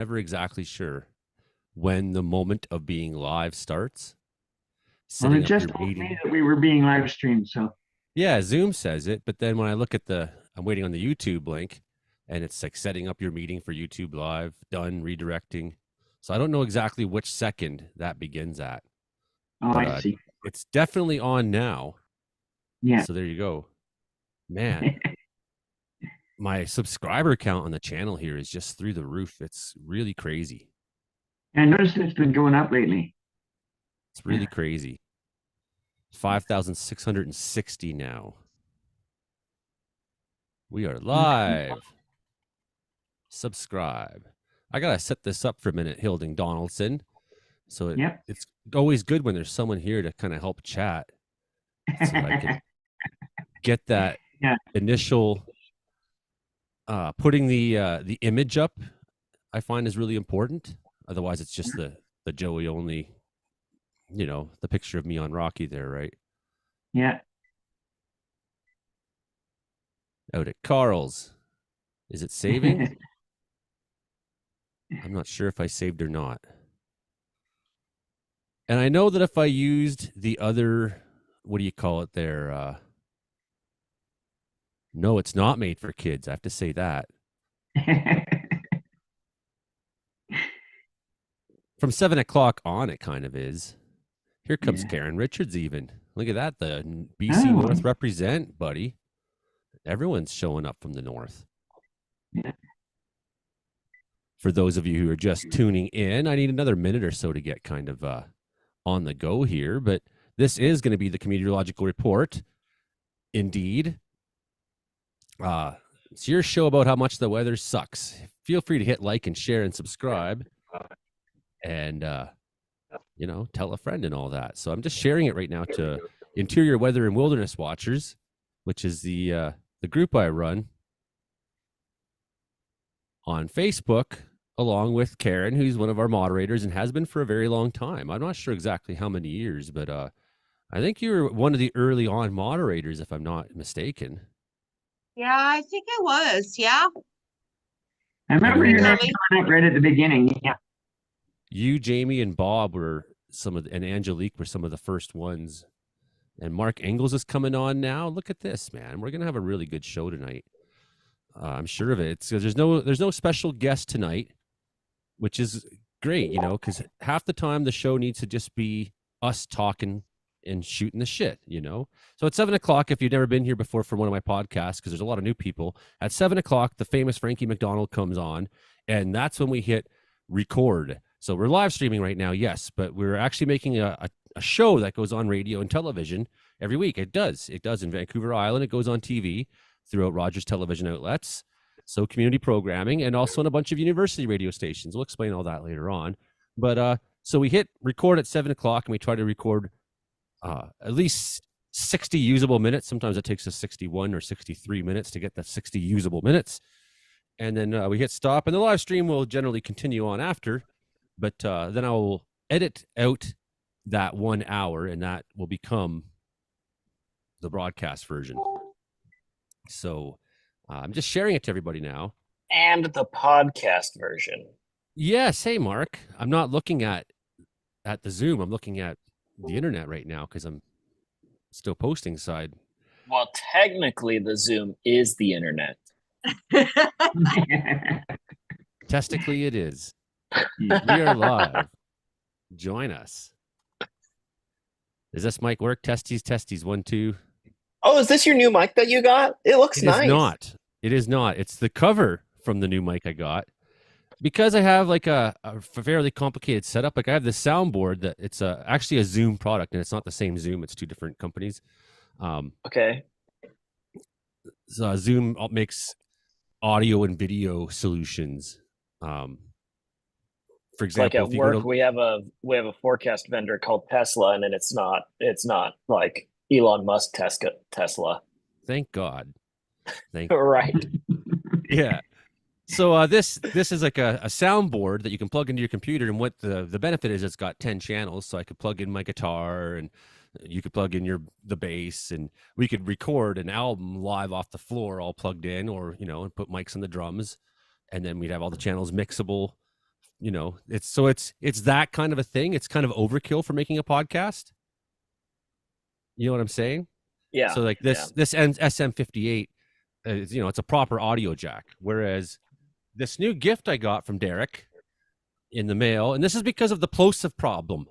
never exactly sure when the moment of being live starts. Well, it Setting up just your told me meeting. that we were being live streamed, so Yeah, Zoom says it, but then when I look at I'm waiting on the YouTube link, and it's like setting up your meeting for YouTube Live, done, redirecting. So I don't know exactly which second that begins at, oh, but I see. it's definitely on now. Yeah. So there you go. Man, my subscriber count on the channel here is just through the roof. It's really crazy. I noticed it's been going up lately. It's really crazy. 5,660 now. We are live. Subscribe. I gotta set this up for a minute, Hilding Donaldson. So Yep. it's always good when there's someone here to kind of help chat, so that I can get that Yeah. initial putting the image up. I find is really important. Otherwise, it's just the Joey only, the picture of me on Rocky there, right? Yeah. Out at Carl's. Is it saving? I'm not sure if I saved or not. And I know that if I used the other, what do you call it there? No, it's not made for kids. I have to say that. From 7 o'clock on, it kind of is. Here comes Yeah. Karen Richards, even. Look at that. The BC Oh, North represent, buddy. Everyone's showing up from the North. yeah. For those of you who are just tuning in, I need another minute or so to get kind of on the go here. But this is going to be the Comedeorological Report. Indeed. It's your show about how much the weather sucks. Feel free to hit like and share and subscribe. And tell a friend and all that. So I'm just sharing it right now to Interior Weather and Wilderness Watchers, which is the group I run on Facebook, along with Karen, who's one of our moderators and has been for a very long time. I'm not sure exactly how many years, but I think you were one of the early on moderators, if I'm not mistaken. Yeah, I think I was. Yeah, I remember pretty your name early. coming up right at the beginning. Yeah. You, Jamie, and Bob were and Angelique were some of the first ones. And Mark Engels is coming on now. Look at this, man. We're gonna have a really good show tonight. I'm sure of it. There's no special guest tonight, which is great, because half the time the show needs to just be us talking and shooting the shit. So at 7 o'clock, if you've never been here before for one of my podcasts, because there's a lot of new people, at 7 o'clock, the famous Frankie McDonald comes on, and that's when we hit record. So we're live streaming right now, yes, but we're actually making a show that goes on radio and television every week. It does in Vancouver Island. It goes on TV throughout Rogers television outlets. So community programming, and also on a bunch of university radio stations. We'll explain all that later on. But so we hit record at 7 o'clock, and we try to record at least 60 usable minutes. Sometimes it takes us 61 or 63 minutes to get that 60 usable minutes. And then we hit stop, and the live stream will generally continue on after. But then I will edit out that 1 hour, and that will become the broadcast version. So I'm just sharing it to everybody now. And the podcast version. Yes. Hey, Mark. I'm not looking at the Zoom. I'm looking at the internet right now because I'm still posting side. Well, technically, the Zoom is the internet. Testically, it is. We are live. Join us. Does this mic work? Testes, 1, 2. Oh, is this your new mic that you got? It looks nice. It is not. It is not. It's the cover from the new mic I got. Because I have like a fairly complicated setup. Like I have this soundboard that it's actually a Zoom product, and it's not the same Zoom. It's two different companies. Okay. So Zoom makes audio and video solutions. For example, like at work, we have a forecast vendor called Tesla, and then it's not like Elon Musk Tesla. Thank God. Right. Yeah. So this is like a soundboard that you can plug into your computer, and what the benefit is, it's got 10 channels, so I could plug in my guitar, and you could plug in the bass, and we could record an album live off the floor, all plugged in, or and put mics on the drums, and then we'd have all the channels mixable. you know, it's that kind of a thing. It's kind of overkill for making a podcast. You know what I'm saying? Yeah. So like this SM58, you know, it's a proper audio jack. Whereas this new gift I got from Derek in the mail, and this is because of the plosive problem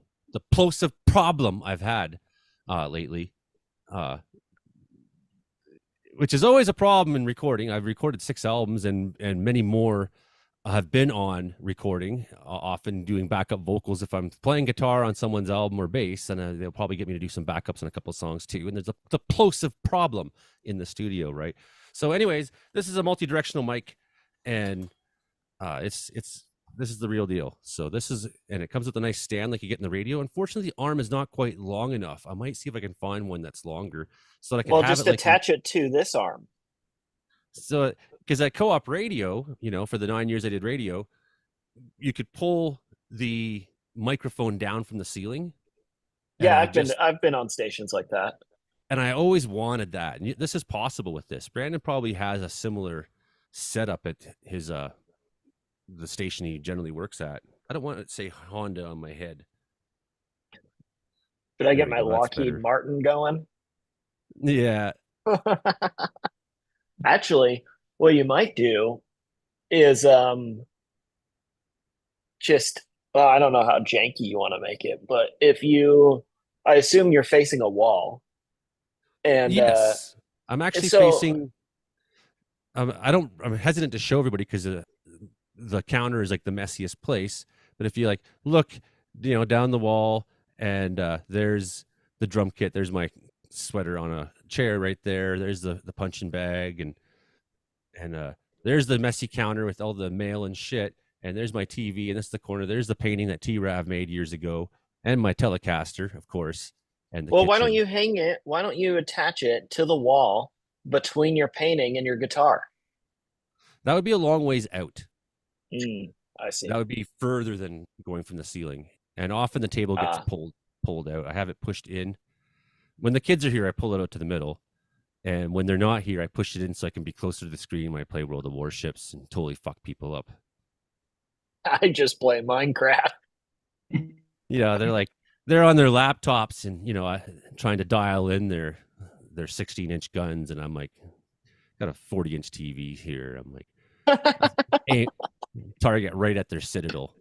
I've had lately, which is always a problem in recording. I've recorded 6 albums, and many more have been on recording, often doing backup vocals if I'm playing guitar on someone's album or bass, and they'll probably get me to do some backups on a couple of songs too. And there's the plosive problem in the studio, right? So anyways, this is a multi-directional mic, and this is the real deal. So and it comes with a nice stand like you get in the radio. Unfortunately, the arm is not quite long enough. I might see if I can find one that's longer so that I can have just it like attach it to this arm. So, because at Co-op Radio, you know, for the 9 years I did radio, you could pull the microphone down from the ceiling. Yeah, I've been on stations like that, and I always wanted that. And this is possible with this. Brandon probably has a similar setup at his the station he generally works at. I don't want to say Honda on my head. Did I get my Lockheed Martin going? Yeah. Actually, what you might do is just I don't know how janky you want to make it, but I assume you're facing a wall. And yes, I'm actually facing. I'm hesitant to show everybody because the counter is like the messiest place. But if you like look, you know, down the wall, and there's the drum kit. There's my sweater on a chair right there. There's the punching bag, and there's the messy counter with all the mail and shit. And there's my TV, and this is the corner. There's the painting that T-Rav made years ago, and my Telecaster, of course. And the kitchen. Why don't you hang it? Why don't you attach it to the wall between your painting and your guitar? That would be a long ways out. I see. That would be further than going from the ceiling. And often the table gets pulled out. I have it pushed in. When the kids are here, I pull it out to the middle. And when they're not here, I push it in so I can be closer to the screen when I play World of Warships and totally fuck people up. I just play Minecraft. You know, they're on their laptops and, you know, trying to dial in their 16-inch guns, and I'm like, got a 40-inch TV here. I'm like, target right at their citadel.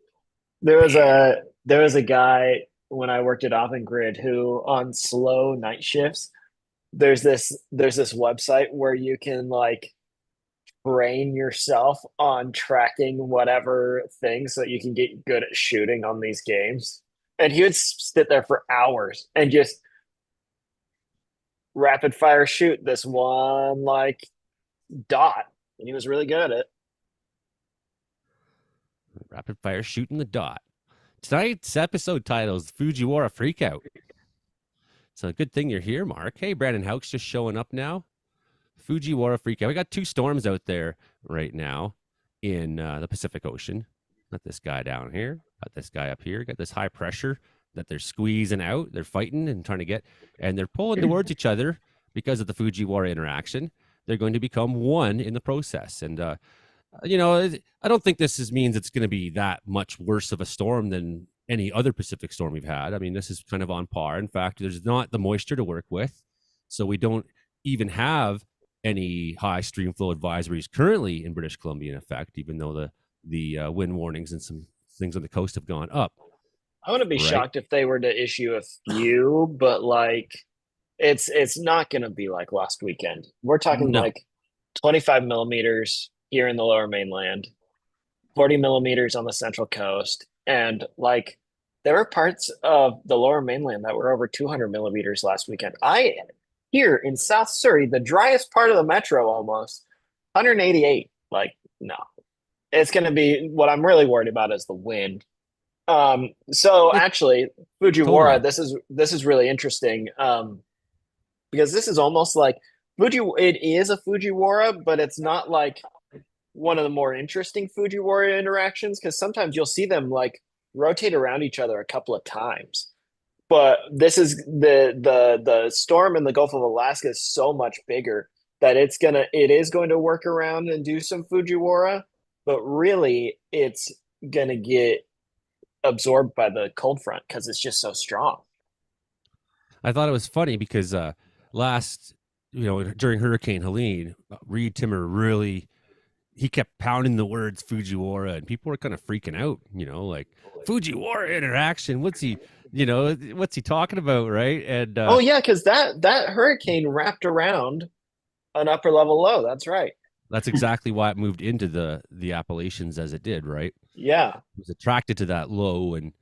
There was a guy when I worked at Avangrid who, on slow night shifts, there's this website where you can like train yourself on tracking whatever thing so that you can get good at shooting on these games. And he would sit there for hours and just rapid fire shoot this one like dot, and he was really good at it. Rapid fire shooting the dot. Tonight's episode title is Fujiwhara Freakout. It's a good thing you're here, Mark. Hey, Brandon Houck's just showing up now. Fujiwhara Freakout. We got 2 storms out there right now in the Pacific Ocean. Got this guy down here. Got this guy up here. Got this high pressure that they're squeezing out. They're fighting and trying to get, and they're pulling towards each other because of the Fujiwhara interaction. They're going to become one in the process. And, you know, I don't think this means it's going to be that much worse of a storm than any other Pacific storm we've had. I mean, this is kind of on par. In fact, there's not the moisture to work with. So we don't even have any high stream flow advisories currently in British Columbia in effect, even though the wind warnings and some things on the coast have gone up. I wouldn't be shocked if they were to issue a few, but like it's not going to be like last weekend. We're talking like 25 millimeters here in the lower mainland, 40 millimeters on the central coast. And like there were parts of the lower mainland that were over 200 millimeters last weekend. Here in South Surrey, the driest part of the metro, almost 188. Like, no, it's going to be, what I'm really worried about is the wind. So actually, Fujiwhara, this is really interesting. Because this is almost like it is a Fujiwhara, but it's not like one of the more interesting Fujiwhara interactions, because sometimes you'll see them like rotate around each other a couple of times. But this is the storm in the Gulf of Alaska is so much bigger that it is going to work around and do some Fujiwhara, but really it's gonna get absorbed by the cold front because it's just so strong. I thought it was funny because last, during Hurricane Helene, Reed Timmer really he kept pounding the words Fujiwhara, and people were kind of freaking out. Like Fujiwhara interaction. What's he talking about, right? And Oh yeah, because that hurricane wrapped around an upper level low. That's right. that's exactly why it moved into the Appalachians as it did, right? Yeah. It was attracted to that low and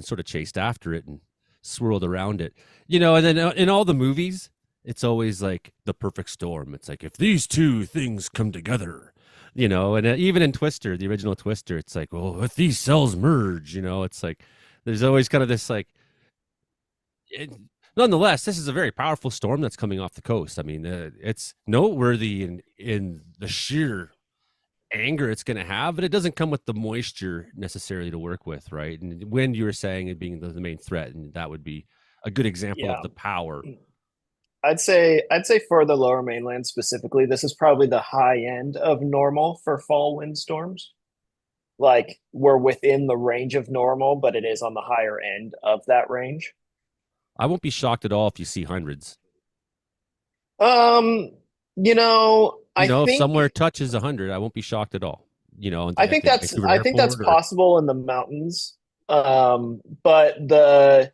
sort of chased after it and swirled around it. And then in all the movies, it's always like the perfect storm. It's like if these two things come together, and even in Twister, the original Twister, it's like, well, if these cells merge, it's like there's always kind of this like. Nonetheless, this is a very powerful storm that's coming off the coast. I mean, it's noteworthy in the sheer anger it's going to have, but it doesn't come with the moisture necessarily to work with, right? And wind, you were saying, it being the main threat, and that would be a good example of the power. I'd say for the lower mainland specifically, this is probably the high end of normal for fall windstorms. Like we're within the range of normal, but it is on the higher end of that range. I won't be shocked at all if you see hundreds. I if think somewhere touches 100, I won't be shocked at all. I think that's possible in the mountains. But the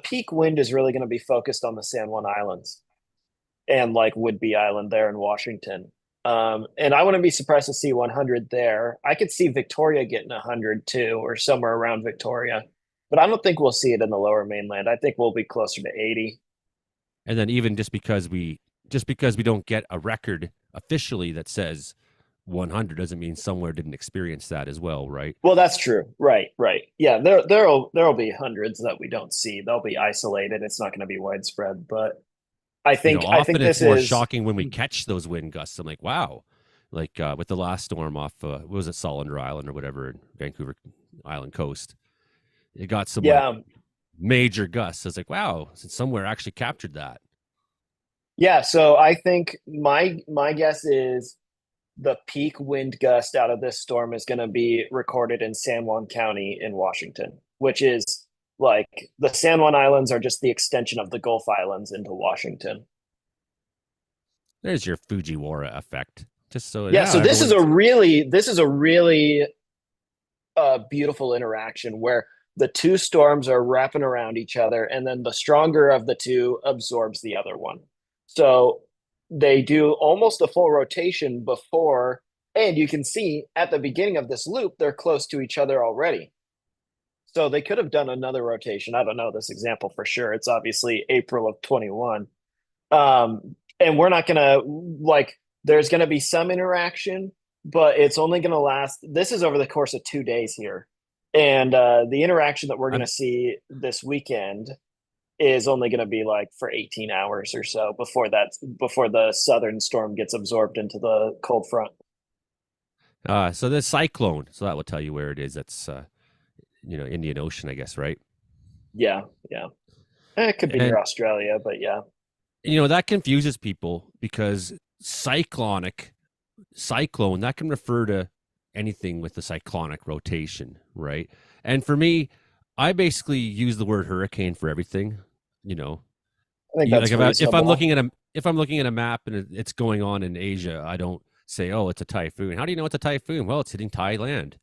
peak wind is really going to be focused on the San Juan Islands and like Whidbey Island there in Washington. And I wouldn't be surprised to see 100 there. I could see Victoria getting 100 too, or somewhere around Victoria. But I don't think we'll see it in the lower mainland. I think we'll be closer to 80. And then even just because we don't get a record officially that says 100 doesn't mean somewhere didn't experience that as well, right? Well, that's true. Right. Yeah, there'll be hundreds that we don't see. They'll be isolated. It's not going to be widespread, but I think it's more shocking when we catch those wind gusts. I'm like, wow. Like with the last storm off what was it, Solander Island or whatever in Vancouver Island coast. It got some major gusts. I was like, wow, somewhere actually captured that. Yeah, so I think my guess is the peak wind gust out of this storm is going to be recorded in San Juan County in Washington, which is like the San Juan Islands are just the extension of the Gulf Islands into Washington. There's your Fujiwhara effect. Just so so this is a really beautiful interaction where the two storms are wrapping around each other, and then the stronger of the two absorbs the other one. So they do almost a full rotation before, and you can see at the beginning of this loop, they're close to each other already. So they could have done another rotation. I don't know this example for sure. It's obviously April of 21. And we're not going to there's going to be some interaction, but it's only going to last. This is over the course of 2 days here. And the interaction that we're going to see this weekend is only going to be like for 18 hours or so before the southern storm gets absorbed into the cold front. So the cyclone. So that will tell you where it is. That's Indian Ocean, I guess, right? Yeah. It could be near Australia, but yeah. That confuses people because cyclone, that can refer to anything with the cyclonic rotation, right? And for me, I basically use the word hurricane for everything. I think that's like if I'm looking at a map and it's going on in Asia, I don't say, "Oh, it's a typhoon." How do you know it's a typhoon? Well, it's hitting Thailand.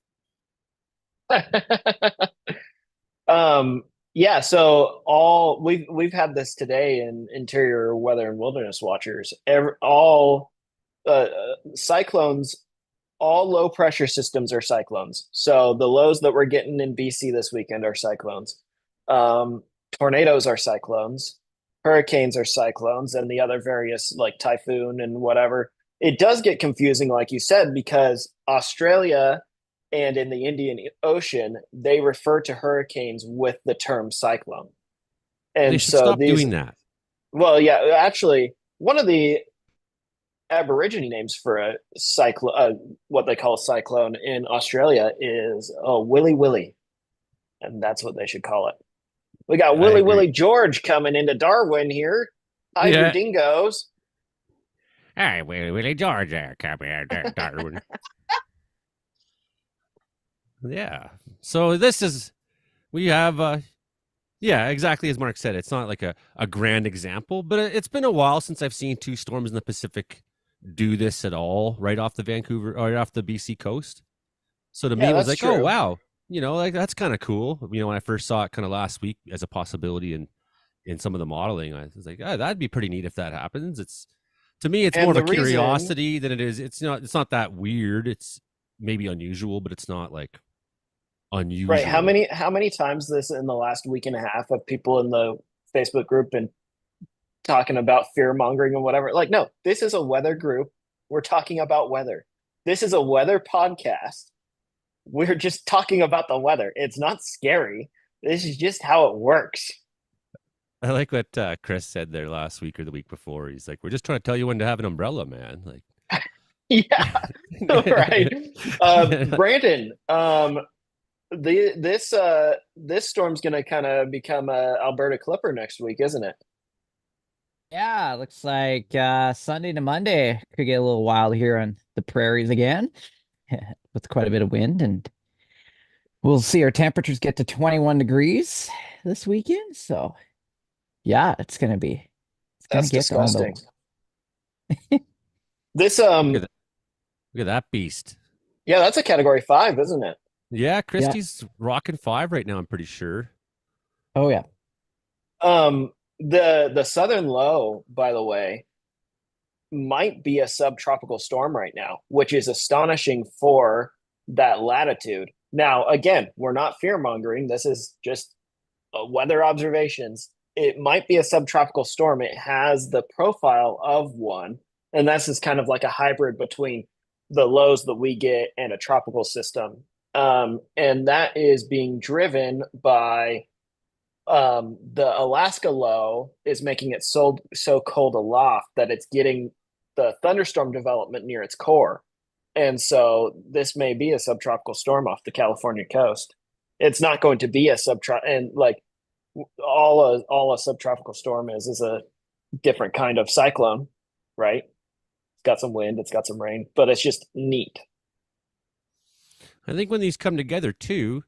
Yeah, so we've had this today in Interior Weather and Wilderness Watchers. All cyclones, all low pressure systems are cyclones. So the lows that we're getting in BC this weekend are cyclones. Tornadoes are cyclones. Hurricanes are cyclones, and the other various like typhoon and whatever. It does get confusing, like you said, because Australia and in the Indian Ocean, they refer to hurricanes with the term cyclone. And they should stop doing that. Well, yeah, actually, one of the Aborigine names for a cyclone, what they call a cyclone in Australia is Willy Willy. And that's what they should call it. We got Willy Willy George coming into Darwin here. Hi, your dingoes. Hi, Willy Willy George coming into Darwin. Yeah. So this is we have yeah, exactly as Mark said. It's not like a grand example, but it's been a while since I've seen two storms in the Pacific do this at all, right off the Vancouver or right off the BC coast. So to me, Yeah, it was that's like, oh true. wow, like that's kind of cool. When I first saw it kind of last week as a possibility in some of the modeling, I was like, oh, that'd be pretty neat if that happens. It's to me, it's more And of a the reason, curiosity than it is. It's not that weird. It's maybe unusual, but it's not like right? unusual. How many times this in the last week and a half of people in the Facebook group and talking about fear mongering and whatever? Like, no, this is a weather group. We're talking about weather. This is a weather podcast. We're just talking about the weather. It's not scary. This is just how it works. I like what Chris said there last week or the week before. He's like, "We're just trying to tell you when to have an umbrella, man." Like, Yeah, right. Brandon, this storm's gonna kind of become a Alberta Clipper next week, isn't it? Yeah, looks like Sunday to Monday could get a little wild here on the prairies again with quite a bit of wind, and we'll see our temperatures get to 21 degrees this weekend. So yeah, it's gonna That's get on disgusting. those. This look at that beast. yeah, that's a Category 5, isn't it? Yeah, Christie's rocking 5 right now. I'm pretty sure. Oh yeah. The southern low, by the way, might be a subtropical storm right now, which is astonishing for that latitude. Now, again, we're not fear mongering. This is just weather observations. It might be a subtropical storm. It has the profile of one, and that's just kind of like a hybrid between the lows that we get and a tropical system. And that is being driven by the Alaska low is making it so cold aloft that it's getting the thunderstorm development near its core. And so this may be a subtropical storm off the California coast. It's not going to be a subtropical, and like all a subtropical storm is a different kind of cyclone, right? It's got some wind, it's got some rain, but it's just neat. I think when these come together too,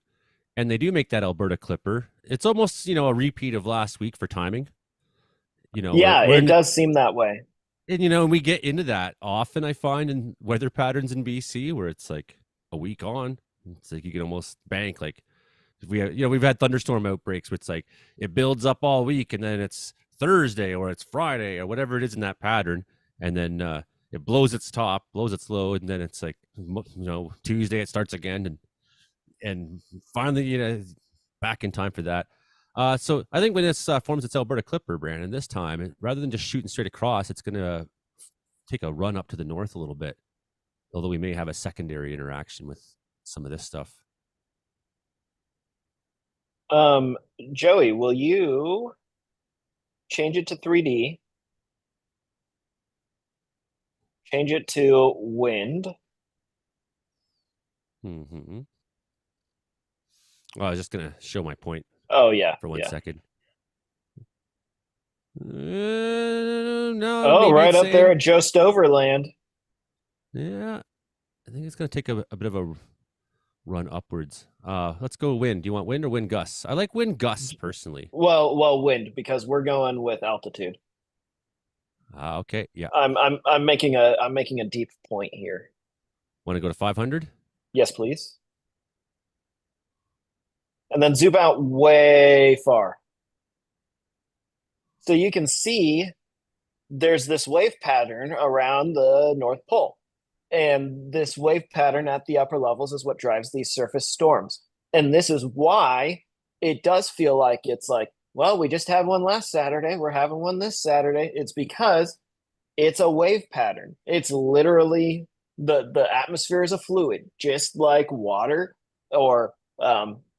and they do make that Alberta Clipper, it's almost a repeat of last week for timing. Yeah, we're it does seem that way. and we get into that often. I find in weather patterns in BC where it's like a week on, it's like you can almost bank like we've had thunderstorm outbreaks where it's like it builds up all week and then it's Thursday or it's Friday or whatever it is in that pattern, and then it blows its top, blows its low, and then it's like Tuesday it starts again, and finally back in time for that. So I think when this forms its Alberta Clipper, Brandon, this time rather than just shooting straight across, it's going to take a run up to the north a little bit, although we may have a secondary interaction with some of this stuff. Joey, will you change it to 3D? Change it to wind. Mm-hmm. Well, I was just going to show my point. Oh yeah, for 1 yeah. second. No. Oh, right up there at Joe Stoverland. Yeah, I think it's going to take a bit of a run upwards. Let's go wind. Do you want wind or wind gusts? I like wind gusts personally. Well, wind, because we're going with altitude. Okay, yeah. I'm making a deep point here. Want to go to 500? Yes, please. And then zoom out way far. So you can see there's this wave pattern around the North Pole. And this wave pattern at the upper levels is what drives these surface storms. And this is why it does feel like it's like, well, we just had one last Saturday. We're having one this Saturday. It's because it's a wave pattern. It's literally the atmosphere is a fluid, just like water, or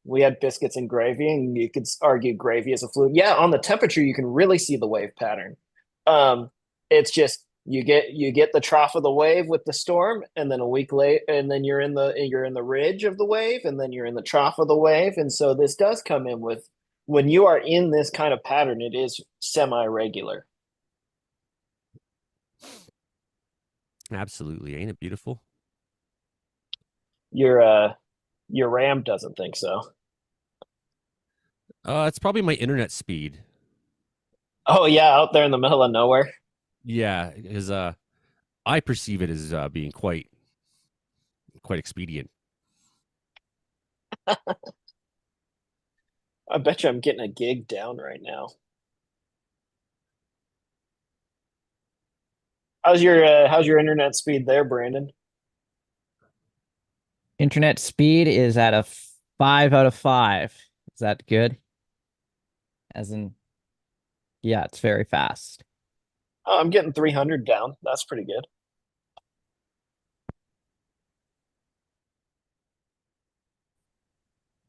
we had biscuits and gravy, and you could argue gravy is a fluid. Yeah, on the temperature, you can really see the wave pattern. It's just you get the trough of the wave with the storm, and then a week later, and then you're in the ridge of the wave, and then you're in the trough of the wave. And so this does come in with, when you are in this kind of pattern, it is semi-regular. Absolutely. Ain't it beautiful? You're Your RAM doesn't think so. It's probably my internet speed. Oh yeah, out there in the middle of nowhere. Yeah, because I perceive it as being quite expedient. I bet you I'm getting a gig down right now. How's your internet speed there, Brandon? Internet speed is at a 5 out of 5. Is that good? As in, yeah, it's very fast. Oh, I'm getting 300 down. That's pretty good.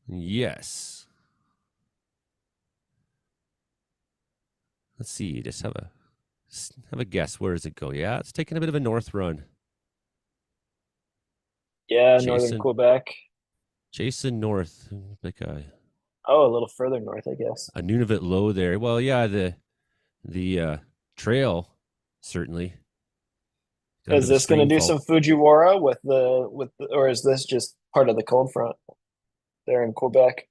Yes. Let's see. Just have a guess. Where does it go? Yeah, it's taking a bit of a north run. Yeah, northern Jason. Quebec. Jason North, like Oh, a little further north, I guess. a Nunavut low there. Well, yeah, the trail certainly. Got a Is bit of this going to stream do fault. some Fujiwhara or is this just part of the cold front there in Quebec?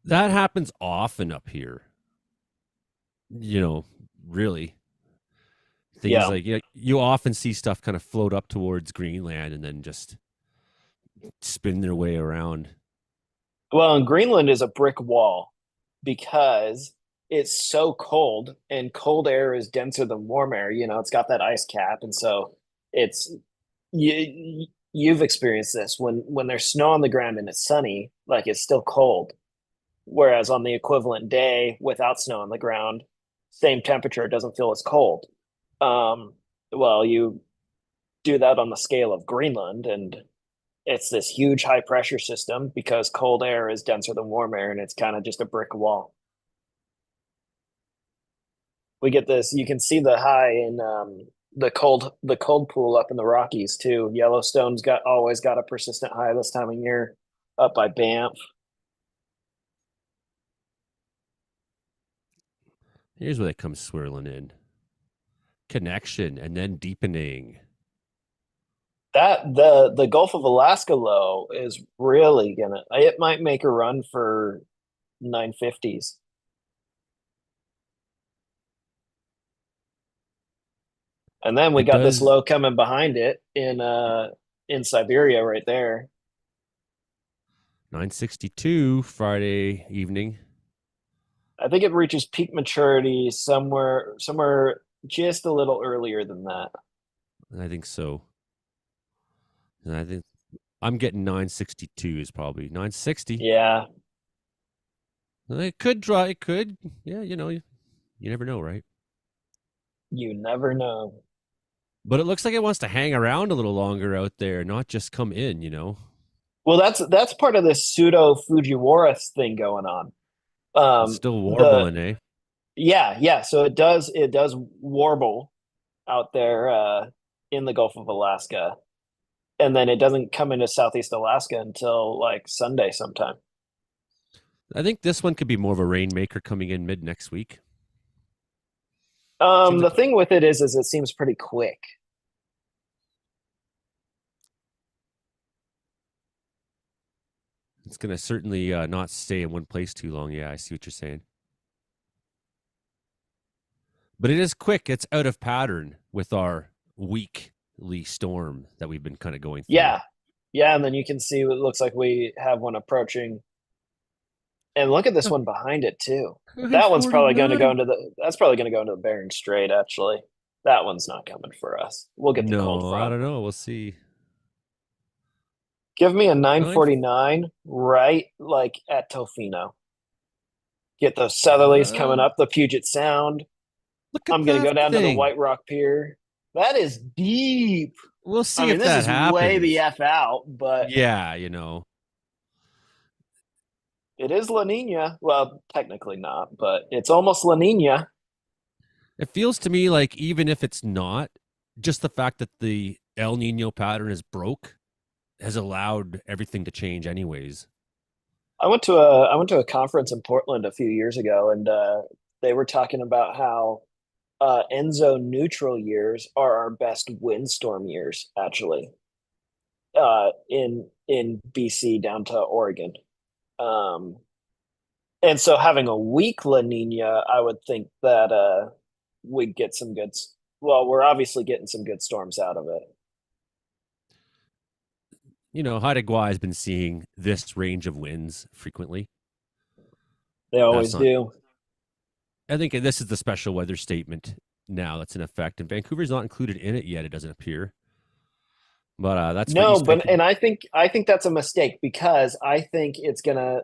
That happens often up here. Really. Things Yeah. like you often see stuff kind of float up towards Greenland and then just spin their way around. Well, and Greenland is a brick wall because it's so cold and cold air is denser than warm air. It's got that ice cap, and so it's you've experienced this when there's snow on the ground and it's sunny, like it's still cold. Whereas on the equivalent day without snow on the ground, same temperature, it doesn't feel as cold. Well, you do that on the scale of Greenland, and it's this huge high pressure system because cold air is denser than warm air, and it's kind of just a brick wall. We get this. You can see the high in the cold pool up in the Rockies too. Yellowstone's always got a persistent high this time of year up by Banff. Here's where it comes swirling in. Connection and then deepening. That the Gulf of Alaska low is really gonna. It might make a run for 950s. And then we It got this does low coming behind it in Siberia right there. 962 Friday evening. I think it reaches peak maturity somewhere just a little earlier than that. I think so. And I think I'm getting 962 is probably 960. Yeah. It could draw. It could. Yeah, you never know, right? You never know. But it looks like it wants to hang around a little longer out there, not just come in. Well, that's part of this pseudo Fujiwara thing going on. It's still warbling, eh? Yeah. So it does warble out there in the Gulf of Alaska. And then it doesn't come into Southeast Alaska until like Sunday sometime. I think this one could be more of a rainmaker coming in mid next week. The thing with it is it seems pretty quick. It's going to certainly not stay in one place too long. Yeah, I see what you're saying. But it is quick. It's out of pattern with our weekly storm that we've been kind of going through. Yeah, and then you can see it looks like we have one approaching. And look at this one behind it too. That one's probably going to go into the Bering Strait, actually. That one's not coming for us. We'll get the cold front. I don't know. We'll see. Give me a 949 right like at Tofino. Get those southerlies coming up the Puget Sound. I'm going to go down to the White Rock Pier. That is deep. We'll see if that happens. This is way the F out, but yeah, it is La Nina. Well, technically not, but it's almost La Nina. It feels to me like even if it's not, just the fact that the El Nino pattern is broke has allowed everything to change anyways. I went to a conference in Portland a few years ago, and they were talking about how Enzo neutral years are our best windstorm years, actually. in BC down to Oregon. And so having a weak La Nina, I would think that we'd get some good. Well, we're obviously getting some good storms out of it. Haida Gwa has been seeing this range of winds frequently. They always do. I think this is the special weather statement now that's in effect, and Vancouver's not included in it yet. It doesn't appear, but that's and I think that's a mistake, because I think it's gonna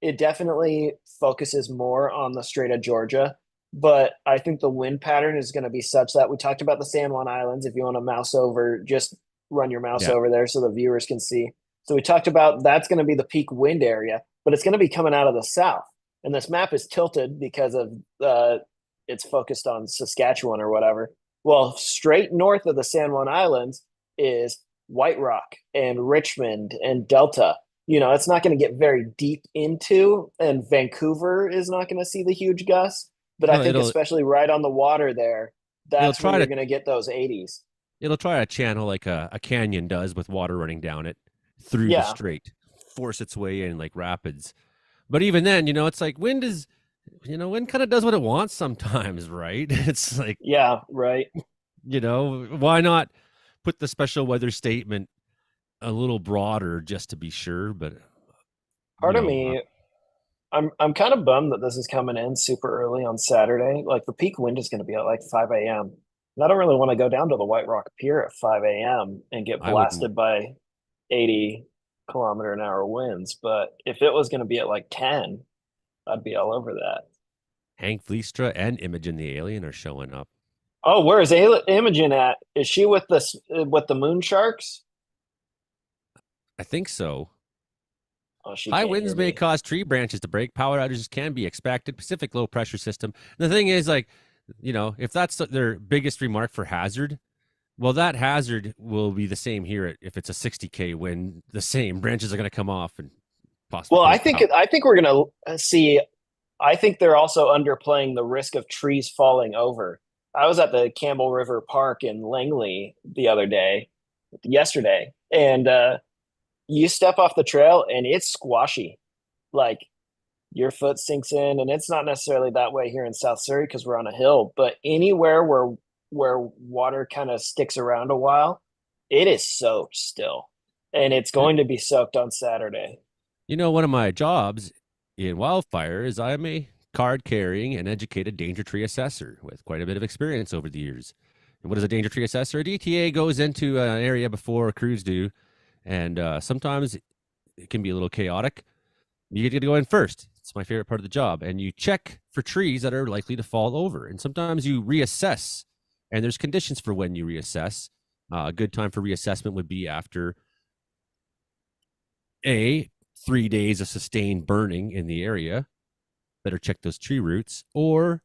it definitely focuses more on the Strait of Georgia, but I think the wind pattern is going to be such that we talked about the San Juan Islands. If you want to mouse over, just run your mouse over there so the viewers can see. So we talked about that's going to be the peak wind area, but it's going to be coming out of the south. And this map is tilted because of it's focused on Saskatchewan or whatever. Well, straight north of the San Juan Islands is White Rock and Richmond and Delta. It's not going to get very deep into, and Vancouver is not going to see the huge gusts. But I think especially right on the water there, that's where you're going to get those 80s. It'll try to channel like a canyon does with water running down it through the strait, force its way in like rapids. But even then, it's like wind kind of does what it wants sometimes, right? It's like, yeah, right. Why not put the special weather statement a little broader just to be sure? But part of me, I'm kind of bummed that this is coming in super early on Saturday. Like the peak wind is going to be at like 5 a.m. And I don't really want to go down to the White Rock Pier at 5 a.m. and get blasted by 80-kilometer-an-hour winds. But if it was going to be at like 10, I'd be all over that. Hank Vliestra and Imogen the Alien are showing up. Oh, where is Imogen at? Is she with the moon sharks? I think so. Oh, high winds may cause tree branches to break. Power outages can be expected. Pacific low pressure system. And the thing is, if that's their biggest remark for hazard, well, that hazard will be the same here. If it's a 60K wind, the same branches are going to come off and possibly. Well, I think we're going to see. I think they're also underplaying the risk of trees falling over. I was at the Campbell River Park in Langley yesterday, and you step off the trail and it's squashy. Like your foot sinks in, and it's not necessarily that way here in South Surrey because we're on a hill, but anywhere where water kind of sticks around a while, it is soaked still. And it's going to be soaked on Saturday. One of my jobs in wildfire is I'm a card-carrying and educated danger tree assessor with quite a bit of experience over the years. And what is a danger tree assessor? A DTA goes into an area before crews do, and sometimes it can be a little chaotic. You get to go in first. It's my favorite part of the job. And you check for trees that are likely to fall over. And sometimes you reassess, and there's conditions for when you reassess. A good time for reassessment would be after 3 days of sustained burning in the area. Better check those tree roots, or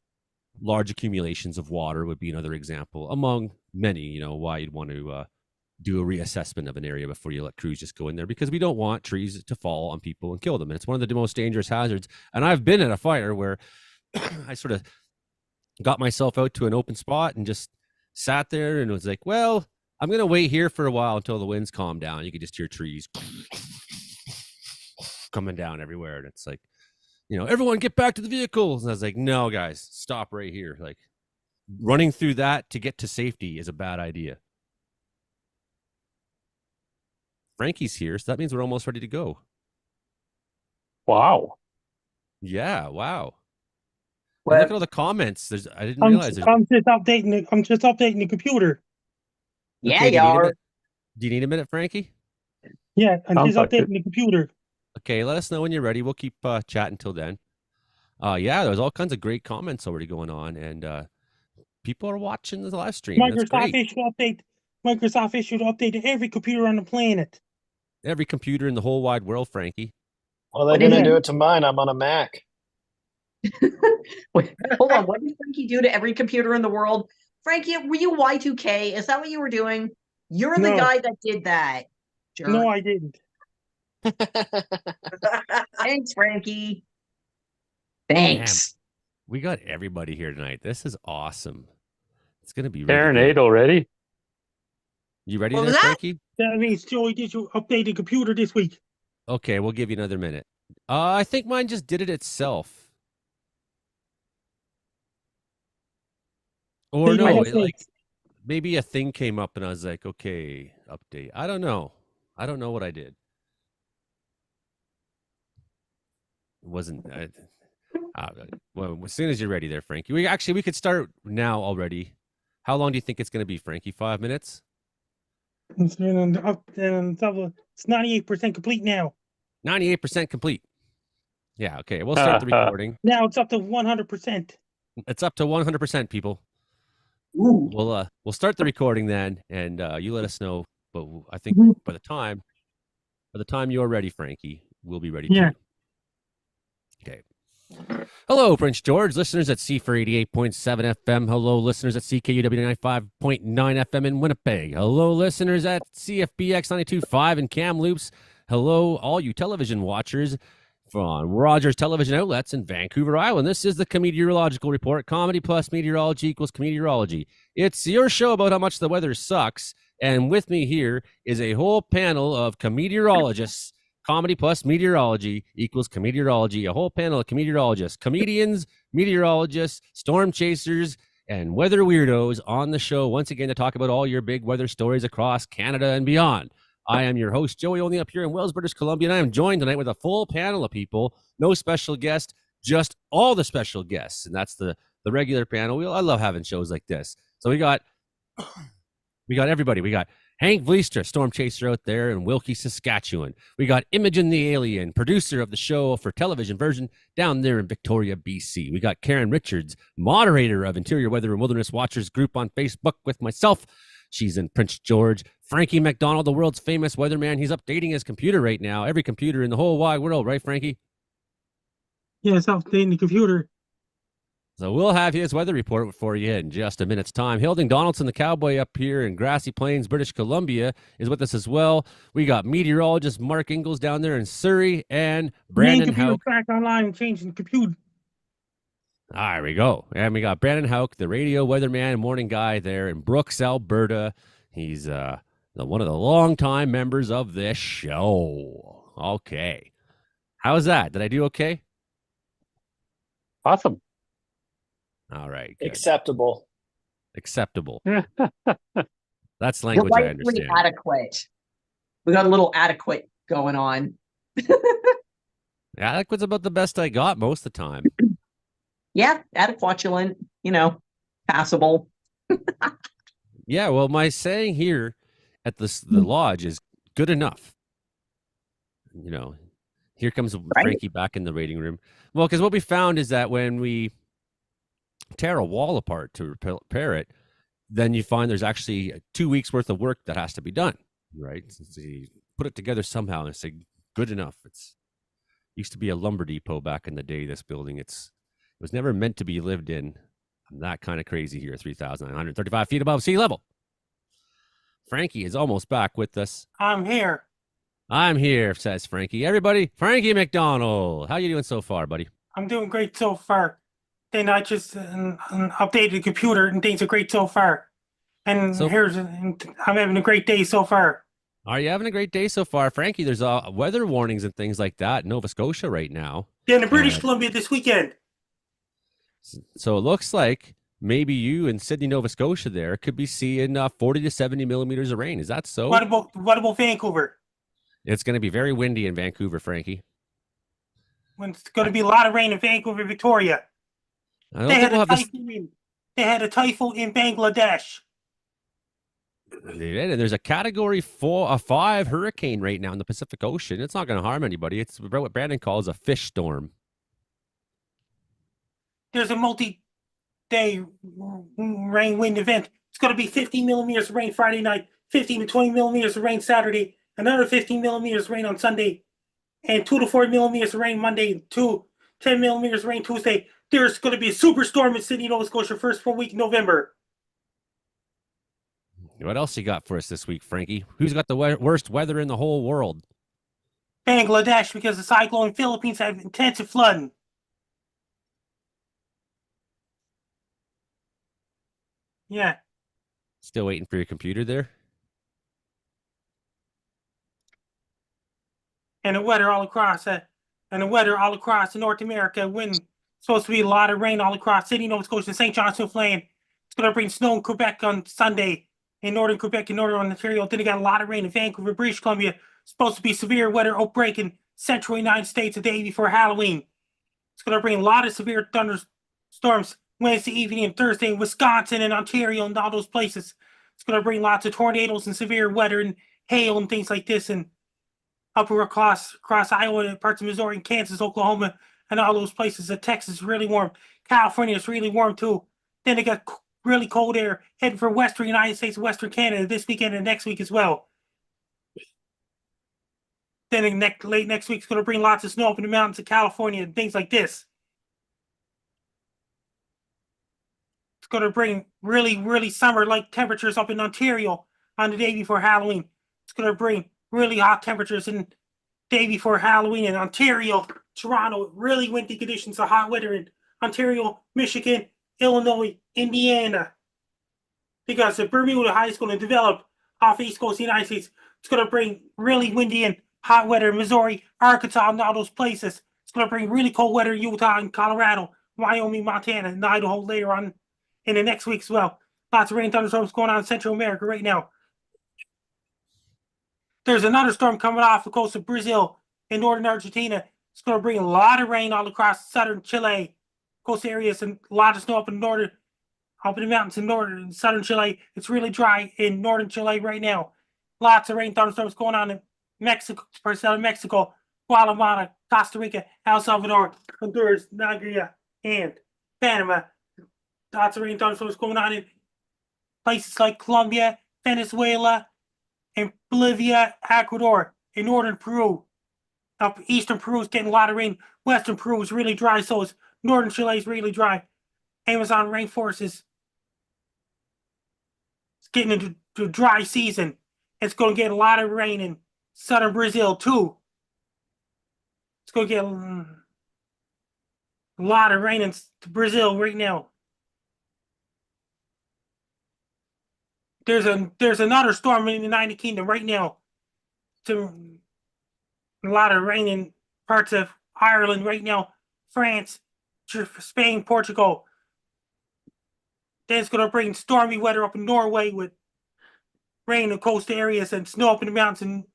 large accumulations of water would be another example, among many, why you'd want to do a reassessment of an area before you let crews just go in there, because we don't want trees to fall on people and kill them. And it's one of the most dangerous hazards. And I've been at a fire where I sort of got myself out to an open spot and just sat there and was like, well, I'm going to wait here for a while until the winds calm down. You could just hear trees coming down everywhere. And it's like, everyone get back to the vehicles. And I was like, no, guys, stop right here. Like running through that to get to safety is a bad idea. Frankie's here, so that means we're almost ready to go. Wow. Yeah, wow. Well, look at all the comments. I didn't realize. I'm just updating the computer. Yeah, Okay, you are. do you need a minute, Frankie? Yeah, I'm Sounds just like updating the computer. Okay, let us know when you're ready. We'll keep chatting till then. Yeah, there's all kinds of great comments already going on, and people are watching the live stream. Microsoft issued update to every computer on the planet. Every computer in the whole wide world, Frankie. Well, they're going to do it to mine. I'm on a Mac. Wait, hold on. What did Frankie do to every computer in the world? Frankie, were you Y2K? Is that what you were doing? You're the No. guy that did that. Jerk. No, I didn't. Thanks, Frankie. Thanks. We got everybody here tonight. This is awesome. It's going to be really Serenade good. already? You ready What there, was that? Frankie? That means, Joey, did you update the computer this week? Okay, we'll give you another minute. I think mine just did it itself. Or They no, do it, like updates. maybe a thing came up and I was like, okay, update. I don't know. I don't know what I did. It wasn't. Well, as soon as you're ready, there, Frankie. We could start now already. How long do you think it's going to be, Frankie? 5 minutes? It's 98% complete now. 98% complete. Yeah. Okay. We'll start the recording. Now it's up to 100%. It's up to 100%, people. Ooh. We'll start the recording then, and you let us know. But I think Mhm. by the time you're ready, Frankie, we'll be ready Yeah. too. Okay. Hello, Prince George, listeners at C for 88.7 FM. Hello, listeners at CKUW 95.9 FM in Winnipeg. Hello, listeners at CFBX 92.5 in Kamloops. Hello, all you television watchers from Rogers Television Outlets in Vancouver Island. This is the Comedeorological Report. Comedy plus meteorology equals Comedeorology. It's your show about how much the weather sucks. And with me here is a whole panel of comedeorologists. Comedy plus meteorology equals comedeorology. A whole panel of comedeorologists, comedians, meteorologists, storm chasers, and weather weirdos on the show once again to talk about all your big weather stories across Canada and beyond. I am your host, Joey, only up here in Wells, British Columbia, and I am joined tonight with a full panel of people. No special guest, just all the special guests, and that's the regular panel. I love having shows like this. So we got everybody. We got Hank Vliestra, storm chaser out there in Wilkie, Saskatchewan. We got Imogen the Alien, producer of the show for television version down there in Victoria, BC. We got Karen Richards, moderator of Interior Weather and Wilderness Watchers group on Facebook with myself. She's in Prince George. Frankie McDonald, the world's famous weatherman. He's updating his computer right now. Every computer in the whole wide world, right, Frankie? Yeah, it's updating the computer. So we'll have his weather report for you in just a minute's time. Hilding Donaldson, the cowboy up here in Grassy Plains, British Columbia, is with us as well. We got meteorologist Mark Ingalls down there in Surrey and Brandon computer Hauk. back online and changing the computer. There we go. And we got Brandon Hauk, the radio weatherman and morning guy there in Brooks, Alberta. He's one of the longtime members of this show. Okay. How's that? Did I do okay? Awesome. All right. Good. Acceptable. Acceptable. That's language I Delightfully understand. adequate. We got a little adequate going on. Adequate's about the best I got most of the time. Yeah, adequatulent, passable. Yeah, well, my saying here at the lodge is good enough. Here comes Frankie back in the waiting room. Well, because what we found is that when we tear a wall apart to repair it, then you find there's actually 2 weeks worth of work that has to be done, right? So you put it together somehow and say, good enough. It's used to be a lumber depot back in the day, this building. It was never meant to be lived in. I'm that kind of crazy here, 3,935 feet above sea level. Frankie is almost back with us. I'm here. I'm here, says Frankie. Everybody, Frankie McDonald. How you doing so far, buddy? I'm doing great so far. Then I just updated the computer and things are great so far. And I'm having a great day so far. Are you having a great day so far? Frankie, there's weather warnings and things like that in Nova Scotia right now. Yeah, in British Columbia this weekend. So it looks like maybe you in Sydney, Nova Scotia there could be seeing 40 to 70 millimeters of rain. Is that so? What about Vancouver? It's going to be very windy in Vancouver, Frankie. When it's going to be a lot of rain in Vancouver, Victoria. They had a typhoon in Bangladesh. They did, and there's a Category 5 hurricane right now in the Pacific Ocean. It's not going to harm anybody. It's what Brandon calls a fish storm. There's a multi-day rain wind event. It's going to be 50 millimeters of rain Friday night, 15 to 20 millimeters of rain Saturday, another 15 millimeters of rain on Sunday, and 2 to 4 millimeters of rain Monday, 10 millimeters of rain Tuesday. There's going to be a superstorm in Sydney, Nova Scotia, first full week in November. What else you got for us this week, Frankie? Who's got the worst weather in the whole world? Bangladesh, because the cyclone in Philippines had intensive flooding. Yeah. Still waiting for your computer there? and the weather all across North America. Wind supposed to be a lot of rain all across Sydney, Nova Scotia, St. John's, Newfoundland. It's going to bring snow in Quebec on Sunday, in northern Quebec and northern Ontario. Then they got a lot of rain in Vancouver, British Columbia. Supposed to be severe weather outbreak in central United States the day before Halloween. It's going to bring a lot of severe thunderstorms Wednesday evening and Thursday in Wisconsin and Ontario and all those places. It's going to bring lots of tornadoes and severe weather and hail and things like this, and upper across Iowa, parts of Missouri, and Kansas, Oklahoma, and all those places. Texas is really warm. California is really warm too. Then they got really cold air heading for western United States and western Canada this weekend and next week as well. Then late next week, it's going to bring lots of snow up in the mountains of California and things like this. It's going to bring really, really summer-like temperatures up in Ontario on the day before Halloween. It's going to bring really hot temperatures in the day before Halloween in Ontario, Toronto, really windy conditions of hot weather in Ontario, Michigan, Illinois, Indiana. Because the Bermuda High is going to develop off the east coast of the United States. It's going to bring really windy and hot weather in Missouri, Arkansas, and all those places. It's going to bring really cold weather in Utah and Colorado, Wyoming, Montana, and Idaho later on in the next week as well. Lots of rain thunderstorms going on in Central America right now. There's another storm coming off the coast of Brazil in northern Argentina. It's going to bring a lot of rain all across southern Chile, coast areas, and a lot of snow up in the mountains in northern and southern Chile. It's really dry in northern Chile right now. Lots of rain thunderstorms going on in Mexico, southern Mexico, Guatemala, Costa Rica, El Salvador, Honduras, Nigeria, and Panama. Lots of rain thunderstorms going on in places like Colombia, Venezuela, and Bolivia, Ecuador, and northern Peru. Up eastern Peru is getting a lot of rain. Western Peru is really dry, so is northern Chile is really dry. Amazon rainforest is getting into the dry season. It's going to get a lot of rain in southern Brazil too. It's going to get a lot of rain in Brazil right now. There's another storm in the United Kingdom right now. A lot of rain in parts of Ireland right now, France, Spain, Portugal. Then it's going to bring stormy weather up in Norway with rain in coastal areas and snow up in the mountains in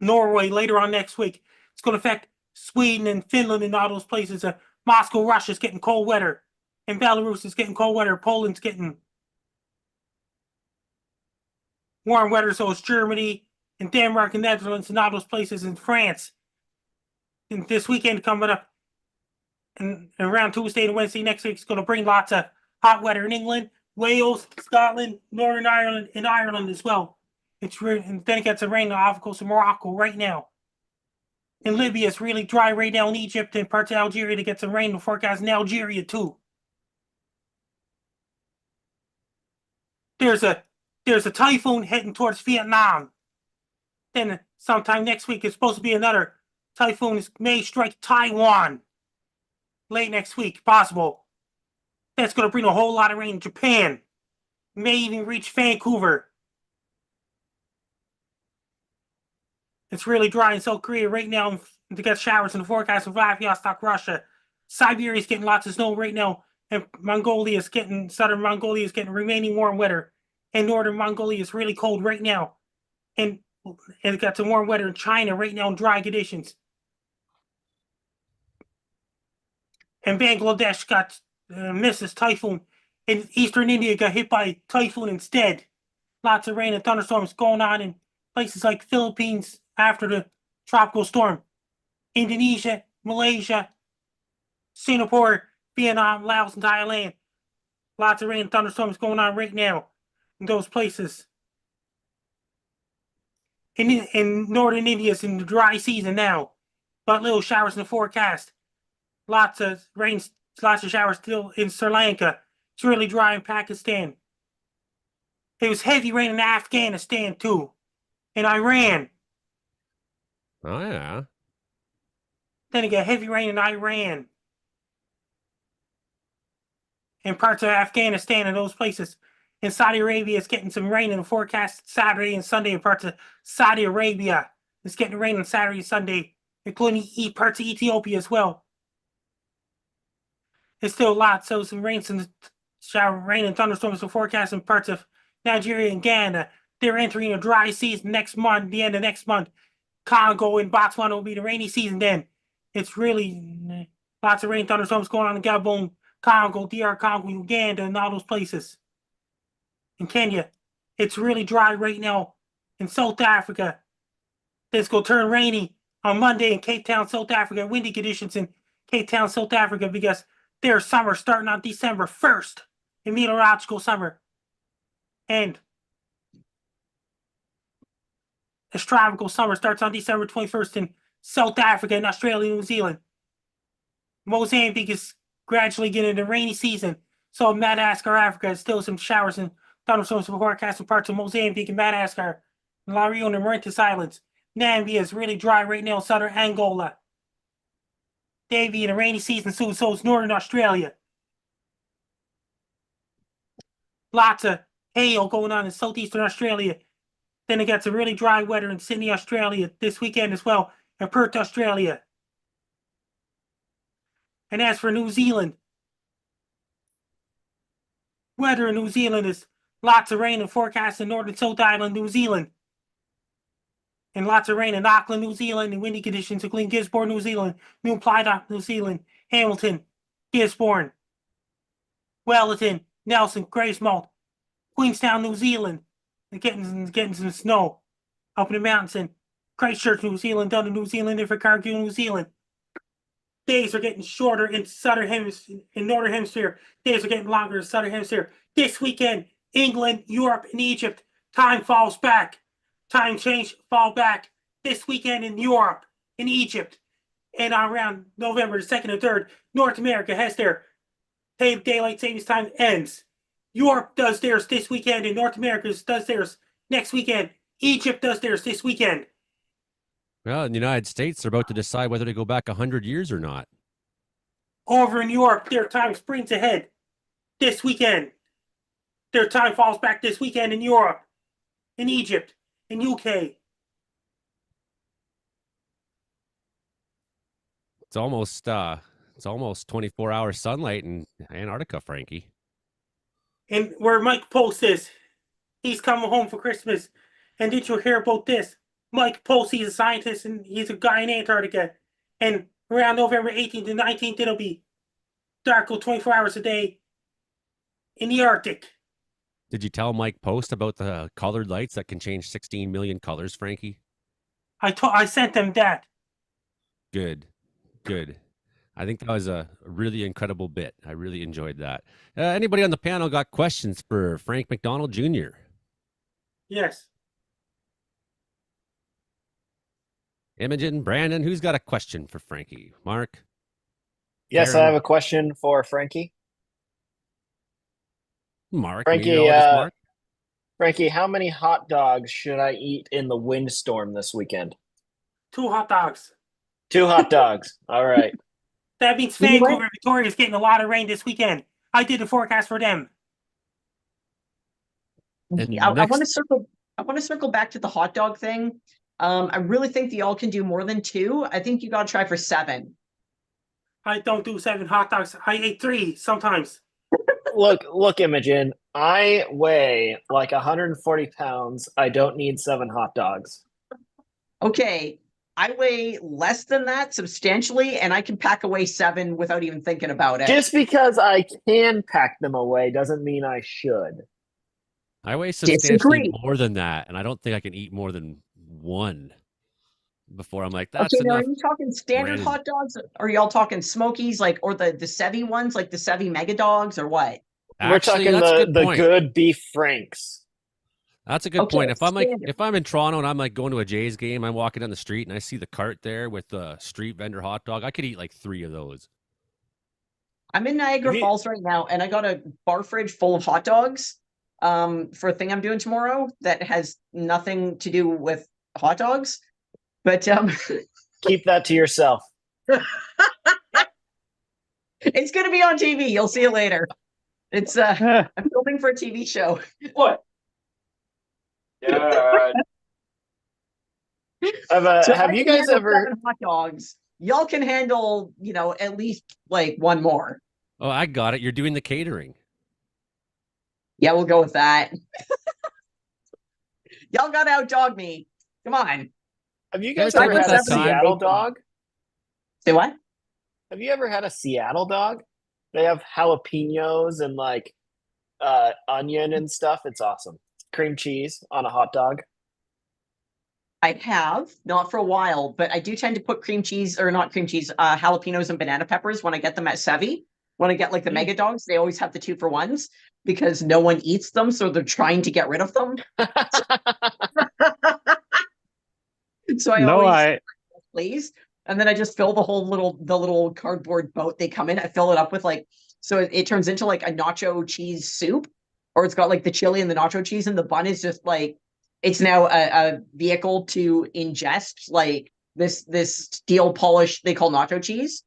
Norway later on next week. It's going to affect Sweden and Finland and all those places. Moscow, Russia is getting cold weather. And Belarus is getting cold weather. Poland's getting warm weather. So is Germany and Denmark and Netherlands and all those places in France. And this weekend coming up and around Tuesday and Wednesday next week is going to bring lots of hot weather in England, Wales, Scotland, Northern Ireland, and Ireland as well. And then it gets some rain off the coast of Morocco right now. In Libya, it's really dry right now in Egypt and parts of Algeria to get some rain. The forecast in Algeria too. There's a typhoon heading towards Vietnam. Then sometime next week, it's supposed to be another typhoon may strike Taiwan. Late next week, possible. That's going to bring a whole lot of rain in Japan. May even reach Vancouver. It's really dry in South Korea right now. To get showers in the forecast from Vladivostok, Russia. Siberia is getting lots of snow right now. And southern Mongolia is getting remaining warm weather. And northern Mongolia is really cold right now. And it got some warm weather in China right now in dry conditions. And Bangladesh got missed this typhoon. And eastern India got hit by a typhoon instead. Lots of rain and thunderstorms going on in places like Philippines after the tropical storm. Indonesia, Malaysia, Singapore, Vietnam, Laos, and Thailand. Lots of rain and thunderstorms going on right now in those places. In northern India, it's in the dry season now. But little showers in the forecast. Lots of rain, lots of showers still in Sri Lanka. It's really dry in Pakistan. It was heavy rain in Afghanistan too. In Iran. Oh, yeah. Then it got heavy rain in Iran. In parts of Afghanistan and those places. In Saudi Arabia, it's getting some rain in the forecast Saturday and Sunday in parts of Saudi Arabia It's getting rain on Saturday and Sunday, including parts of Ethiopia as well. It's still a lot, so some rain and thunderstorms are forecast in parts of Nigeria and Ghana. They're entering a dry season next month, the end of next month. Congo and Botswana will be the rainy season then. It's really lots of rain thunderstorms going on in Gabon, Congo, DR Congo, Uganda, and all those places. In Kenya, it's really dry right now. In South Africa, it's going to turn rainy on Monday in Cape Town, South Africa. Windy conditions in Cape Town, South Africa, because their summer starting on December 1st, in meteorological summer. And astronomical summer starts on December 21st in South Africa and Australia and New Zealand. Mozambique is gradually getting into rainy season. So Madagascar, Africa, is still some showers and thunderstorms forecast in parts of Mozambique and Madagascar, and La Reunion and Mauritius Islands. Namibia is really dry right now in southern Angola. Davy in a rainy season soon, so is northern Australia. Lots of hail going on in southeastern Australia. Then it gets some really dry weather in Sydney, Australia this weekend as well, and Perth, Australia. And as for New Zealand, weather in New Zealand is lots of rain and forecast in Northern South Island, New Zealand. And lots of rain in Auckland, New Zealand, and windy conditions, including Gisborne, New Zealand, New Plydock, New Zealand, Hamilton, Gisborne, Wellington, Nelson, Gracemont, Queenstown, New Zealand. And getting some snow up in the mountains in Christchurch, New Zealand, Dunedin, New Zealand, Invercargill, New Zealand. Days are getting shorter in southern hemisphere, in northern hemisphere. Days are getting longer in southern hemisphere. This weekend, England, Europe, and Egypt, time falls back. Time change, fall back. This weekend in Europe, in Egypt, and around November the 2nd and 3rd, North America has their daylight savings time ends. Europe does theirs this weekend, and North America does theirs next weekend. Egypt does theirs this weekend. Well, in the United States, they're about to decide whether to go back 100 years or not. Over in Europe, their time springs ahead this weekend. Their time falls back this weekend in Europe, in Egypt, in UK. It's almost 24-hour sunlight in Antarctica, Frankie. And where Mike Post is, he's coming home for Christmas. And did you hear about this? Mike Post, he's a scientist and he's a guy in Antarctica. And around November 18th and 19th, it'll be dark 24 hours a day in the Arctic. Did you tell Mike Post about the colored lights that can change 16 million colors, Frankie? I sent them that. Good. I think that was a really incredible bit. I really enjoyed that. Anybody on the panel got questions for Frank McDonald Jr.? Yes. Imogen, Brandon, who's got a question for Frankie? Mark? Yes, Karen? I have a question for Frankie. Mark? Frankie, meteorologist Mark? Frankie, how many hot dogs should I eat in the windstorm this weekend? 2 hot dogs. 2 hot dogs. All right. That means You know what? Vancouver, Victoria is getting a lot of rain this weekend. I did the forecast for them. And I next- want to circle. I want to circle back to the hot dog thing. I really think that y'all can do more than 2. I think you got to try for 7. I don't do 7 hot dogs. I ate 3 sometimes. Look, Imogen. I weigh like 140 pounds. I don't need 7 hot dogs. Okay, I weigh less than that substantially, and I can pack away 7 without even thinking about it. Just because I can pack them away doesn't mean I should. I weigh substantially Disagree. more than that, and I don't think I can eat more than 1 before I'm like, that's Okay, now are enough. you talking standard Brandon. hot dogs? Or are y'all talking Smokies, like, or the Sevi ones, like the Sevi Mega Dogs, or what? We're talking that's a the point. good beef franks. That's a good Okay, point. If I'm standard. if I'm in Toronto and I'm like going to a Jays game, I'm walking down the street and I see the cart there with the street vendor hot dog, I could eat like 3 of those. I'm in Niagara Have you- Falls right now, and I got a bar fridge full of hot dogs for a thing I'm doing tomorrow that has nothing to do with hot dogs. But Keep that to yourself. it's going to be on TV. You'll see it later. It's I'm filming for a TV show. What? Yeah. So if I have you can guys handle ever? 7 hot dogs, y'all can handle, at least like one more. Oh, I got it. You're doing the catering. Yeah, we'll go with that. Y'all gotta outdog me. Come on. Have you Ever guys talk ever about had a that time? Seattle dog? Say what? Have you ever had a Seattle dog? They have jalapenos and like onion and stuff. It's awesome. Cream cheese on a hot dog. I have, not for a while, but I do tend to put cream cheese, or not cream cheese, jalapenos and banana peppers when I get them at Sevi. When I get like the mega dogs, they always have the 2-for-1s because no one eats them, so they're trying to get rid of them. So I No, always please. And then I just fill the little cardboard boat they come in. I fill it up with so it turns into like a nacho cheese soup, or it's got like the chili and the nacho cheese, and the bun is just like, it's now a vehicle to ingest like this steel polish they call nacho cheese.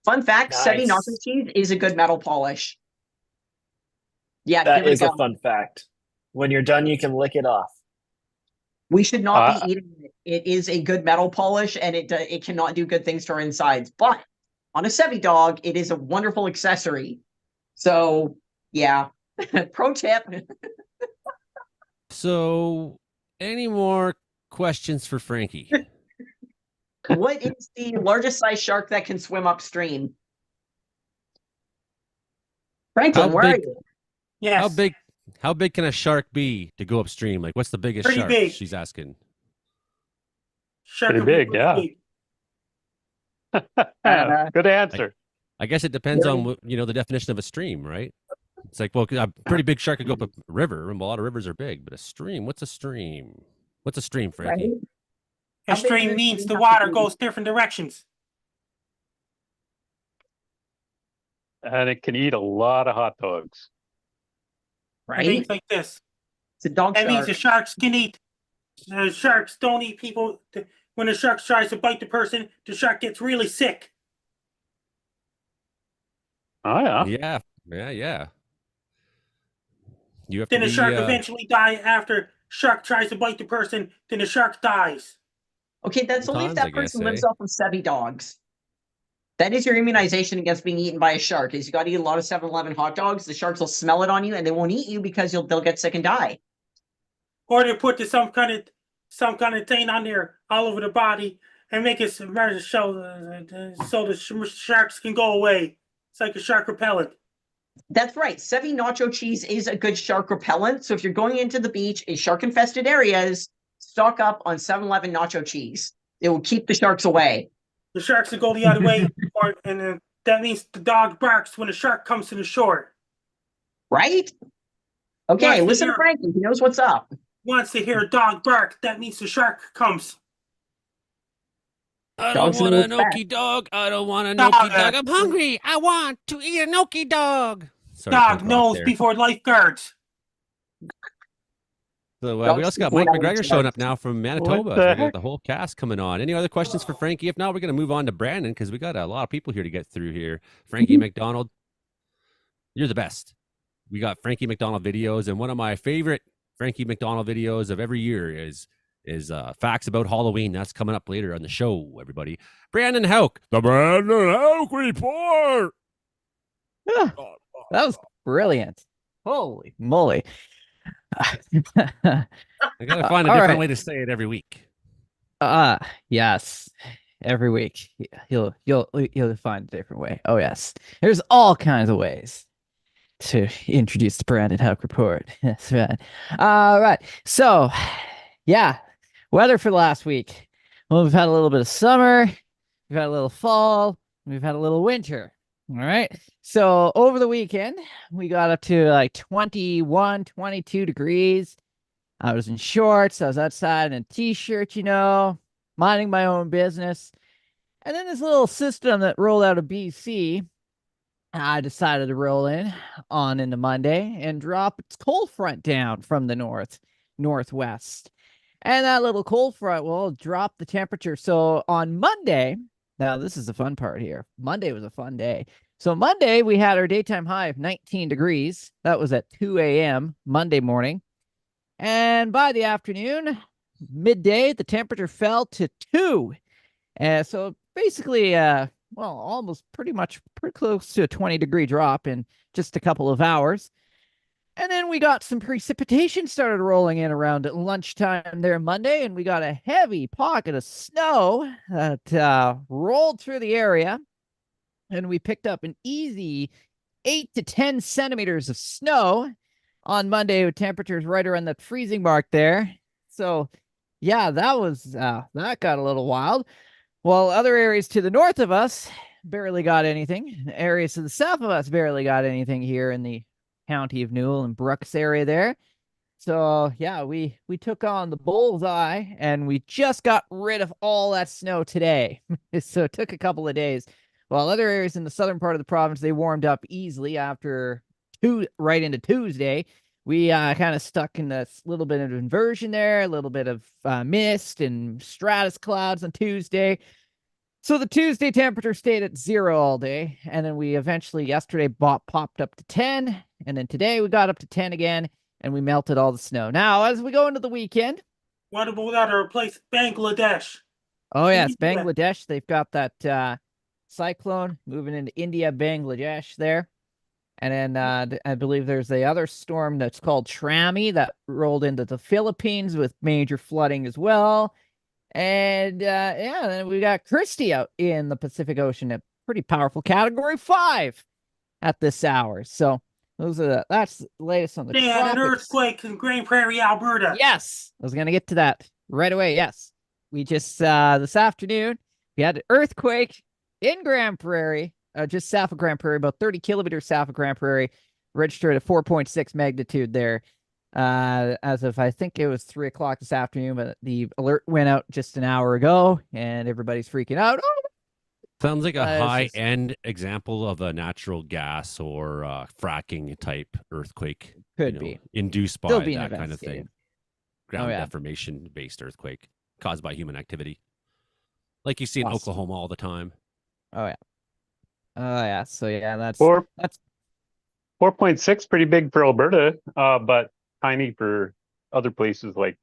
Fun fact, Sevi nacho Nice. cheese is a good metal polish. Yeah, That give it is a a go. fun fact. When you're done, you can lick it off. We should not be eating it. It is a good metal polish, and it cannot do good things to our insides. But on a Sevi dog, it is a wonderful accessory. So yeah, pro tip. So, any more questions for Frankie? What is the largest size shark that can swim upstream? Franklin, How where are big- you? Yes. How big can a shark be to go upstream? Like, what's the biggest Pretty shark? big. She's asking. Shark Pretty would be big, yeah. big. Good answer. I guess it depends on the definition of a stream, right? It's like, well, a pretty big shark could go up a river, and a lot of rivers are big, but a stream, what's a stream? What's a stream, Frankie? Right? A How big stream does means it the have to water be? goes different directions. And it can eat a lot of hot dogs. It means Right? like this. It's a dog That means shark. the sharks can eat. Sharks don't eat people. When a shark tries to bite the person, the shark gets really sick. Oh, yeah. Yeah. You have Then to the be. shark eventually dies after shark tries to bite the person. Then the shark dies. Okay, that's only if Sometimes, I that person guess, lives eh? off of Sevi dogs. That is your immunization against being eaten by a shark. Is you got to eat a lot of 7-Eleven hot dogs. The sharks will smell it on you, and they won't eat you because they'll get sick and die. Or they put some kind of thing on there all over the body and make it submerged so the sharks can go away. It's like a shark repellent. That's right. Sevi nacho cheese is a good shark repellent. So if you're going into the beach in shark-infested areas, stock up on 7-Eleven nacho cheese. It will keep the sharks away. The sharks will go the other way, and that means the dog barks when a shark comes to the shore. Right? Okay, Once they listen to hear- Frankie. He knows what's up. Once they hear a dog bark, that means the shark comes. I Dogs don't want know a what's best. gnocchi dog. I don't want a Dog, gnocchi dog. I'm hungry. I want to eat a gnocchi dog. Sorry, Dog punk rock knows there. before lifeguards. So we Dogs also got before Mike McGregor lifeguards. showing up now from Manitoba. What So the we got heck? the whole cast coming on. Any other questions for Frankie? If not, we're going to move on to Brandon because we got a lot of people here to get through here. Frankie McDonald, you're the best. We got Frankie McDonald videos, and one of my favorite Frankie McDonald videos of every year is facts about Halloween. That's coming up later on the show, everybody. Brandon Hauk, the Brandon Hauk Report. Ah, that was brilliant. Holy moly. I gotta find a All different right. way to say it every week. Yes. Every week you'll find a different way. Oh yes. There's all kinds of ways to introduce the Brandon Huck report. That's right. All right. So yeah, weather for the last week. Well, we've had a little bit of summer, we've had a little fall, we've had a little winter. All right. So over the weekend, we got up to like 21, 22 degrees. I was in shorts. I was outside in a t-shirt, minding my own business. And then this little system that rolled out of BC, I decided to roll in on into Monday and drop its cold front down from the northwest. And that little cold front will drop the temperature. So on Monday, now this is the fun part here. Monday was a fun day. So Monday, we had our daytime high of 19 degrees. That was at 2 a.m. Monday morning. And by the afternoon, midday, the temperature fell to 2. So basically, almost pretty close to a 20-degree drop in just a couple of hours. And then we got some precipitation started rolling in around at lunchtime there Monday, and we got a heavy pocket of snow that rolled through the area. And we picked up an easy 8 to 10 centimeters of snow on Monday with temperatures right around the freezing mark there. So, yeah, that got a little wild. While other areas to the north of us barely got anything. Areas to the south of us barely got anything here in the county of Newell and Brooks area there. So, yeah, we took on the bullseye, and we just got rid of all that snow today. So it took a couple of days. While other areas in the southern part of the province, they warmed up easily after right into Tuesday. We kind of stuck in this little bit of inversion there, a little bit of mist and stratus clouds on Tuesday. So the Tuesday temperature stayed at 0 all day, and then we eventually yesterday popped up to 10, and then today we got up to 10 again, and we melted all the snow. Now, as we go into the weekend... What about our place, Bangladesh? Oh, yes, Bangladesh. They've got that cyclone moving into India, Bangladesh there. And then I believe there's the other storm that's called Trami that rolled into the Philippines with major flooding as well. And then we got Christy out in the Pacific Ocean, a pretty powerful Category 5 at this hour. So that's the latest on the tropics. An earthquake in Grand Prairie, Alberta. Yes, I was gonna get to that right away. Yes, we just this afternoon we had an earthquake in Grand Prairie, just south of Grand Prairie, about 30 kilometers south of Grand Prairie, registered a 4.6 magnitude there. As of, I think it was 3 o'clock this afternoon, but the alert went out just an hour ago, and everybody's freaking out. Oh! Sounds like a high-end example of a natural gas or fracking type earthquake. Could be induced by that kind of thing. Ground deformation-based earthquake caused by human activity, like you see in Oklahoma all the time. Oh yeah. So yeah, that's 4.6, pretty big for Alberta, but tiny for other places like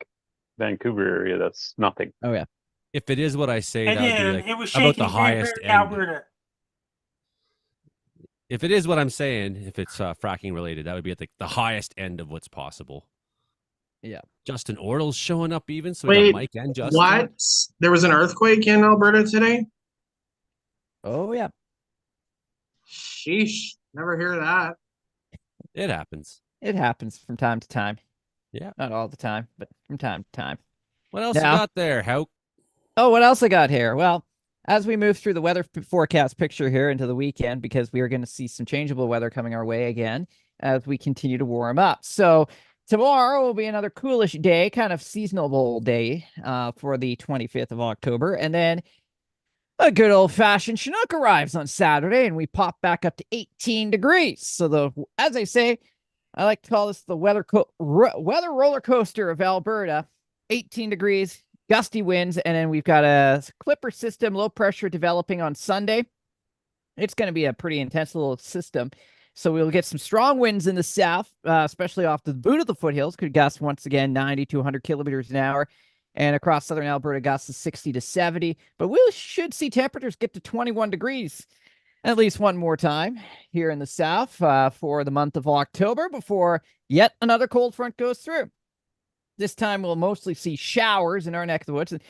Vancouver area. That's nothing. Oh yeah. If it is what I say, that would be like it was about the highest end. Alberta. If it is what I'm saying, if it's fracking related, that would be at the highest end of what's possible. Yeah. Justin Ortle's showing up even, so we got Mike and Justin. What? There was an earthquake in Alberta today? Oh yeah. Sheesh. Never hear that. It happens. It happens from time to time. Yeah. Not all the time, but from time to time. What else you got there, How? Oh, what else I got here? Well, as we move through the weather forecast picture here into the weekend, because we are going to see some changeable weather coming our way again as we continue to warm up. So tomorrow will be another coolish day, kind of seasonable day for the 25th of October. And then a good old-fashioned Chinook arrives on Saturday, and we pop back up to 18 degrees. So as I say, I like to call this the weather roller coaster of Alberta. 18 degrees, gusty winds, and then we've got a clipper system, low pressure developing on Sunday. It's going to be a pretty intense little system. So we'll get some strong winds in the south, especially off the boot of the foothills. Could gust once again 90 to 100 kilometers an hour. And across southern Alberta, gusts of 60 to 70. But we should see temperatures get to 21 degrees at least one more time here in the south for the month of October before yet another cold front goes through. This time we'll mostly see showers in our neck of the woods. And,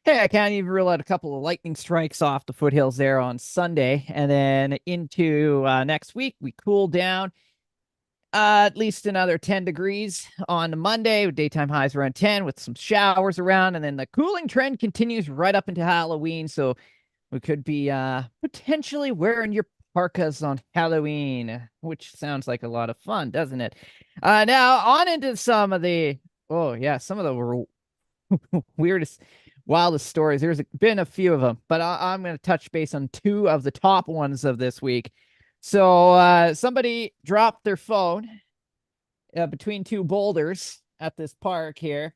hey, I can't even rule out a couple of lightning strikes off the foothills there on Sunday. And then into next week, we cool down at least another 10 degrees on Monday, with daytime highs around 10 with some showers around. And then the cooling trend continues right up into Halloween. So we could be potentially wearing your parkas on Halloween, which sounds like a lot of fun, doesn't it? Now on into some of the, some of the weirdest, wildest stories. There's been a few of them, but I'm going to touch base on two of the top ones of this week. So somebody dropped their phone between two boulders at this park here.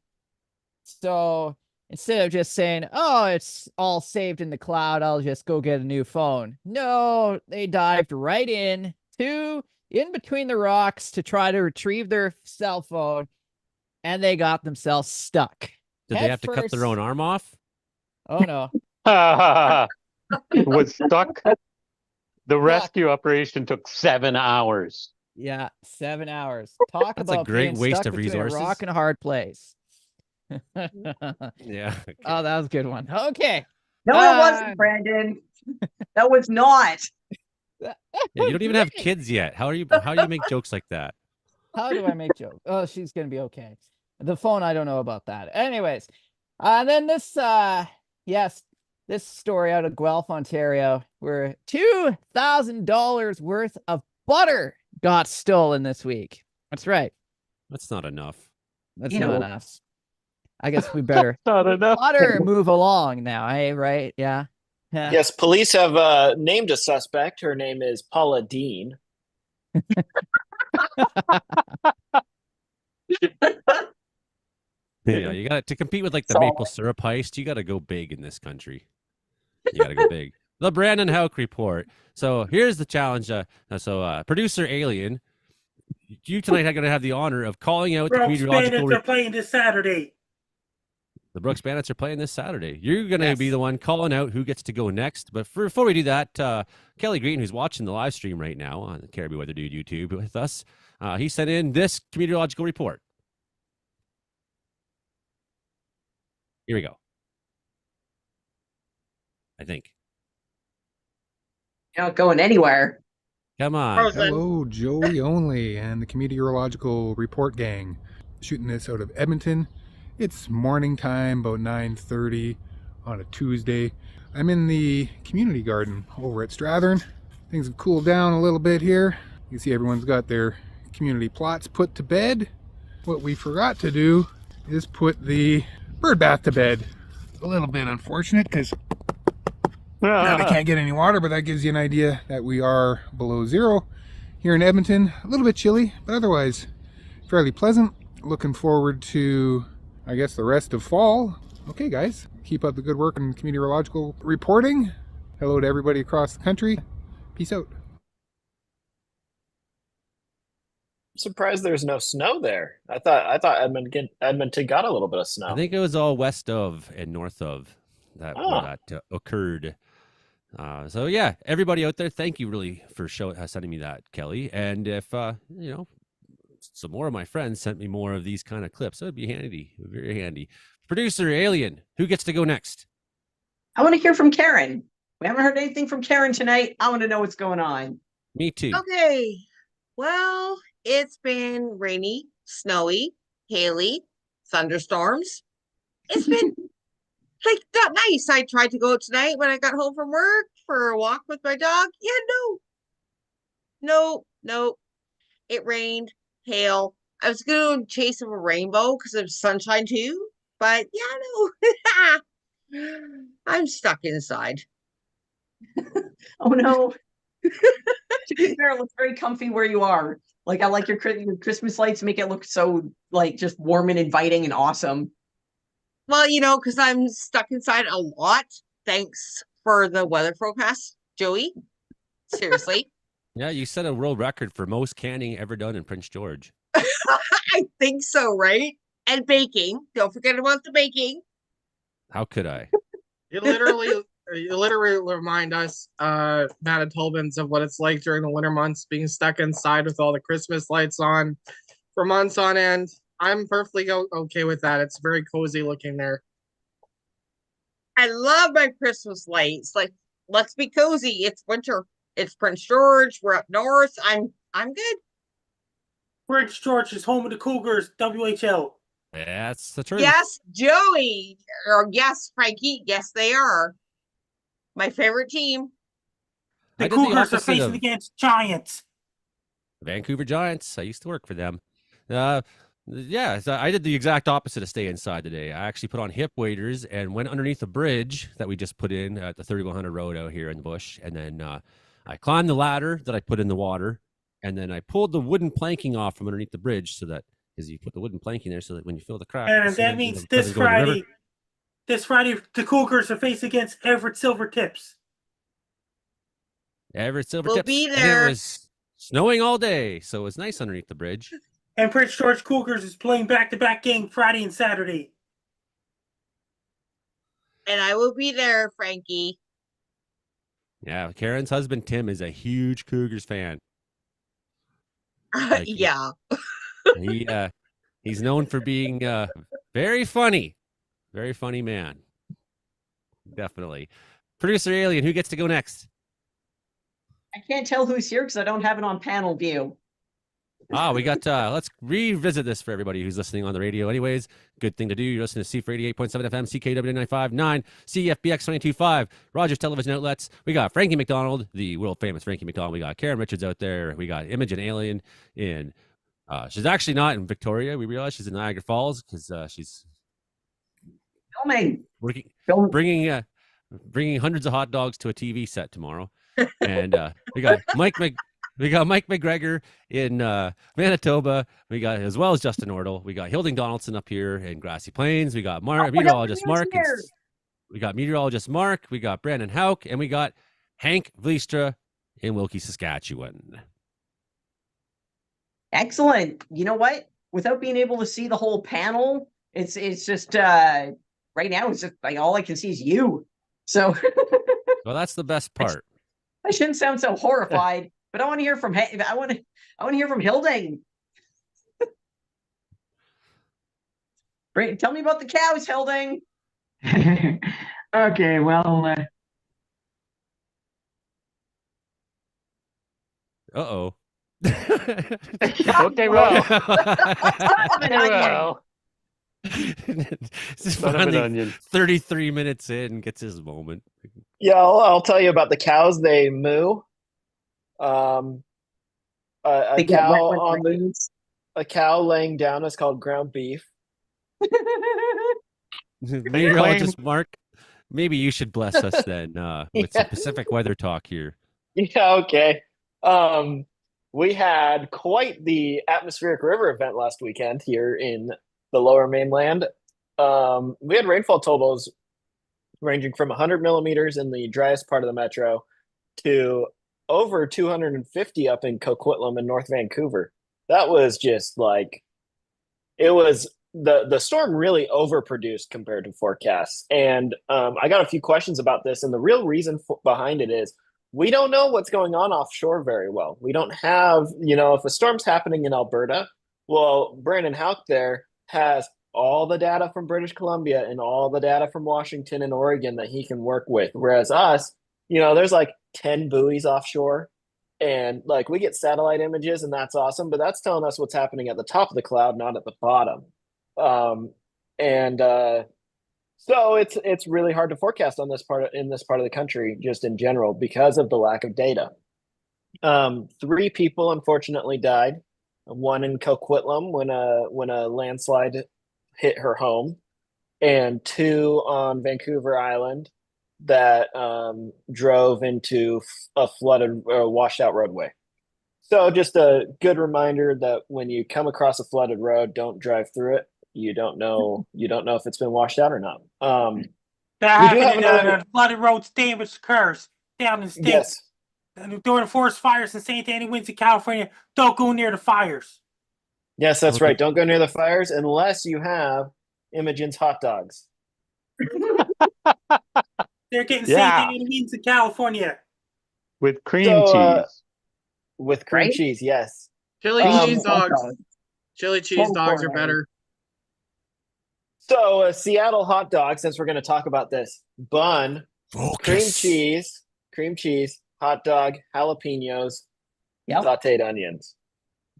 So instead of just saying, oh, it's all saved in the cloud, I'll just go get a new phone. No, they dived right in between the rocks to try to retrieve their cell phone, and they got themselves stuck. Did they have to cut their own arm off? Oh no. Was stuck. The rescue operation took 7 hours. Yeah, 7 hours. Talk That's a about great being waste stuck of between resources. a rock and a hard place. Yeah. Oh, that was a good one. Okay. No, it wasn't, Brandon. That was not. Yeah, you don't even have kids yet. How do you make jokes like that? How do I make jokes? Oh, she's gonna be okay. The phone, I don't know about that. Anyways, then this this story out of Guelph, Ontario, where $2,000 worth of butter got stolen this week. That's right. That's not enough. That's not enough. I guess we better Not enough. butter move along now, eh? Right? Yeah. Yes, police have named a suspect. Her name is Paula Dean. Yeah, you got to compete with like the maple syrup heist. You got to go big in this country. You got to go big. The Brandon Houck report. So here's the challenge. Producer Alien, you tonight are going to have the honor of calling out Brooks the Bandits meteorological. are playing this Saturday. The Brooks Bandits are playing this Saturday. You're going to be the one calling out who gets to go next. But before we do that, Kelly Green, who's watching the live stream right now on the Caribou Weather Dude YouTube with us, he sent in this meteorological report. Here we go. I think. You're not going anywhere. Come on. Hello, Joey Only and the Comedeorological Report Gang. Shooting this out of Edmonton. It's morning time, about 9:30 on a Tuesday. I'm in the community garden over at Strathern. Things have cooled down a little bit here. You can see everyone's got their community plots put to bed. What we forgot to do is put the bird bath to bed. A little bit unfortunate because now they can't get any water, but that gives you an idea that we are below zero here in Edmonton. A little bit chilly, but otherwise fairly pleasant. Looking forward to, I guess, the rest of fall. Okay, guys, keep up the good work in meteorological reporting. Hello to everybody across the country. Peace out. I'm surprised there's no snow there. I thought Edmonton got a little bit of snow. I think it was all west of and north of that where that occurred. So yeah, everybody out there, thank you really for sending me that, Kelly. And if some more of my friends sent me more of these kind of clips, that'd be handy, very handy. Producer Alien, who gets to go next? I want to hear from Karen. We haven't heard anything from Karen tonight. I want to know what's going on. Me too. Okay. Well, it's been rainy, snowy, haily, thunderstorms. It's been like not nice. I tried to go out tonight when I got home from work for a walk with my dog. Yeah, no. It rained, hail. I was going to chase a rainbow because of sunshine too, but yeah, no. I'm stuck inside. Oh no. To be fair, it looks very comfy where you are. Like I like your Christmas lights make it look so like just warm and inviting and awesome. Well, because I'm stuck inside a lot. Thanks for the weather forecast, Joey. Seriously. Yeah, you set a world record for most canning ever done in Prince George. I think so, right? And baking. Don't forget about the baking. How could I? You literally remind us, Manitobans, of what it's like during the winter months, being stuck inside with all the Christmas lights on for months on end. I'm perfectly okay with that. It's very cozy looking there. I love my Christmas lights. Like, let's be cozy. It's winter. It's Prince George. We're up north. I'm good. Prince George is home of the Cougars, WHL. That's the truth. Yes, Joey. Or yes, Frankie. Yes, they are. My favorite team. The Cougars are facing against Giants. Vancouver Giants. I used to work for them. Yeah, so I did the exact opposite of stay inside today. I actually put on hip waders and went underneath a bridge that we just put in at the 3100 road out here in the bush. And then I climbed the ladder that I put in the water. And then I pulled the wooden planking off from underneath the bridge so that, because you put the wooden planking there so that when you fill the crack. And that means this Friday, the Cougars are facing against Everett Silvertips. Everett Silvertips. We'll be And there. it was snowing all day, so it was nice underneath the bridge. And Prince George Cougars is playing back-to-back game Friday and Saturday. And I will be there, Frankie. Yeah, Karen's husband Tim is a huge Cougars fan. Like, Yeah. he's known for being very funny man. Definitely. Producer Alien, who gets to go next? I can't tell who's here because I don't have it on panel view. We got let's revisit this for everybody who's listening on the radio. Anyways, good thing to do. You're listening to C for 88.7 FM, CKW 95.9, CFBX 22.5, Rogers Television Outlets. We got Frankie McDonald, the world famous Frankie McDonald. We got Karen Richards out there. We got Imogen Alien in she's actually not in Victoria. We realize she's in Niagara Falls because she's Filming. Bringing hundreds of hot dogs to a TV set tomorrow. And we got Mike McGregor in Manitoba. We got, as well as Justin Ordle. We got Hilding Donaldson up here in Grassy Plains. We got meteorologist Mark. We got meteorologist Mark. We got Brandon Hauk, and we got Hank Vliestra in Wilkie, Saskatchewan. Excellent. You know what? Without being able to see the whole panel, it's just right now it's just like all I can see is you. So well, that's the best part. I shouldn't sound so horrified, but I want to hear from I want to hear from Hilding. Tell me about the cows, Hilding. Okay, well, Uh-oh. Okay, well. Well. This Son of an onion. 33 minutes in, gets his moment. Yeah, I'll tell you about the cows. They moo. A cow laying down is called ground beef. Meteorologist Mark, maybe you should bless us then with some Pacific weather talk here. Yeah, okay. We had quite the atmospheric river event last weekend here in the lower mainland. We had rainfall totals ranging from 100 millimeters in the driest part of the metro to over 250 up in Coquitlam in North Vancouver. That was just like, it was, the storm really overproduced compared to forecasts. And I got a few questions about this, and the real reason behind it is we don't know what's going on offshore very well. We don't have, if a storm's happening in Alberta, well, Brandon Hauk there has all the data from British Columbia and all the data from Washington and Oregon that he can work with. Whereas us, there's like 10 buoys offshore, and like we get satellite images, and that's awesome, but that's telling us what's happening at the top of the cloud, not at the bottom. So it's really hard to forecast in this part of the country, just in general, because of the lack of data. 3 people unfortunately died. One in Coquitlam when a landslide hit her home, and 2 on Vancouver Island that drove into a flooded, washed out roadway. So just a good reminder that when you come across a flooded road, don't drive through it. You don't know if it's been washed out or not. That happened in flooded roads, damage occurs down in the States. Yes. And during the forest fires in St. Annie Winds in California, don't go near the fires. Yes, that's right. Don't go near the fires unless you have Imogen's hot dogs. They're getting St. Annie Winds in California. With cream cheese. With cream cheese, yes. Chili cheese dogs. Chili cheese dogs are better. So Seattle hot dog, since we're going to talk about this, bun, cream cheese, hot dog, jalapenos, sauteed onions.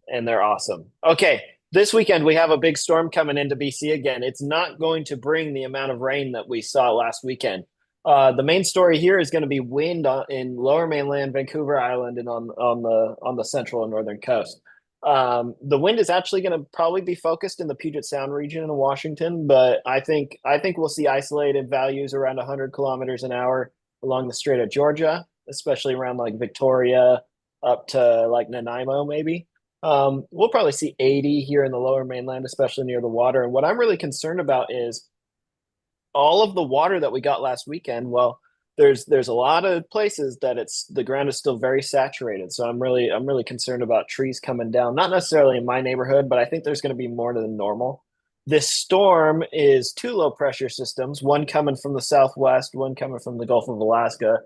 And they're awesome. Okay, this weekend we have a big storm coming into BC again. It's not going to bring the amount of rain that we saw last weekend. The main story here is going to be wind in lower mainland, Vancouver Island, and on the central and northern coast. The wind is actually going to probably be focused in the Puget Sound region in Washington, but I think we'll see isolated values around 100 kilometers an hour along the Strait of Georgia, especially around like Victoria up to like Nanaimo maybe. We'll probably see 80 here in the lower mainland, especially near the water. And what I'm really concerned about is all of the water that we got last weekend. Well, there's a lot of places that the ground is still very saturated. So I'm really concerned about trees coming down, not necessarily in my neighborhood, but I think there's going to be more than normal. this storm is 2 low pressure systems, one coming from the southwest, one coming from the Gulf of Alaska.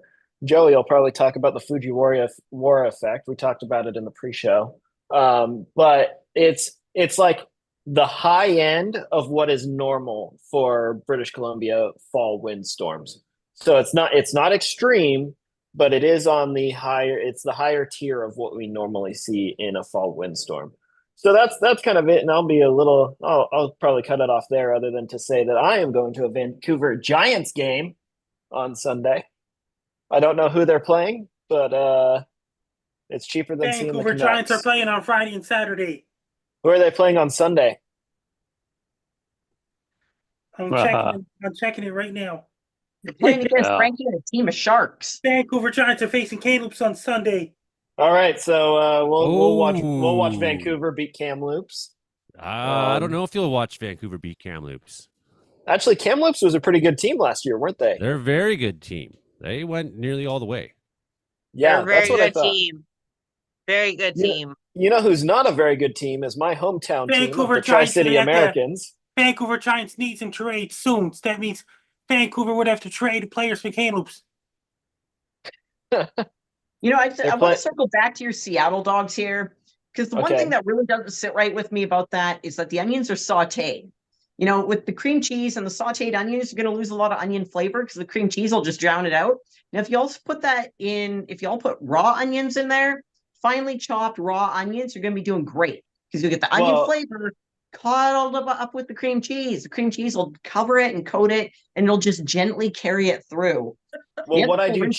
Joey will probably talk about the Fujiwhara effect. We talked about it in the pre-show. But it's like the high end of what is normal for British Columbia fall windstorms. So it's not extreme, but it is on the higher tier of what we normally see in a fall windstorm. So that's kind of it, and I'll probably cut it off there, other than to say that I am going to a Vancouver Giants game on Sunday. I don't know who they're playing, but it's cheaper than seeing the Vancouver Canucks. Giants are playing on Friday and Saturday. Who are they playing on Sunday? I'm checking it right now. They're playing against Frankie and a team of Sharks. Vancouver Giants are facing Kamloops on Sunday. All right, so we'll watch Vancouver beat Kamloops. I don't know if you'll watch Vancouver beat Kamloops. Actually, Kamloops was a pretty good team last year, weren't they? They're a very good team. They went nearly all the way. Yeah, They're a that's what I very good thought. team. Very good team. You know who's not a very good team is my hometown team, Vancouver the Giants Tri-City gonna have to- Americans. Vancouver Giants need some trade soon. So that means Vancouver would have to trade players for Kamloops. You know, I want to circle back to your Seattle dogs here, because the one thing that really doesn't sit right with me about that is that the onions are sauteed. You know, with the cream cheese and the sauteed onions, you're going to lose a lot of onion flavor because the cream cheese will just drown it out. Now, if you also if you all put raw onions in there, finely chopped raw onions, you're going to be doing great because you'll get the onion flavor cuddled up with the cream cheese. The cream cheese will cover it and coat it, and it'll just gently carry it through. Well, what I do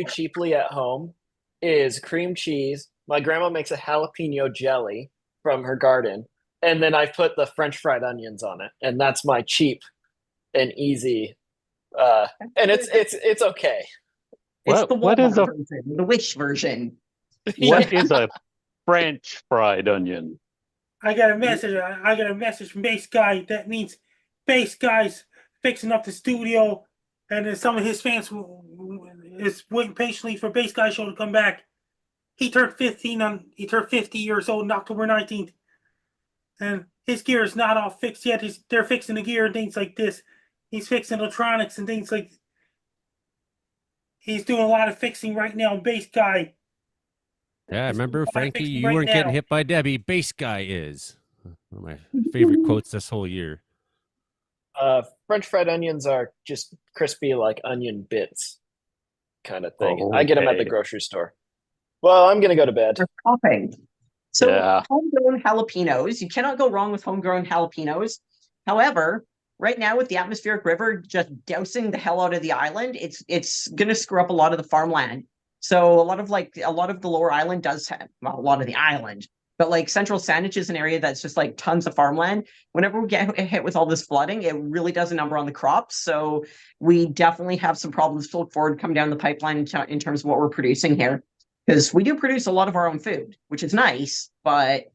cheaply at home is cream cheese. My grandma makes a jalapeno jelly from her garden, and then I put the French fried onions on it, and that's my cheap and easy. And it's okay. It's the what is Walmart version, the Wish version. What is a French fried onion? I got a message. I got a message from Base Guy. That means Base Guy's fixing up the studio, and then some of his fans is waiting patiently for Base Guy show to come back. He turned 50 years old on October 19th, and his gear is not all fixed yet. They're fixing the gear and things like this. He's fixing electronics and things like. He's doing a lot of fixing right now. Base Guy. Yeah, remember, Frankie, you weren't getting hit by Debbie. Base Guy is. One of my favorite quotes this whole year. French fried onions are just crispy, like onion bits kind of thing. Oh, I get them at the grocery store. Well, I'm going to go to bed. They're popping. So homegrown jalapenos, you cannot go wrong with homegrown jalapenos. However, right now with the atmospheric river just dousing the hell out of the island, it's going to screw up a lot of the farmland. So a lot of the lower island does have a lot of the island, but like Central Saanich is an area that's just like tons of farmland. Whenever we get hit with all this flooding, it really does a number on the crops. So we definitely have some problems to look forward to come down the pipeline in terms of what we're producing here, because we do produce a lot of our own food, which is nice, but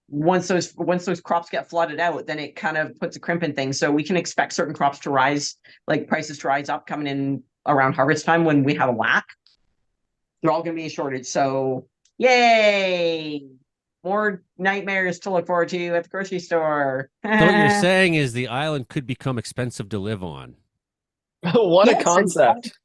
once those crops get flooded out, then it kind of puts a crimp in things. So we can expect certain crops to rise, like prices to rise up coming in around harvest time when we have a lack. They're all going to be a shortage. So yay! More nightmares to look forward to at the grocery store. So what you're saying is the island could become expensive to live on. What a concept.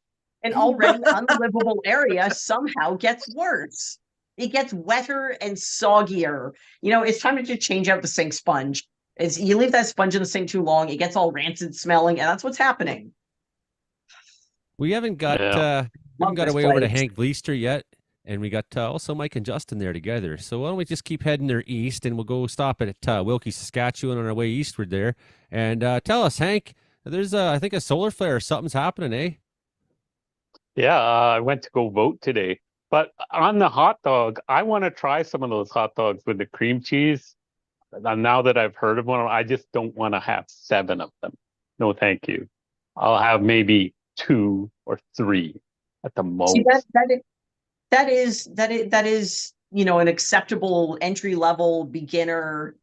An already unlivable area somehow gets worse. It gets wetter and soggier. You know, it's time to just change out the sink sponge. You leave that sponge in the sink too long, it gets all rancid smelling, and that's what's happening. We haven't got away over to Hank Vleister yet, and we got also Mike and Justin there together. So why don't we just keep heading there east, and we'll go stop at Wilkie, Saskatchewan on our way eastward there. And tell us, Hank, there's I think a solar flare or something's happening, eh? Yeah, I went to go vote today. But on the hot dog, I want to try some of those hot dogs with the cream cheese. Now that I've heard of one, I just don't want to have 7 of them. No, thank you. I'll have maybe 2 or 3 at the most. See, that is an acceptable entry level beginner.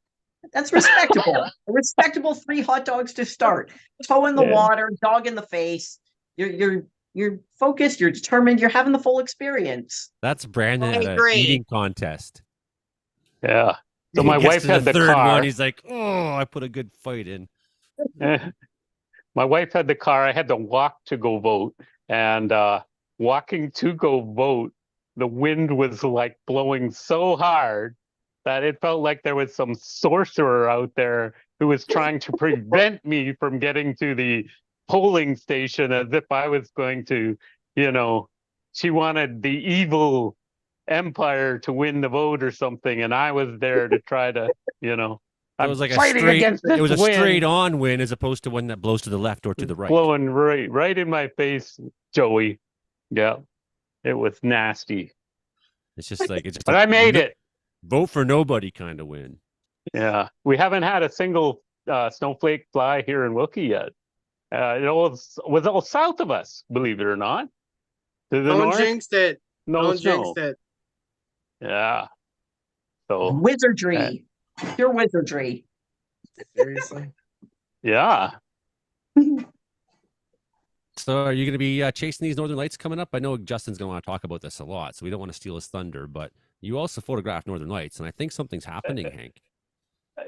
That's respectable. A respectable 3 hot dogs to start. Toe in the water, dog in the face. You're focused, you're determined, you're having the full experience. That's Brandon at an eating contest. Yeah. So my He gets wife to had the third car. one. He's like, "Oh, I put a good fight in." My wife had the car. I had to walk to go vote, and walking to go vote, the wind was like blowing so hard that it felt like there was some sorcerer out there who was trying to prevent me from getting to the polling station, as if I was going to, she wanted the evil empire to win the vote or something, and I was there to try to, It was like fighting against this It was a wind. straight on wind as opposed to one that blows to the left or to the right. Blowing right in my face, Joey. Yeah, it was nasty. It's just like But I made it. Vote for nobody kind of win. Yeah, we haven't had a single snowflake fly here in Wilkie yet. It was all south of us, believe it or not. To the Don't north, jinx it. no Don't snow. jinx it. Yeah. So Wizardry. Pure wizardry. Seriously. yeah. So are you going to be chasing these northern lights coming up? I know Justin's going to want to talk about this a lot, so we don't want to steal his thunder, but you also photographed northern lights, and I think something's happening, Hank.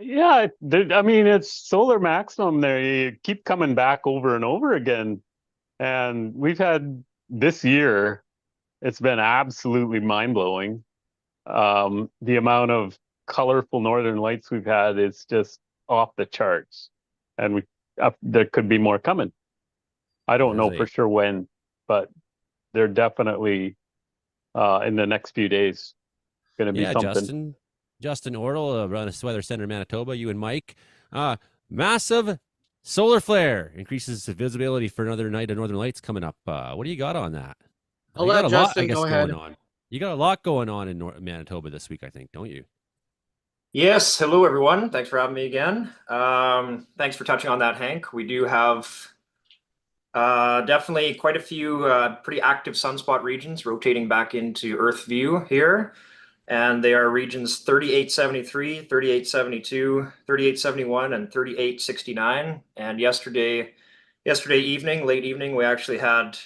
Yeah, I mean, it's solar maximum there. You keep coming back over and over again. And we've had this year, it's been absolutely mind-blowing. The amount of colorful northern lights we've had is just off the charts. And there could be more coming. I don't know for sure when, but they're definitely in the next few days going to be something. Justin Ortle, Runnis Weather Center, Manitoba, you and Mike. Massive solar flare increases the visibility for another night of northern lights coming up. What do you got on that? I'll let Justin go ahead. Going on. You got a lot going on in Manitoba this week, I think, don't you? Yes. Hello, everyone. Thanks for having me again. Thanks for touching on that, Hank. We do have definitely quite a few pretty active sunspot regions rotating back into Earth view here. And they are regions 3873, 3872, 3871, and 3869. And yesterday evening, late evening, we actually had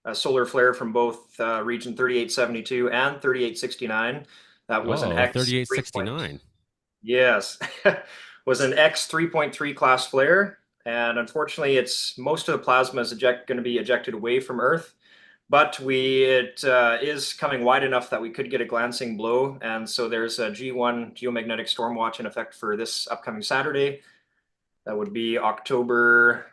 a solar flare from both region 3872 and 3869. That was an X 3869. Yes, was an X 3.3 class flare. And unfortunately, most of the plasma is going to be ejected away from Earth. But it is coming wide enough that we could get a glancing blow. And so there's a G1 geomagnetic storm watch in effect for this upcoming Saturday. That would be October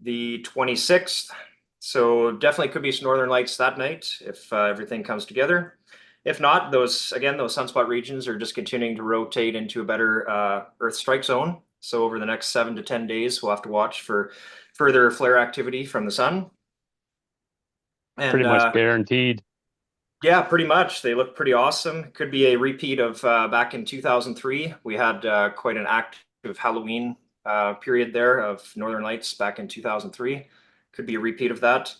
the 26th. So definitely could be some northern lights that night if everything comes together. If not, those sunspot regions are just continuing to rotate into a better Earth strike zone. So over the next 7 to 10 days, we'll have to watch for further flare activity from the sun. And, pretty much guaranteed. Yeah, pretty much. They look pretty awesome. Could be a repeat of back in 2003. We had quite an active Halloween period there of northern lights back in 2003. Could be a repeat of that.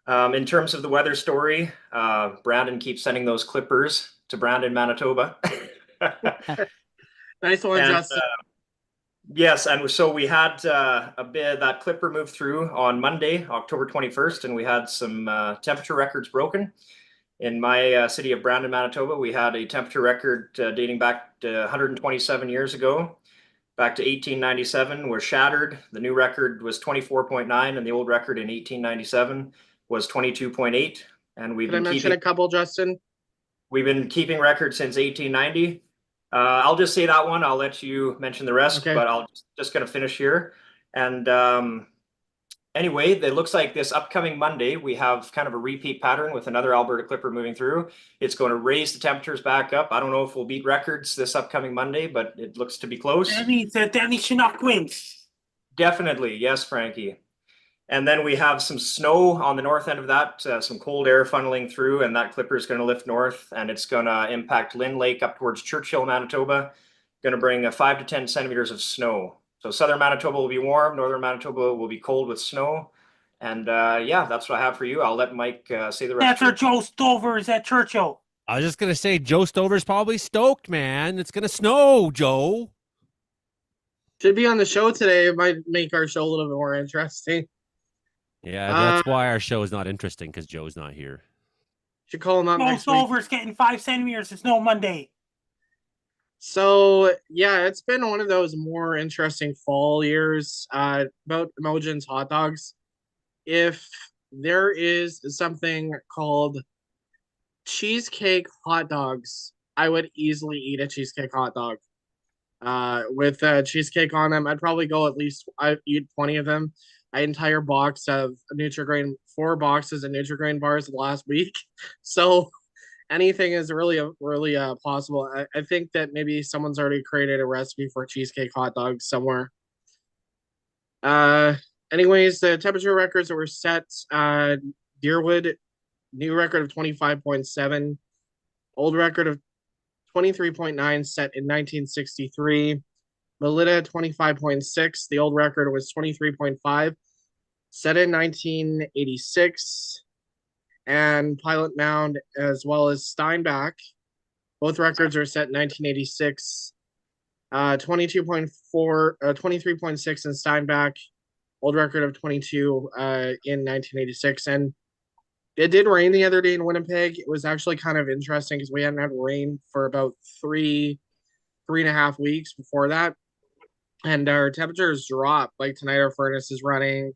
In terms of the weather story, Brandon keeps sending those clippers to Brandon, Manitoba. Nice one, Justin. Yes, and so we had a bit of that clipper move through on Monday, October 21st, and we had some temperature records broken. In my city of Brandon, Manitoba, we had a temperature record dating back to 127 years ago. Back to 1897 was shattered. The new record was 24.9, and the old record in 1897 was 22.8. And we've been mention a couple, Justin? We've been keeping records since 1890. I'll just say that one. I'll let you mention the rest, okay. But I'll just going to finish here. And anyway, it looks like this upcoming Monday, we have kind of a repeat pattern with another Alberta clipper moving through. It's going to raise the temperatures back up. I don't know if we'll beat records this upcoming Monday, but it looks to be close. That means Chinook wins. Definitely. Yes, Frankie. And then we have some snow on the north end of that, some cold air funneling through, and that clipper is going to lift north, and it's going to impact Lynn Lake up towards Churchill, Manitoba. Going to bring 5 to 10 centimeters of snow. So southern Manitoba will be warm, northern Manitoba will be cold with snow. And yeah, that's what I have for you. I'll let Mike say the rest. That's our Joe Stover is at Churchill. I was just going to say, Joe Stover's probably stoked, man. It's going to snow, Joe. Should be on the show today. It might make our show a little bit more interesting. Yeah, that's why our show is not interesting, because Joe's not here. Should call him up Joe next week. Stover's getting 5 centimeters of snow Monday. So yeah, it's been one of those more interesting fall years. About Imogen's hot dogs. If there is something called cheesecake hot dogs, I would easily eat a cheesecake hot dog. With cheesecake on them, I'd probably go at least I eat 20 of them. An entire box of Nutri-Grain, 4 boxes of Nutri-Grain bars last week. So anything is really possible. I think that maybe someone's already created a recipe for cheesecake hot dogs somewhere. Uh, anyways, the temperature records that were set, Deerwood, new record of 25.7, old record of 23.9 set in 1963. Melita 25.6, the old record was 23.5, set in 1986. And Pilot Mound as well as Steinbach, both records are set in 1986. 22.4, 23.6 in Steinbach, old record of 22 in 1986. And it did rain the other day in Winnipeg. It was actually kind of interesting because we hadn't had rain for about three and a half weeks before that. And our temperatures dropped. Like tonight, our furnace is running.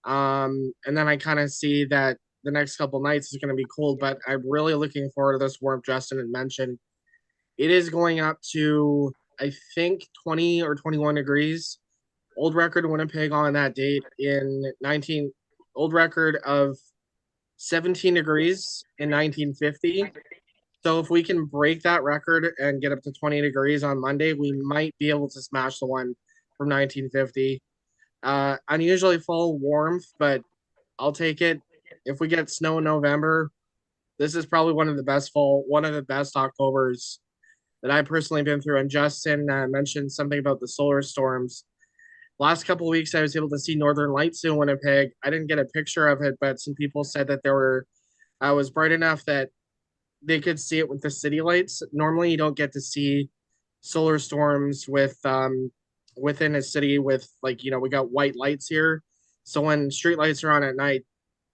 And then I kind of see that the next couple nights is going to be cold, but I'm really looking forward to this warmth Justin had mentioned. It is going up to, I think, 20 or 21 degrees. Old record in Winnipeg on that date old record of 17 degrees in 1950. So if we can break that record and get up to 20 degrees on Monday, we might be able to smash the one from 1950. Unusually full warmth, but I'll take it. If we get snow in November, this is probably one of the best Octobers that I've personally been through. And Justin mentioned something about the solar storms. Last couple of weeks, I was able to see Northern Lights in Winnipeg. I didn't get a picture of it, but some people said that was bright enough that they could see it with the city lights. Normally, you don't get to see solar storms with within a city with we got white lights here. So when street lights are on at night,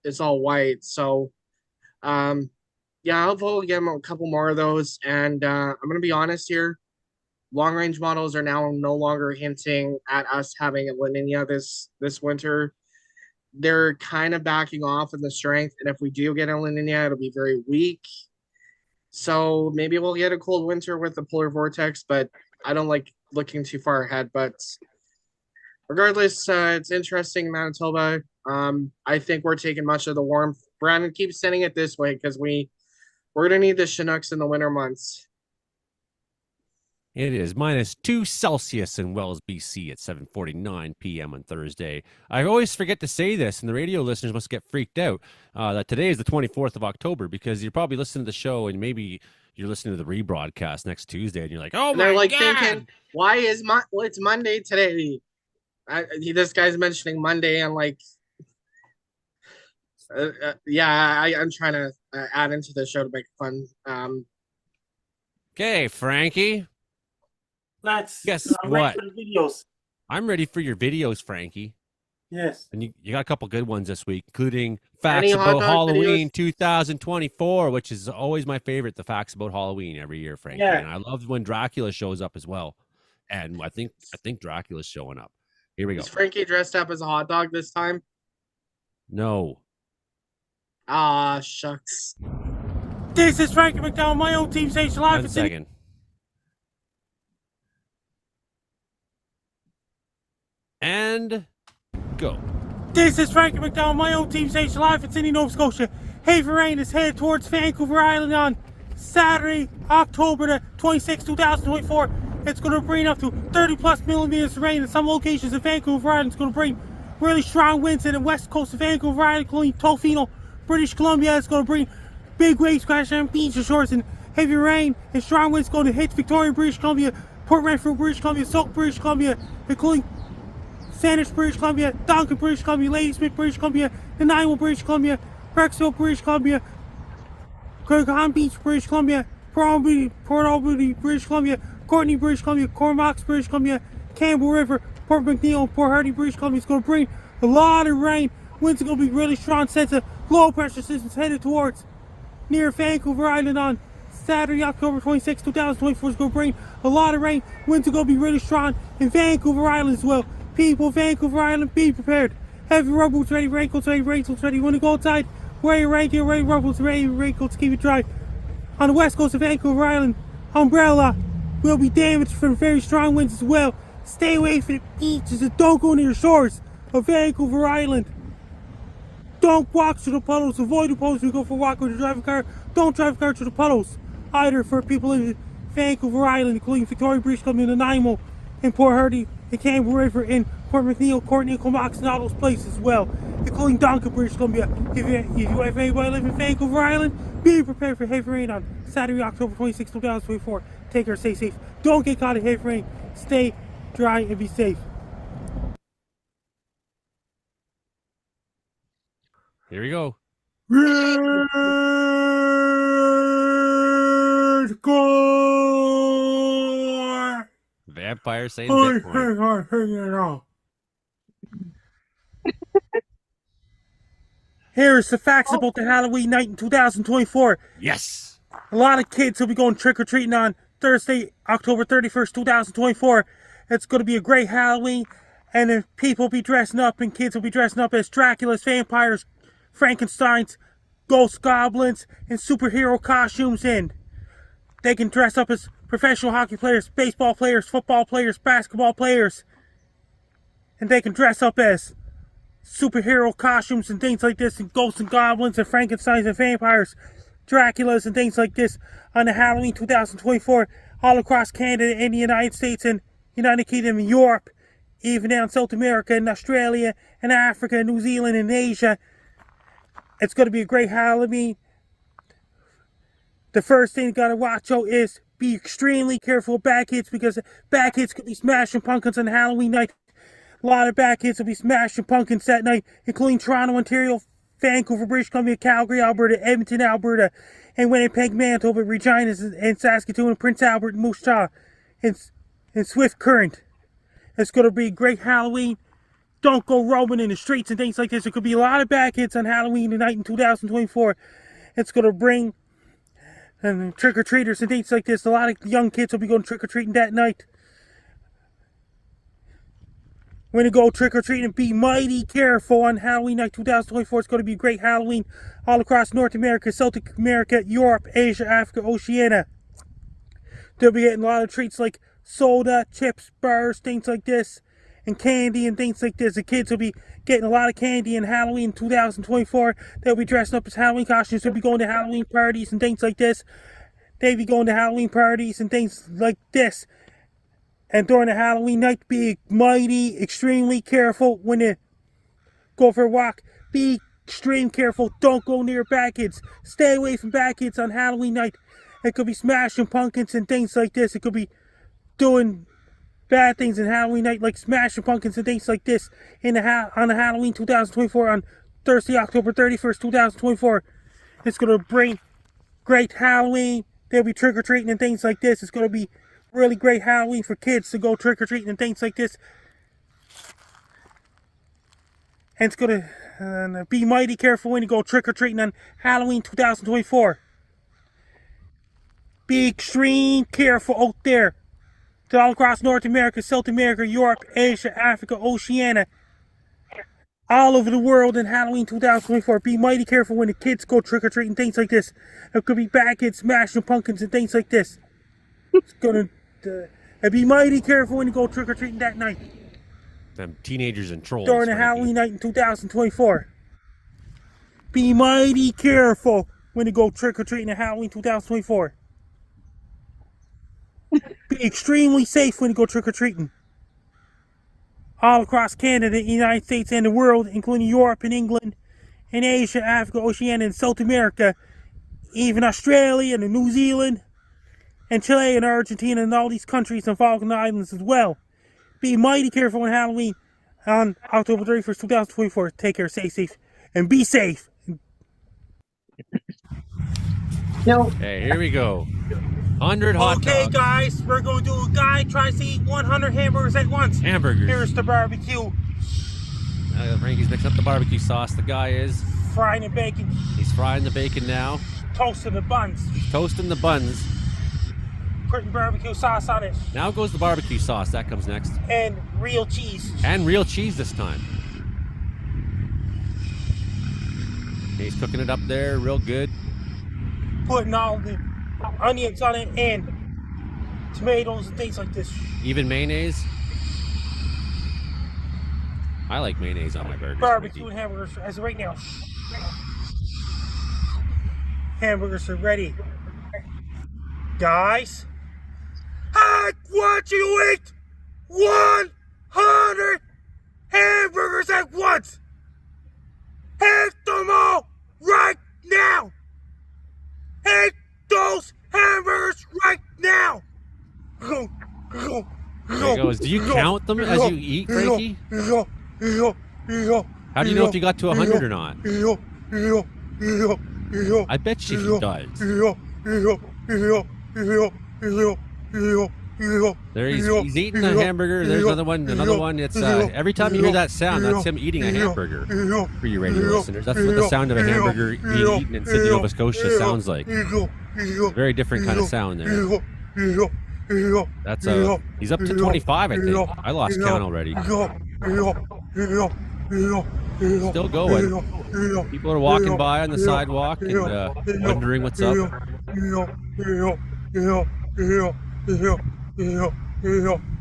it's all white. So, yeah, I'll vote again a couple more of those. And I'm going to be honest here. Long range models are now no longer hinting at us having a La Nina this winter. They're kind of backing off in the strength. And if we do get a La Nina, it'll be very weak. So maybe we'll get a cold winter with the polar vortex, but I don't like looking too far ahead. But regardless, it's interesting, Manitoba. I think we're taking much of the warmth. Brandon, keep sending it this way because we're gonna need the Chinooks in the winter months. It is -2 Celsius in Wells, BC at 7:49 p.m. on Thursday. I always forget to say this, and the radio listeners must get freaked out, that today is the 24th of October because you're probably listening to the show and maybe you're listening to the rebroadcast next Tuesday and you're like, oh, they're my God. Thinking, why is it's Monday today? This guy's mentioning Monday and I'm trying to add into the show to make it fun. Okay, Frankie. Guess I'm what? ready for the videos. I'm ready for your videos, Frankie. Yes. And you got a couple good ones this week, including Facts About Halloween 2024, which is always my favorite, the Facts About Halloween every year, Frankie. Yeah. And I love when Dracula shows up as well. And I think Dracula's showing up. Here we go. Is Frankie dressed up as a hot dog this time? No. Ah, shucks. This is Frankie McDonald, my own team stage live. 1 second. And go. This is Frankie McDonald, my own team station live in Sydney, Nova Scotia. Heavy rain is headed towards Vancouver Island on Saturday, October the 26th, 2024. It's going to bring up to 30 plus millimeters of rain in some locations in Vancouver Island. It's going to bring really strong winds in the west coast of Vancouver Island, including Tofino, British Columbia. It's going to bring big waves crashing on beach and shores, and heavy rain and strong winds going to hit Victoria, British Columbia, Port Renfrew, British Columbia, Sauk, British Columbia, including Sanders, British Columbia, Duncan, British Columbia, Ladysmith, British Columbia, Nanaimo, British Columbia, Brecksville, British Columbia, Kurgan Beach, British Columbia, Port Alberni, British Columbia, Courtney, British Columbia, Cormac, British Columbia, Campbell River, Port McNeil, Port Hardy, British Columbia. It's going to bring a lot of rain. Winds are going to be really strong. Sense of low pressure systems headed towards near Vancouver Island on Saturday, October 26, 2024 is going to bring a lot of rain. Winds are going to be really strong in Vancouver Island as well. People, Vancouver Island, be prepared. Have your rubber boots ready, raincoats ready, raincoats ready. When you go outside, wear your rain gear, wear your rubber boots ready, raincoats, keep it dry. On the west coast of Vancouver Island, umbrella will be damaged from very strong winds as well. Stay away from the beaches and don't go near the shores of Vancouver Island. Don't walk through the puddles. Avoid the puddles when you go for a walk or you drive a car. Don't drive a car through the puddles either for people in Vancouver Island, including Victoria, British Columbia, Nanaimo, and Port Hardy, and Campbell River, and Port McNeill, Courtney, Comox, and all those places as well, including Duncan, British Columbia. If you have anybody live in Vancouver Island, be prepared for heavy rain on Saturday, October 26, 2024. Take care, stay safe. Don't get caught in heavy rain. Stay dry and be safe. Here we go. Red Gore! Vampire saying Bitcoin. Here's the facts about the Halloween night in 2024. Yes. A lot of kids will be going trick-or-treating on Thursday, October 31st, 2024. It's going to be a great Halloween, and people will be dressing up, and kids will be dressing up as Draculas, vampires, Frankensteins, ghost goblins, and superhero costumes, and they can dress up as professional hockey players, baseball players, football players, basketball players, and they can dress up as superhero costumes and things like this, and ghosts and goblins and Frankensteins and vampires, Draculas and things like this on the Halloween 2024 all across Canada and the United States and United Kingdom and Europe, even down South America and Australia and Africa and New Zealand and Asia. It's going to be a great Halloween. The first thing you got to watch out is be extremely careful of bad kids, because bad kids could be smashing pumpkins on Halloween night. A lot of bad kids will be smashing pumpkins that night, including Toronto, Ontario, Vancouver, British Columbia, Calgary, Alberta, Edmonton, Alberta, and Winnipeg, Manitoba, Regina, and Saskatoon, and Prince Albert, and Moose Jaw, and Swift Current. It's going to be a great Halloween. Don't go roaming in the streets and things like this. There could be a lot of bad kids on Halloween tonight in 2024. It's going to bring trick-or-treaters and things like this. A lot of young kids will be going trick-or-treating that night. When you go trick-or-treating, be mighty careful on Halloween night 2024. It's going to be a great Halloween all across North America, South America, Europe, Asia, Africa, Oceania. They'll be getting a lot of treats like soda, chips, bars, things like this, and candy and things like this. The kids will be getting a lot of candy in Halloween 2024. They'll be dressing up as Halloween costumes. They'll be going to Halloween parties and things like this. They'll be going to Halloween parties and things like this. And during the Halloween night, be mighty, extremely careful when you go for a walk. Be extreme careful. Don't go near bad kids. Stay away from bad kids on Halloween night. It could be smashing pumpkins and things like this. It could be doing bad things in Halloween night, like smashing pumpkins and things like this on the Halloween 2024 on Thursday, October 31st, 2024. It's going to bring great Halloween. They'll be trick-or-treating and things like this. It's going to be really great Halloween for kids to go trick-or-treating and things like this. And it's going to be mighty careful when you go trick-or-treating on Halloween 2024. Be extreme careful out there. All across North America, South America, Europe, Asia, Africa, Oceania, all over the world in Halloween 2024. Be mighty careful when the kids go trick-or-treating, things like this. It could be bad kids smashing pumpkins and things like this. It's gonna be mighty careful when you go trick-or-treating that night. Them teenagers and trolls. During the Halloween night in 2024. Be mighty careful when you go trick-or-treating in Halloween 2024. Be extremely safe when you go trick-or-treating. All across Canada, the United States, and the world, including Europe and England, and Asia, Africa, Oceania, and South America, even Australia and New Zealand, and Chile and Argentina, and all these countries and Falkland Islands as well. Be mighty careful on Halloween on October 31st, 2024. Take care, stay safe, and be safe. No. Hey, here we go. 100 hot dogs. Okay, guys, we're going to do a guy tries to eat 100 hamburgers at once. Hamburgers. Here's the barbecue. Frankie's mixing up the barbecue sauce. The guy is frying the bacon. He's frying the bacon now. Toasting the buns. Toasting the buns. Putting barbecue sauce on it. Now goes the barbecue sauce. That comes next. And real cheese. And real cheese this time. He's cooking it up there real good. Putting all the onions on it and tomatoes and things like this. Even mayonnaise. I like mayonnaise on my burgers. Barbecue and hamburgers as of right now. Hamburgers are ready. Guys, I want you to eat 100 hamburgers at once. Eat them all right now. Eat those hamburgers right now. There he goes. Do you count them as you eat, Frankie? How do you know if you got to 100 or not? I bet you he does. There he's eating a hamburger. There's another one. It's every time you hear that sound, that's him eating a hamburger. For you radio listeners, that's what the sound of a hamburger being eaten in Sydney, Nova Scotia sounds like. Very different kind of sound there. That's he's up to 25, I think. I lost count already. Still going. People are walking by on the sidewalk and wondering what's up.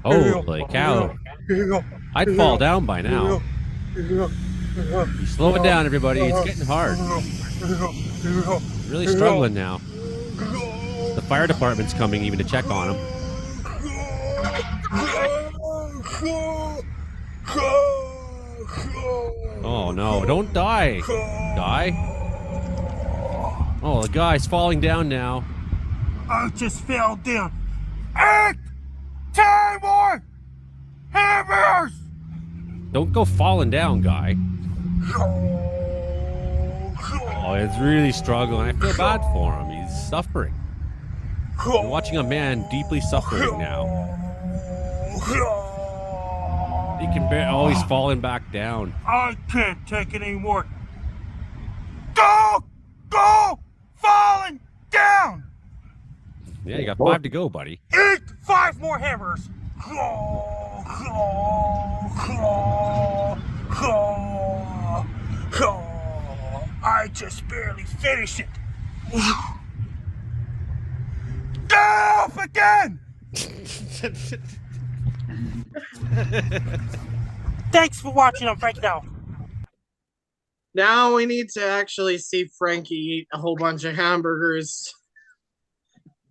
Holy cow. I'd fall down by now. Slow it down, everybody. It's getting hard. Really struggling now. The fire department's coming even to check on him. Oh no, don't die. Die? Oh, the guy's falling down now. I just fell down. 8! 10 more hamburgers! Don't go falling down, guy. Oh, he's really struggling. I feel bad for him. He's suffering. You're watching a man deeply suffering now. He can bear. Oh, he's falling back down. I can't take it anymore. Go falling down. Yeah, you got 5 to go, buddy. Eat 5 more hamburgers. I just barely finished it. Off again. Thanks for watching on Freakout. Now we need to actually see Frankie eat a whole bunch of hamburgers.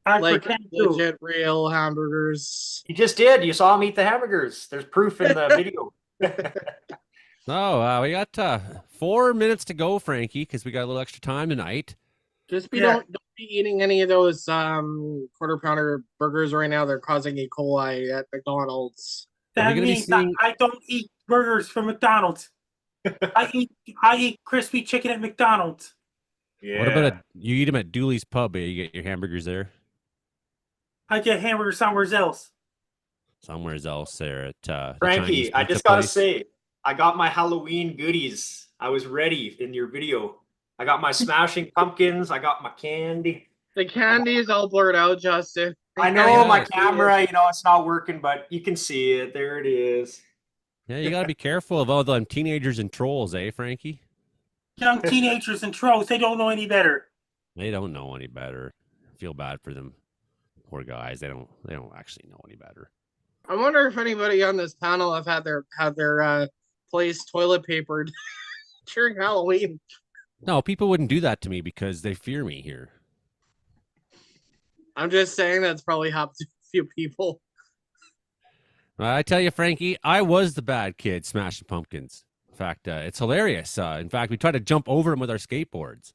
Like legit real hamburgers. He just did. You saw him eat the hamburgers. There's proof in the video. So we got 4 minutes to go, Frankie, because we got a little extra time tonight. Just don't be eating any of those quarter pounder burgers right now. They're causing E. coli at McDonald's. That means I don't eat burgers from McDonald's. I eat crispy chicken at McDonald's. Yeah. What about you eat them at Dooley's Pub? You get your hamburgers there? I get hamburgers somewhere else. Somewhere else there at Frankie, I just gotta say, I got my Halloween goodies. I was ready in your video. I got my smashing pumpkins. I got my candy. The candy is all blurred out, Justin. I know my camera, it's not working, but you can see it. There it is. Yeah, you gotta be careful of all them teenagers and trolls, eh, Frankie? Young teenagers and trolls, they don't know any better. They don't know any better. I feel bad for them. Poor guys. They don't actually know any better. I wonder if anybody on this panel have had their place toilet papered during Halloween. No, people wouldn't do that to me because they fear me here. I'm just saying that's probably happened to a few people. I tell you, Frankie, I was the bad kid smashing pumpkins. In fact, it's hilarious. In fact, we tried to jump over them with our skateboards.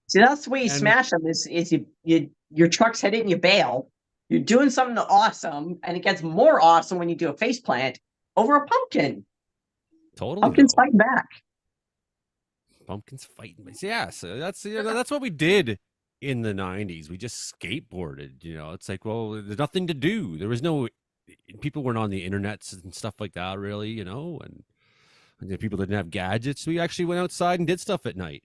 See, that's the way you smash them is your truck's headed and you bail. You're doing something awesome, and it gets more awesome when you do a face plant over a pumpkin. Totally. Pumpkins fighting back. Pumpkins fighting. Yeah, so that's what we did in the 90s. We just skateboarded. It's like, well, there's nothing to do. There was no people weren't on the internet and stuff like that, really. And people didn't have gadgets. We actually went outside and did stuff at night.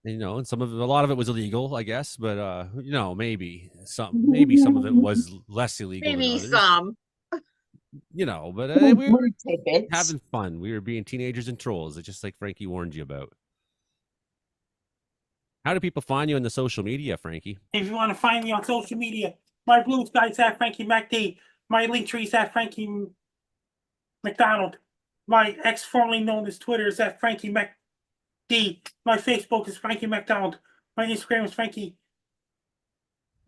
And a lot of it was illegal, I guess, but maybe some of it was less illegal than Maybe others. some. But Little we were blue tidbits. having fun. We were being teenagers and trolls, just like Frankie warned you about. How do people find you on the social media, Frankie? If you want to find me on social media, my blue sky's at Frankie MacD. My link tree's at Frankie McDonald. My ex formerly known as Twitter is at Frankie MacD. My Facebook is Frankie McDonald. My Instagram is Frankie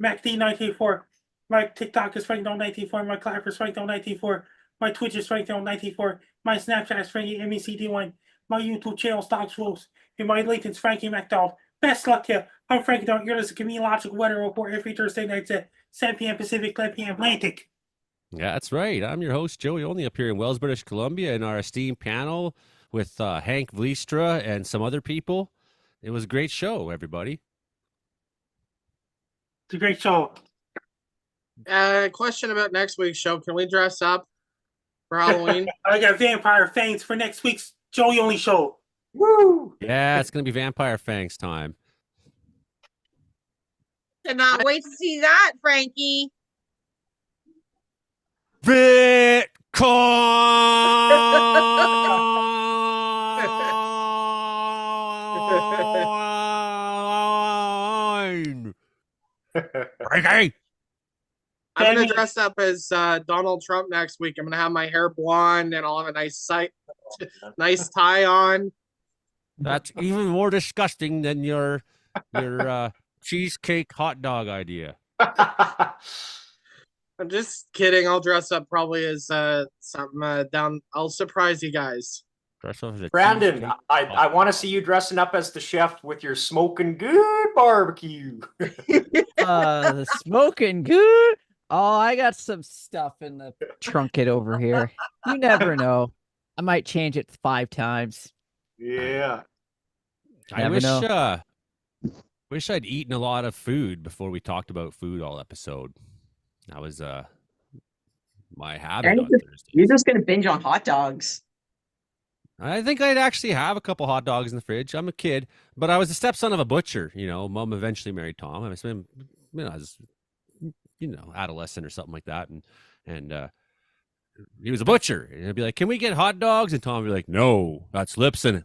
MacD984. My TikTok is FrankieDonald984. My Clapper is FrankieDonald984. My Twitch is FrankieDonald984. My Snapchat is Frankie MECD1. My YouTube channel Stocks Rules. And my LinkedIn is Frankie McDonald. Best luck to you. I'm Frankie Donald. You're listening to Comedeorological Weather Report every Thursday nights at 7 p.m. Pacific, 11 p.m. Atlantic. Yeah, that's right. I'm your host, Joey Only, up here in Wells, British Columbia, in our esteemed panel with Hank Vliestra and some other people. It was a great show, everybody. It's a great show. Question about next week's show. Can we dress up for Halloween? I got Vampire Fangs for next week's Joey Only show. Woo! Yeah, it's going to be Vampire Fangs time. Cannot wait to see that, Frankie. Bitcoin! Frankie! I'm gonna dress up as Donald Trump next week. I'm gonna have my hair blonde and I'll have a nice tie on. That's even more disgusting than your cheesecake hot dog idea. I'm just kidding. I'll dress up probably as something down. I'll surprise you guys. Dress up as a Brandon, cheesecake I hot want to see you dressing up as the chef with your smoking good barbecue. The smoking good. Oh, I got some stuff in the trunket over here. You never know. I might change it 5 times. Yeah. I wish I'd eaten a lot of food before we talked about food all episode. That was my habit on Thursdays. You're just gonna binge on hot dogs. I think I'd actually have a couple hot dogs in the fridge. I'm a kid, but I was the stepson of a butcher. Mom eventually married Tom. I was, I was, adolescent or something like that, and he was a butcher. And I'd be like, "Can we get hot dogs?" And Tom would be like, "No, that's Lipson."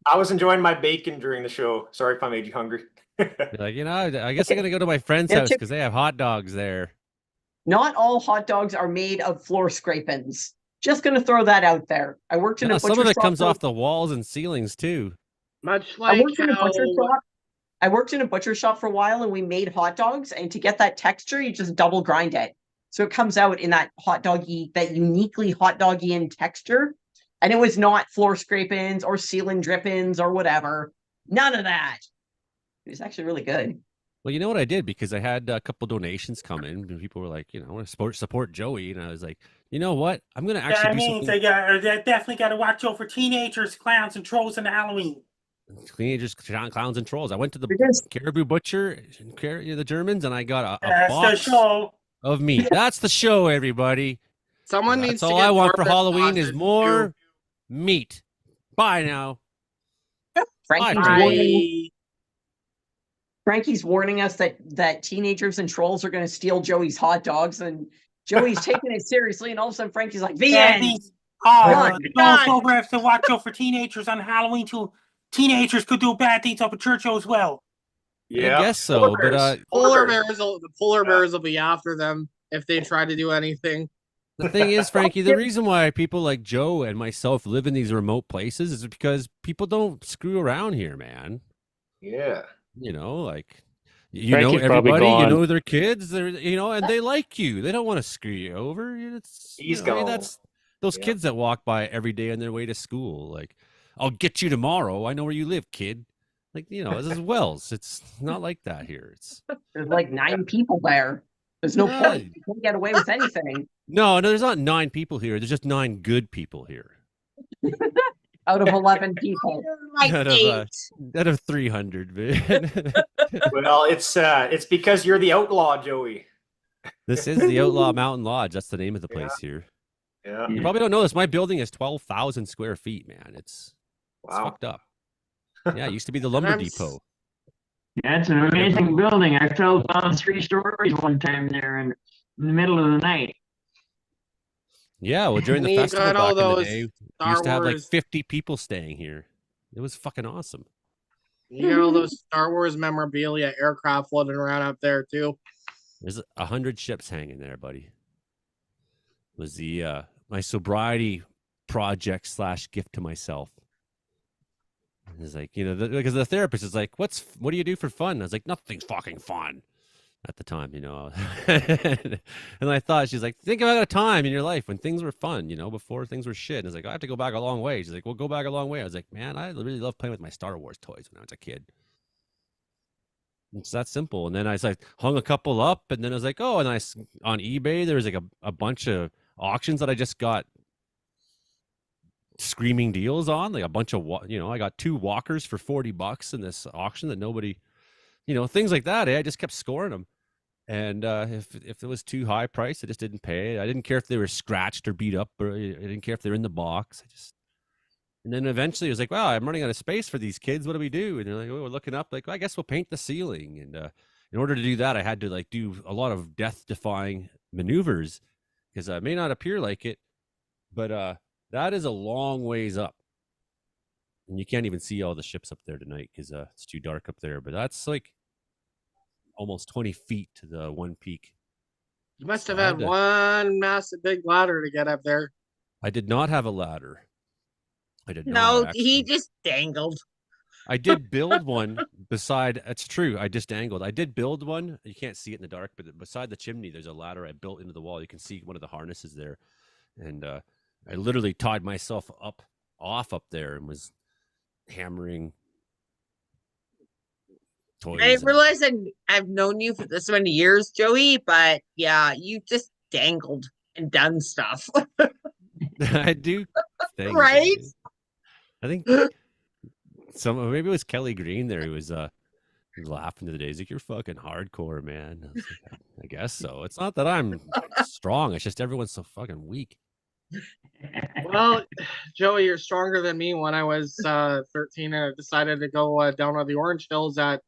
I was enjoying my bacon during the show. Sorry if I made you hungry. Like, I guess I'm gonna go to my friend's house because they have hot dogs there. Not all hot dogs are made of floor scrapings. Just gonna throw that out there. I worked in a butcher shop. Some of it comes off the walls and ceilings too. Much like I worked in a butcher shop. I worked in a butcher shop for a while, and we made hot dogs. And to get that texture, you just double grind it, so it comes out in that that uniquely hot doggy in texture. And it was not floor scrapings or ceiling drippings or whatever. None of that. It was actually really good. Well, you know what I did? Because I had a couple donations come in, and people were like, I want to support Joey. And I was like, you know what? I'm going to actually do something. They definitely got to watch out for teenagers, clowns, and trolls in Halloween. Teenagers, clowns, and trolls. I went to the Caribou Butcher, the Germans, and I got a box of meat. That's the show, everybody. Someone needs to. That's all I want for Halloween is more meat. Bye now. Frankie's warning us that teenagers and trolls are going to steal Joey's hot dogs, and Joey's taking it seriously, and all of a sudden Frankie's like, the end. Also have to watch out for teenagers on Halloween too. Teenagers could do bad things up at Churchill as well. Yeah, I guess so. But polar bears will be after them if they try to do anything. The thing is, Frankie, the reason why people like Joe and myself live in these remote places is because people don't screw around here, man. Yeah. Like, Frankie's everybody, their kids, and they like you. They don't want to screw you over. He's gone. That's those kids that walk by every day on their way to school. Like, I'll get you tomorrow. I know where you live, kid. Like, this is Wells. It's not like that here. There's like 9 people there. There's no point. You can't get away with anything. No, there's not 9 people here. There's just 9 good people here. Out of 11 people. Out of 300, man. Well, it's because you're the outlaw, Joey. This is the Outlaw Mountain Lodge. That's the name of the place here. Yeah. You probably don't know this. My building is 12,000 square feet, man. It's fucked up. Yeah, it used to be the lumber I'm depot. Yeah, it's an amazing building. I fell down 3 stories one time there in the middle of the night. Yeah, well, during And the you festival got all back in the those day, we Star used to have like Wars. 50 people staying here. It was fucking awesome. You got all those Star Wars memorabilia, aircraft floating around up there too. There's 100 ships hanging there, buddy. It was the my sobriety project / gift to myself. It's like, you know, because the therapist is like, what do you do for fun? I was like, nothing's fucking fun at the time, you know. And I thought, she's like, think about a time in your life when things were fun, you know, before things were shit. And I was like, I have to go back a long way. She's like, well, go back a long way. I was like, man, I really love playing with my Star Wars toys when I was a kid. It's that simple. And then I like hung a couple up, and then I was like, oh, and on eBay there was like a bunch of auctions that I just got screaming deals on, like a bunch of, you know, I got 2 walkers for $40 in this auction that nobody, you know, things like that. I just kept scoring them, and if it was too high price, I just didn't pay. I didn't care if they were scratched or beat up, or I didn't care if they were in the box. And then eventually it was like, wow, I'm running out of space for these kids. What do we do? And they're like, oh, we're looking up, like, well, I guess we'll paint the ceiling. And in order to do that, I had to like do a lot of death-defying maneuvers, because it may not appear like it, but that is a long ways up. And you can't even see all the ships up there tonight because it's too dark up there. But that's like almost 20 feet to the one peak. You must have had one massive big ladder to get up there. I did not have a ladder. I did not. No, actually. he just dangled. I did build one beside. It's true. I just angled. I did build one. You can't see it in the dark, but beside the chimney, there's a ladder I built into the wall. You can see one of the harnesses there, and I literally tied myself off up there and was hammering toys. I realize I've known you for this many years, Joey, but yeah, you just dangled and done stuff. I do things, right? I think maybe it was Kelly Green there who was laughing the other day. He's like, you're fucking hardcore, man. I was like, I guess so. It's not that I'm strong. It's just everyone's so fucking weak. Well, Joey, you're stronger than me. When I was 13, I decided to go down on the Orange Hills at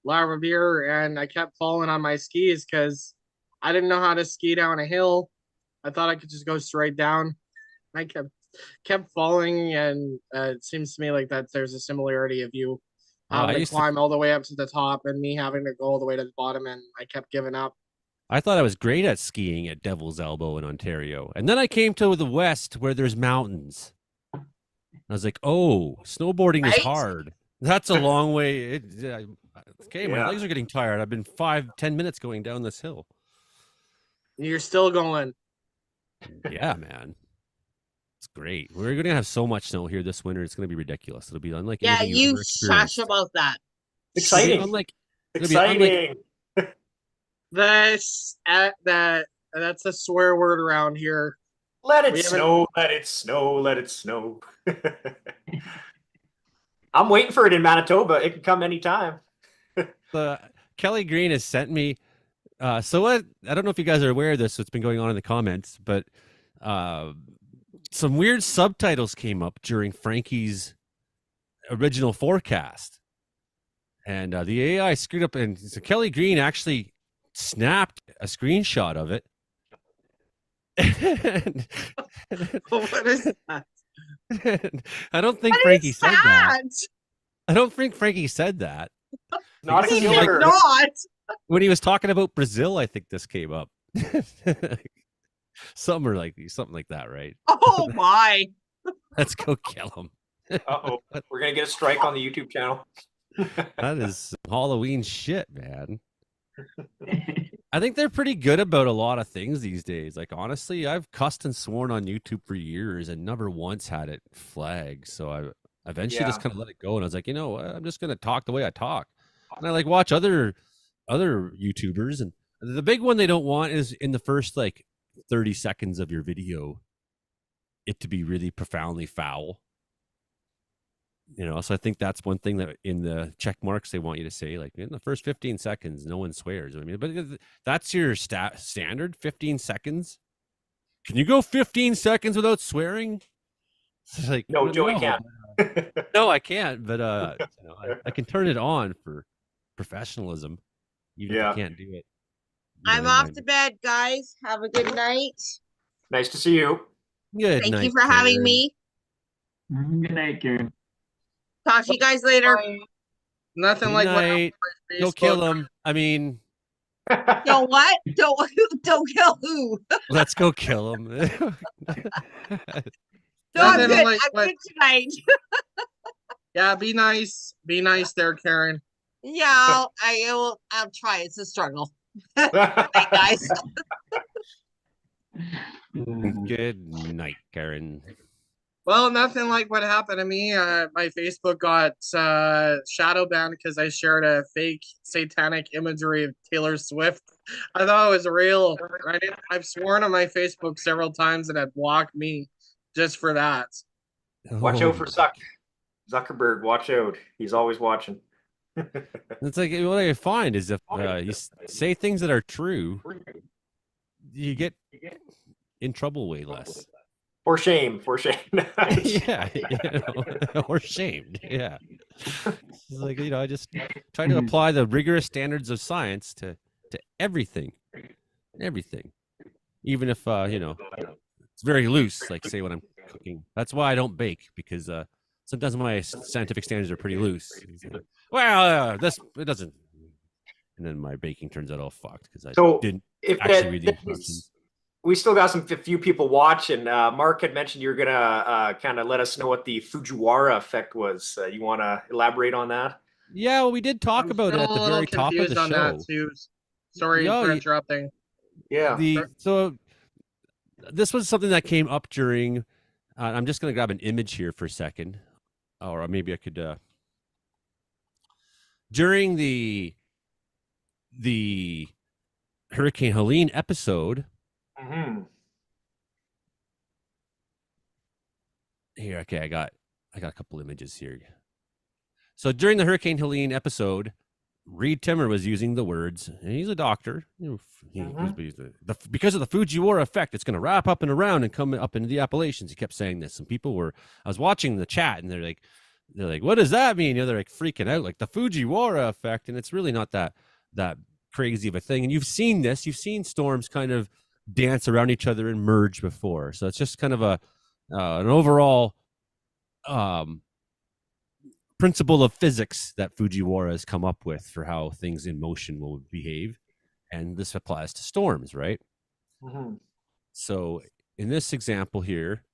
La Riviere, and I kept falling on my skis because I didn't know how to ski down a hill. I thought I could just go straight down. I kept falling, and it seems to me like that there's a similarity of you having to climb all the way up to the top and me having to go all the way to the bottom, and I kept giving up. I thought I was great at skiing at Devil's Elbow in Ontario, and then I came to the West where there's mountains. I was like, oh, snowboarding is hard. That's a long way. Okay, my legs are getting tired. I've been 5-10 minutes going down this hill. You're still going. Yeah, man. It's great. We're going to have so much snow here this winter. It's going to be ridiculous. It'll be unlike anything you've ever experienced. Shush about that. Exciting. Exciting. That's a swear word around here. Let it snow, let it snow, let it snow. I'm waiting for it in Manitoba. It can come anytime. Kelly Green has sent me. So what? I don't know if you guys are aware of this. What's been going on in the comments, but some weird subtitles came up during Frankie's original forecast, and the AI screwed up. And so Kelly Green actually snapped a screenshot of it. What is that? I don't think Frankie said that. I don't think Frankie said that. Not he did not. When he was talking about Brazil, I think this came up. something like that, right? Oh my! Let's go kill him. Uh-oh. We're gonna get a strike on the YouTube channel. That is Halloween shit, man. I think they're pretty good about a lot of things these days. Like, honestly, I've cussed and sworn on YouTube for years and never once had it flagged. So I eventually just kind of let it go. And I was like, you know, I'm just going to talk the way I talk. And I like watch other YouTubers. And the big one they don't want is in the first like 30 seconds of your video, it to be really profoundly foul. You know, so I think that's one thing that in the check marks they want you to say, like in the first 15 seconds, no one swears. I mean, but that's your standard, 15 seconds. Can you go 15 seconds without swearing? It's like, no, Joey can't. No, I can't. But I can turn it on for professionalism, even if I can't do it. I'm off to bed, guys. Have a good night. Nice to see you. Good Thank night, you for having Karen. me. Good night, Karen. Talk to you guys later. Nothing Good like what night. Go kill him. I mean, Don't what? Don't kill who? let's go kill him. No, I'm Nothing good. like I'm what- good tonight. Yeah, be nice. Be nice there, Karen. Yeah, I'll try. It's a struggle. Good night, guys. Good night, Karen. Well, nothing like what happened to me. My Facebook got shadow banned because I shared a fake satanic imagery of Taylor Swift. I thought it was real. Right? I've sworn on my Facebook several times that it blocked me just for that. Watch out for Zuckerberg. Watch out. He's always watching. It's like what I find is if you say things that are true, you get in trouble way less. For shame. Yeah, or shamed. Yeah, it's like I just try to apply the rigorous standards of science to everything, even if it's very loose. Like say when I'm cooking, that's why I don't bake because sometimes my scientific standards are pretty loose. Well, it doesn't, and then my baking turns out all fucked because I didn't actually read the instructions. We still got a few people watching. Mark had mentioned you're gonna kind of let us know what the Fujiwhara effect was. You want to elaborate on that? Yeah, well, we did talk about it at the very top of the show. That too. Sorry for interrupting. Yeah. So this was something that came up during. I'm just going to grab an image here for a second, or maybe I could. During the Hurricane Helene episode. Mm-hmm. Here, okay, I got a couple images here. So during the Hurricane Helene episode, Reed Timmer was using the words, and he's a doctor. Because of the Fujiwhara effect, it's going to wrap up and around and come up into the Appalachians. He kept saying this, and people were. I was watching the chat, and they're like, "What does that mean?" They're like freaking out, like the Fujiwhara effect, and it's really not that crazy of a thing. And you've seen this. You've seen storms kind of dance around each other and merge before. So it's just kind of an overall principle of physics that Fujiwhara has come up with for how things in motion will behave. And this applies to storms, right? Mm-hmm. So in this example here,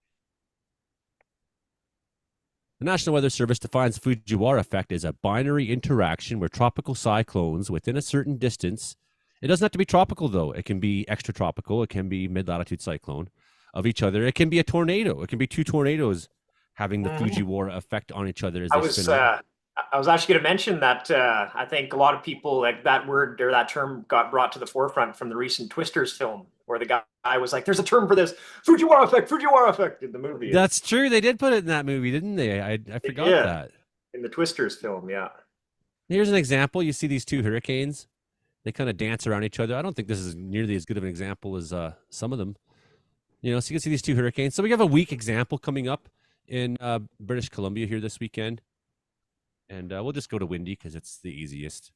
the National Weather Service defines the Fujiwhara effect as a binary interaction where tropical cyclones within a certain distance. It doesn't have to be tropical, though. It can be extratropical. It can be mid-latitude cyclone of each other. It can be a tornado. It can be two tornadoes having the Fujiwhara effect on each other. I was actually going to mention that I think a lot of people, like that word or that term got brought to the forefront from the recent Twisters film, where the guy was like, there's a term for this, Fujiwhara effect in the movie. That's true. They did put it in that movie, didn't they? I forgot that. In the Twisters film, yeah. Here's an example. You see these two hurricanes. They kind of dance around each other. I don't think this is nearly as good of an example as some of them. So you can see these two hurricanes. So we have a weak example coming up in British Columbia here this weekend. And we'll just go to windy because it's the easiest.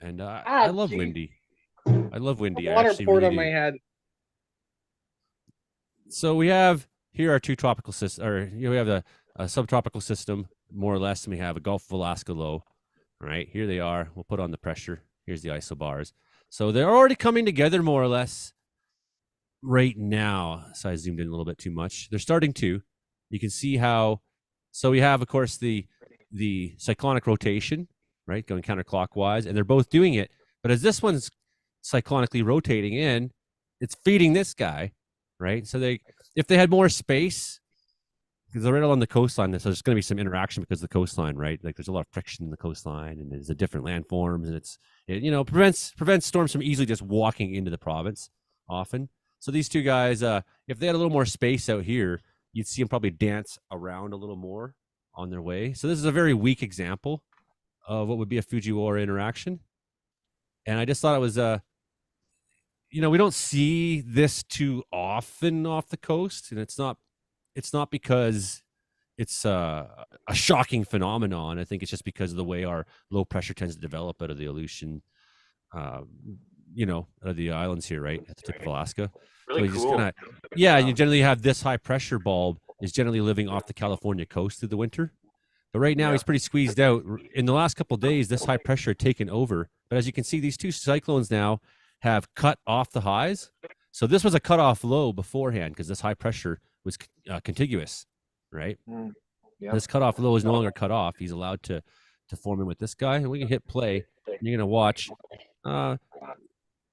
And I love windy. I love windy. Water poured on my head. So we have here our two tropical systems, or we have a subtropical system, more or less, and we have a Gulf of Alaska low. All right, here they are. We'll put on the pressure. Here's the isobars. So they're already coming together more or less right now. So I zoomed in a little bit too much. They're starting to. You can see how. So we have, of course, the cyclonic rotation, right, going counterclockwise, and they're both doing it. But as this one's cyclonically rotating in, it's feeding this guy, right? So if they had more space, because they're right along the coastline, so there's going to be some interaction because of the coastline, right? Like there's a lot of friction in the coastline, and there's a different landforms, and it prevents storms from easily just walking into the province often. So these two guys, if they had a little more space out here, you'd see them probably dance around a little more on their way. So this is a very weak example of what would be a Fujiwhara interaction. And I just thought it was, we don't see this too often off the coast. And it's not because it's a shocking phenomenon. I think it's just because of the way our low pressure tends to develop out of the Aleutian, out of the islands here, right at the tip of Alaska. Really so you just cool. kind of, you generally have this high pressure bulb is generally living off the California coast through the winter. But right now he's pretty squeezed out. In the last couple of days, this high pressure had taken over. But as you can see, these two cyclones now have cut off the highs. So this was a cutoff low beforehand because this high pressure was contiguous, right? This cutoff low is no longer cut off. He's allowed to form in with this guy, and we can hit play. And you're gonna watch.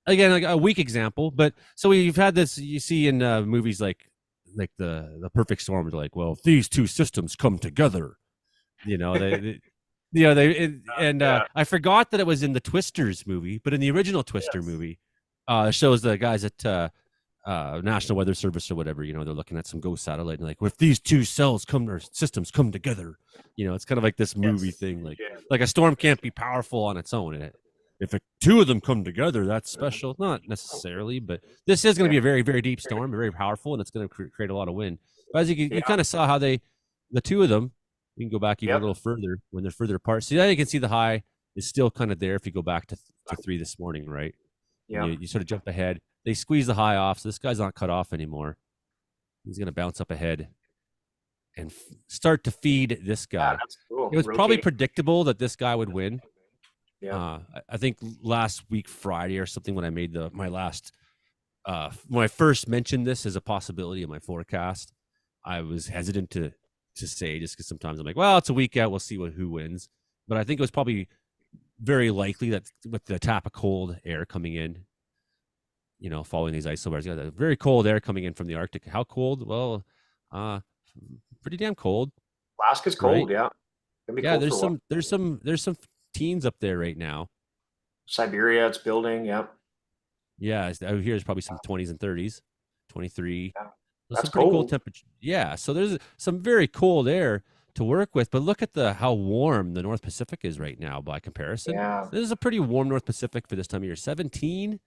Again, like a weak example, but so we've had this. You see in movies like the Perfect Storm. They're like, well, if these two systems come together, I forgot that it was in the Twisters movie, but in the original Twister movie, it shows the guys at National Weather Service or whatever. They're looking at some ghost satellite and like, well, if these two systems come together, it's kind of like this movie thing. Like a storm can't be powerful on its own. If two of them come together, that's special. Not necessarily, but this is going to be a very, very deep storm, very powerful, and it's going to create a lot of wind. But as you kind of saw how the two of them, you can go back even a little further when they're further apart. So now you can see the high is still kind of there if you go back to 3 this morning, right? Yeah. You sort of jump ahead. They squeeze the high off, so this guy's not cut off anymore. He's going to bounce up ahead and start to feed this guy. Yeah, that's cool. It was probably predictable that this guy would win. Yeah. I think last week Friday or something when I made my last when I first mentioned this as a possibility in my forecast, I was hesitant to say, just because sometimes I'm like, well, it's a week out, we'll see who wins. But I think it was probably very likely that with the tap of cold air coming in, following these isobars, you got that very cold air coming in from the Arctic. How cold? Well, pretty damn cold. Alaska's cold, right? Yeah. There's some teens up there right now. Siberia, it's building. Yeah, out here is probably some 20s and 30s, 23. Yeah, that's some pretty cold temperature. Yeah, so there's some very cold air to work with, but look at how warm the North Pacific is right now by comparison. Yeah, this is a pretty warm North Pacific for this time of year. 17.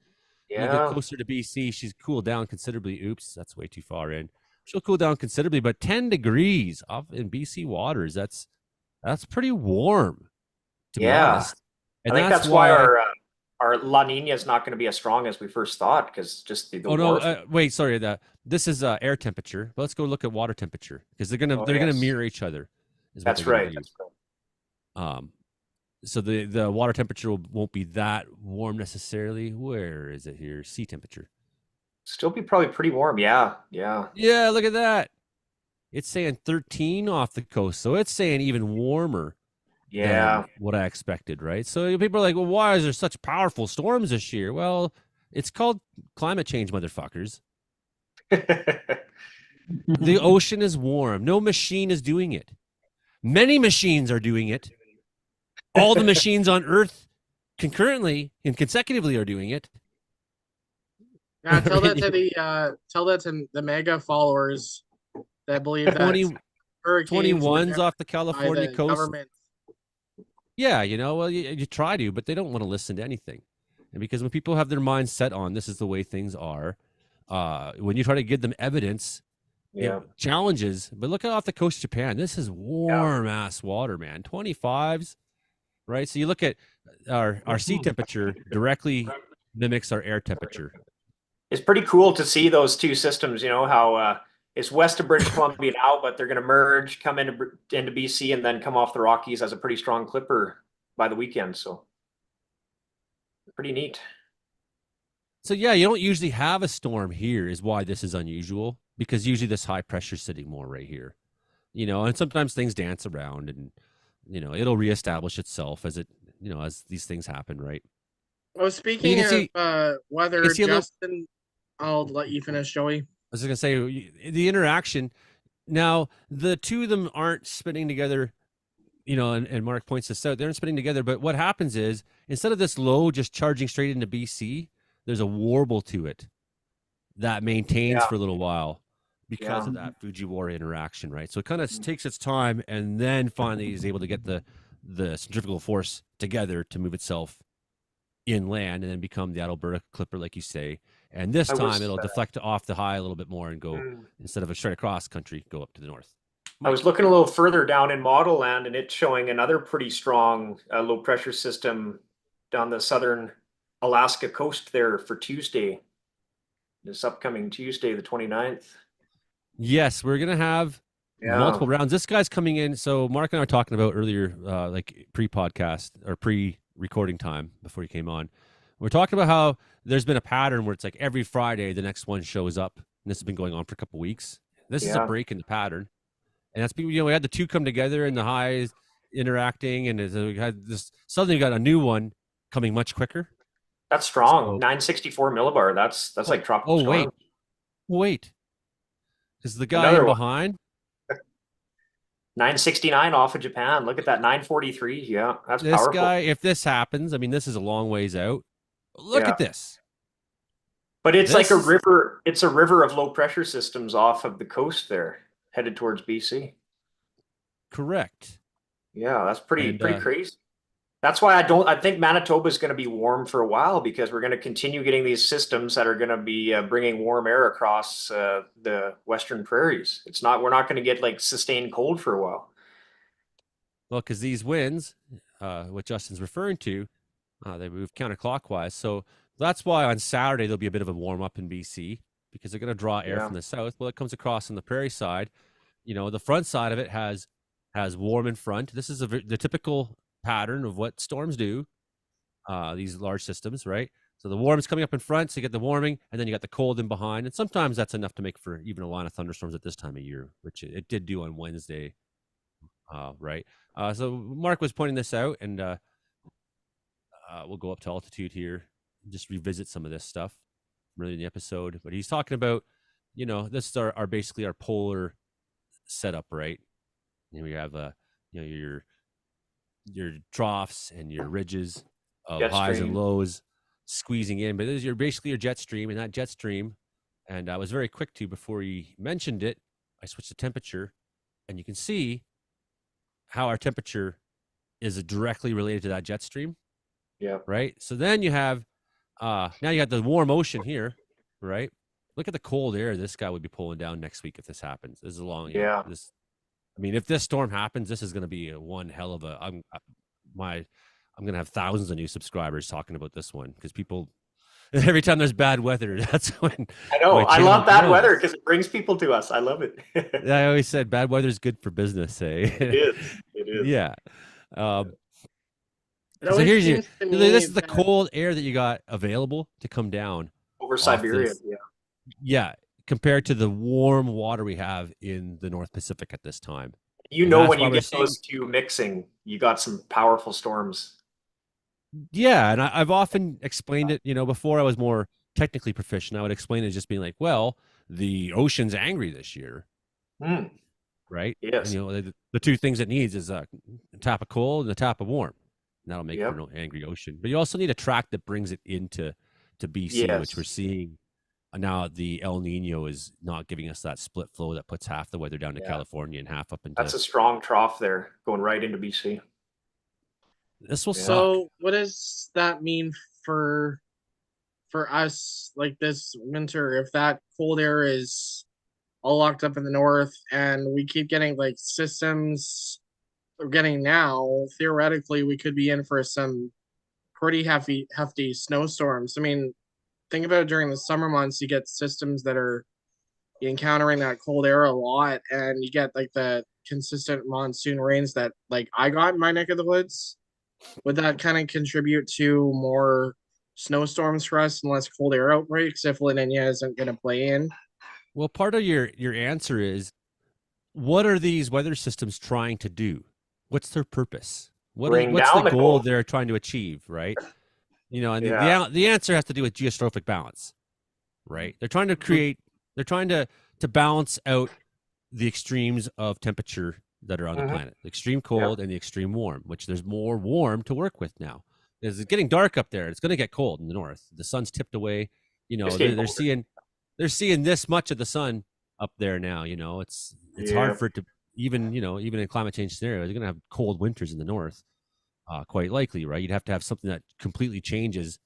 Yeah, you get closer to BC, she's cooled down considerably. Oops, that's way too far in. She'll cool down considerably, but 10 degrees off in BC waters. That's pretty warm. To be honest. And I think that's why our La Nina is not going to be as strong as we first thought, because just the wait, sorry, this is air temperature. But let's go look at water temperature, because they're gonna mirror each other. That's right. So the water temperature won't be that warm necessarily. Where is it here? Sea temperature. Still be probably pretty warm. Yeah. Look at that. It's saying 13 off the coast, so it's saying even warmer. Yeah, what I expected, right? So people are like, well, why is there such powerful storms this year? Well, it's called climate change, motherfuckers. The ocean is warm. No machine is doing it. Many machines are doing it. All the machines on Earth concurrently and consecutively are doing it. Yeah, tell that to the mega followers that believe that 21s off the California coast. Government. Yeah, well, you try to, but they don't want to listen to anything. And because when people have their minds set on this is the way things are, when you try to give them evidence, it challenges. But look at off the coast of Japan. This is warm-ass water, man. 25s, right? So you look at our sea temperature directly mimics our air temperature. It's pretty cool to see those two systems, how it's west of British Columbia now, but they're going to merge, come into BC, and then come off the Rockies as a pretty strong clipper by the weekend. So pretty neat. So yeah, you don't usually have a storm here is why this is unusual, because usually this high pressure is sitting more right here, and sometimes things dance around and, it'll reestablish itself as as these things happen, right? Oh, speaking of weather, Justin, I'll let you finish, Joey. I was going to say the interaction. Now, the two of them aren't spinning together, and Mark points this out. They aren't spinning together, but what happens is instead of this low just charging straight into BC, there's a warble to it that maintains for a little while because of that Fujiwhara interaction, right? So it kind of takes its time and then finally is able to get the centrifugal force together to move itself inland and then become the Alberta clipper, like you say. And this time it'll deflect off the high a little bit more and go, instead of a straight across country, go up to the north. I was looking a little further down in model land, and it's showing another pretty strong low pressure system down the southern Alaska coast there for Tuesday, this upcoming Tuesday, the 29th. Yes, we're gonna have Yeah. multiple rounds. This guy's coming in. So Mark and I were talking about earlier, like pre-podcast or pre-recording time before he came on. We're talking about how there's been a pattern where it's like every Friday the next one shows up, and this has been going on for a couple weeks. This is a Yeah. break in the pattern, and that's we had the two come together and the highs interacting, and we had this. Suddenly, we got a new one coming much quicker. That's strong. So- 964 millibar. That's like tropical storm. Wait. Because the guy Another in one. behind, 969 off of Japan. Look at that 943. Yeah, that's this powerful. guy, if this happens, I mean, this is a long ways out. Look Yeah. at this. But it's This like a is- river. It's a river of low pressure systems off of the coast there, headed towards BC. Correct. Yeah, that's pretty And, crazy. That's why I think Manitoba is going to be warm for a while, because we're going to continue getting these systems that are going to be bringing warm air across the western prairies. We're not going to get like sustained cold for a while. Well, because these winds, what Justin's referring to, they move counterclockwise. So that's why on Saturday there'll be a bit of a warm up in BC, because they're going to draw air Yeah. from the south. Well, it comes across on the prairie side. The front side of it has warm in front. This is the typical pattern of what storms do. These large systems, right? So the warm's coming up in front, so you get the warming, and then you got the cold in behind. And sometimes that's enough to make for even a line of thunderstorms at this time of year, which it did do on Wednesday, right? So Mark was pointing this out, and we'll go up to altitude here and just revisit some of this stuff really in the episode. But he's talking about, this is our basically our polar setup, right? And we have your troughs and your ridges of Jet highs stream. and lows squeezing in. But this is basically your jet stream, and that jet stream, and I was very quick to, before he mentioned it, I switched the temperature, and you can see how our temperature is directly related to that jet stream. Yeah. Right. So then you have now you got the warm ocean here, right? Look at the cold air this guy would be pulling down next week if this happens. This is a long, Yeah. If this storm happens, this is going to be one hell of a. I'm going to have thousands of new subscribers talking about this one, because people, every time there's bad weather, that's when. I know. my I channel love bad grows. weather because it brings people to us. I love it. I always said bad weather is good for business. Eh? It is. It is. Yeah. It So always here's your. seems to This me is the that- cold air that you got available to come down. Over Siberia. this. Yeah. Yeah, compared to the warm water we have in the North Pacific at this time. You And know, that's when why you we're get seeing- those two mixing, you got some powerful storms. Yeah, and I've often explained it. Before I was more technically proficient, I would explain it as just being like, well, the ocean's angry this year, Hmm. right? Yes. And, the two things it needs is a tap of cold and a tap of warm. And that'll make Yep. for an angry ocean. But you also need a track that brings it into BC, which Yes. we're seeing now. The El Nino is not giving us that split flow that puts half the weather down to Yeah. California and half up into. That's a strong trough there, going right into BC. This will Yeah. suck. So what does that mean for us, like this winter, if that cold air is all locked up in the north and we keep getting like systems we're getting now? Theoretically, we could be in for some pretty hefty snowstorms. I mean, think about it, during the summer months, you get systems that are encountering that cold air a lot, and you get like the consistent monsoon rains that like I got in my neck of the woods. Would that kind of contribute to more snowstorms for us and less cold air outbreaks if La Nina isn't going to play in? Well, part of your answer is, what are these weather systems trying to do? What's their purpose? Bring What's down the the goal cold. they're trying to achieve, right? And Yeah. the answer has to do with geostrophic balance, right? They're trying to create, they're trying to balance out the extremes of temperature that are on the Mhm. planet, the extreme cold and the extreme warm, which there's more warm to work with now. Because it's getting dark up there. It's going to get cold in the north. The sun's tipped away. It's getting They're colder. they're seeing this much of the sun up there now. It's Yeah. hard for it to even in climate change scenarios, you're going to have cold winters in the north, quite likely, right? You'd have to have something that completely changes,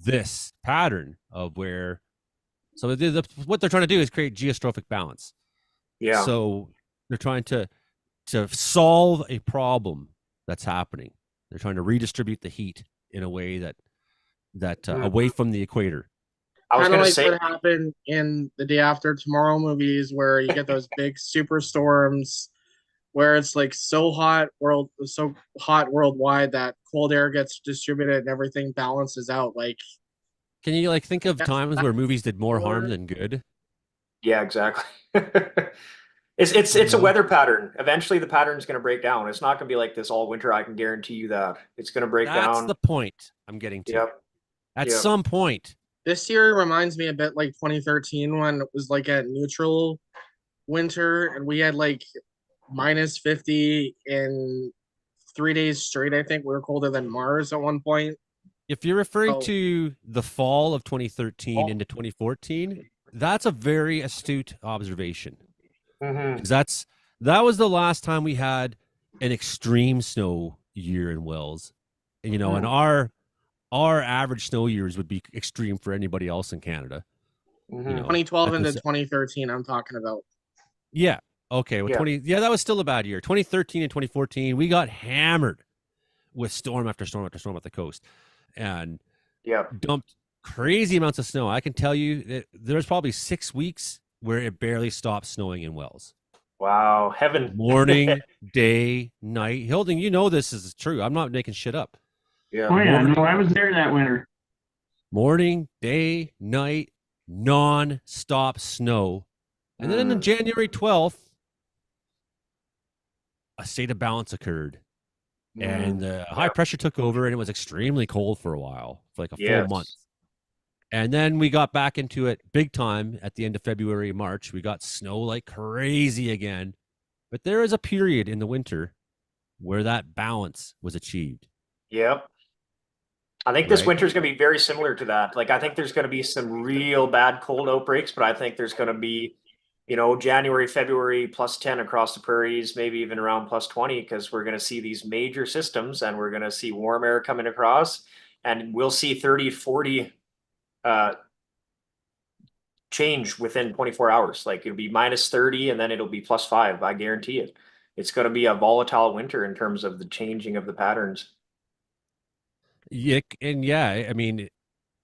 this pattern of where. So what they're trying to do is create geostrophic balance. Yeah. So they're trying to solve a problem that's happening. They're trying to redistribute the heat in a way that away from the equator. I was Kind of going to like say, what happened in the Day After Tomorrow movies, where you get those big superstorms, where it's like so hot worldwide that cold air gets distributed and everything balances out. Like, Can you like think of That's- times where movies did more harm Or- than good? yeah, exactly. It's a weather pattern. Eventually, the pattern's going to break down. It's not going to be like this all winter. I can guarantee you that it's going to break That's down. the point I'm getting to. Yep. At Yep. some point. This year reminds me a bit like 2013 when it was like a neutral winter and we had like minus 50 in 3 days straight. I think we were colder than Mars at one point. If you're referring Oh. to the fall of 2013 into 2014, that's a very astute observation. Mhm. 'Cause that was the last time we had an extreme snow year in Wells. And, and our average snow years would be extreme for anybody else in Canada. Mhm. 2012 at into this- 2013, I'm talking about. Yeah. Okay. Well, Yeah. that was still a bad year. 2013 and 2014, we got hammered with storm after storm after storm at the coast, and Yep. dumped crazy amounts of snow. I can tell you that there's probably 6 weeks where it barely stopped snowing in Wells. Wow. Heaven. Morning, day, night. Hilding, you know this is true. I'm not making shit up. Yeah. Oh yeah, no, I was there that winter. Morning, day, night, non-stop snow. And then on January 12th, a state of balance occurred. And the high pressure took over, and it was extremely cold for a while, for like a full month. And then we got back into it big time at the end of February, March. We got snow like crazy again. But there is a period in the winter where that balance was achieved. Yep. I think this Right. winter is going to be very similar to that. Like, I think there's going to be some real bad cold outbreaks, but I think there's going to be, January, February +10 across the prairies, maybe even around +20, because we're going to see these major systems and we're going to see warm air coming across, and we'll see 30, 40 change within 24 hours. Like, it'll be -30 and then it'll be +5. I guarantee it. It's going to be a volatile winter in terms of the changing of the patterns. Yeah, and yeah, I mean,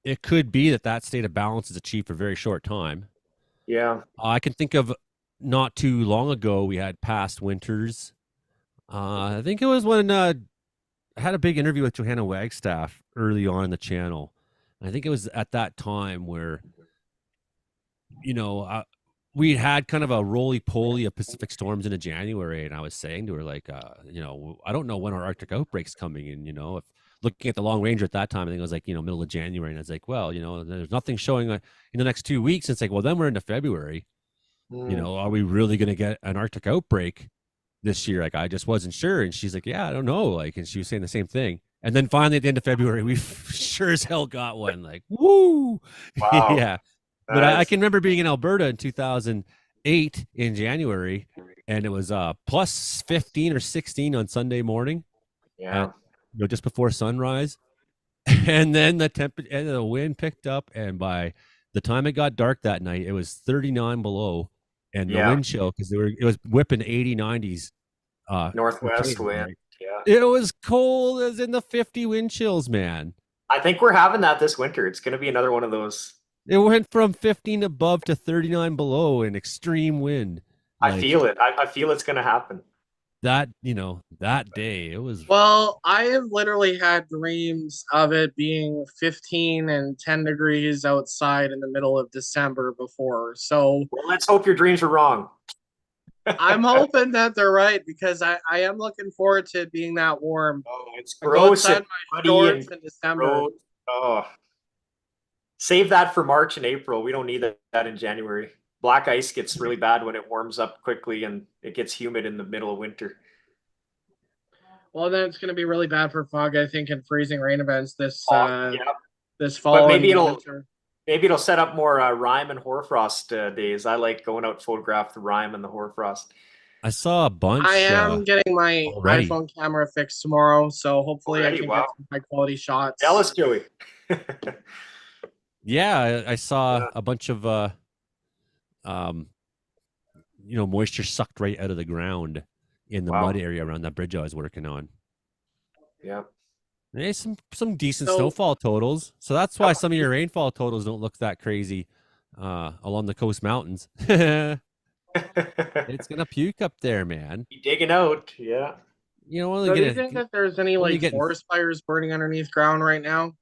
it could be that state of balance is achieved for a very short time. Yeah. I can think of not too long ago, we had past winters. I think it was when I had a big interview with Johanna Wagstaff early on in the channel. I think it was at that time where, we had kind of a roly-poly of Pacific storms into January, and I was saying to her, like, I don't know when our Arctic outbreak's coming, and, if looking at the long ranger at that time, I think it was like, middle of January, and I was like, well, there's nothing showing in the next 2 weeks. And it's like, well, then we're into February. Are we really going to get an Arctic outbreak this year? Like, I just wasn't sure. And she's like, yeah, I don't know. Like, and she was saying the same thing. And then finally at the end of February, we sure as hell got one. Like, woo! Wow. Yeah. But I can remember being in Alberta in 2008 in January, and it was +15 or 16 on Sunday morning. Yeah. Just before sunrise. And then the wind picked up, and by the time it got dark that night, it was 39 below, and the wind chill, because it was whipping 80, 90s. Northwest wind. Right? Yeah. It was cold as in the 50 wind chills, man. I think we're having that this winter. It's going to be another one of those. It went from 15 above to 39 below in extreme wind. I feel it. I feel it's going to happen. That day, it was. Well, I have literally had dreams of it being 15 and 10 degrees outside in the middle of December before. So Well, let's hope your dreams are wrong. I'm hoping that they're right, because I am looking forward to it being that warm. Oh, it's I go gross outside and my muddy shorts and in December. gross. Oh, save that for March and April. We don't need that in January. Black ice gets really bad when it warms up quickly and it gets humid in the middle of winter. Well, then it's going to be really bad for fog, I think, and freezing rain events this Yeah. this fall. But maybe and it'll winter. set up more rime and hoarfrost days. I like going out to photograph the rime and the hoarfrost. I saw a bunch. I am getting my already. iPhone camera fixed tomorrow, so hopefully Already? I can Wow. get some high quality shots. Jealous, Joey. Yeah, I saw a bunch of moisture sucked right out of the ground in the mud area around that bridge I was working on. Yeah. There's some decent snowfall totals. So that's why some of your rainfall totals don't look that crazy along the coast mountains. It's gonna puke up there, man. Be digging out, yeah. So do you think that there's any forest fires burning underneath ground right now?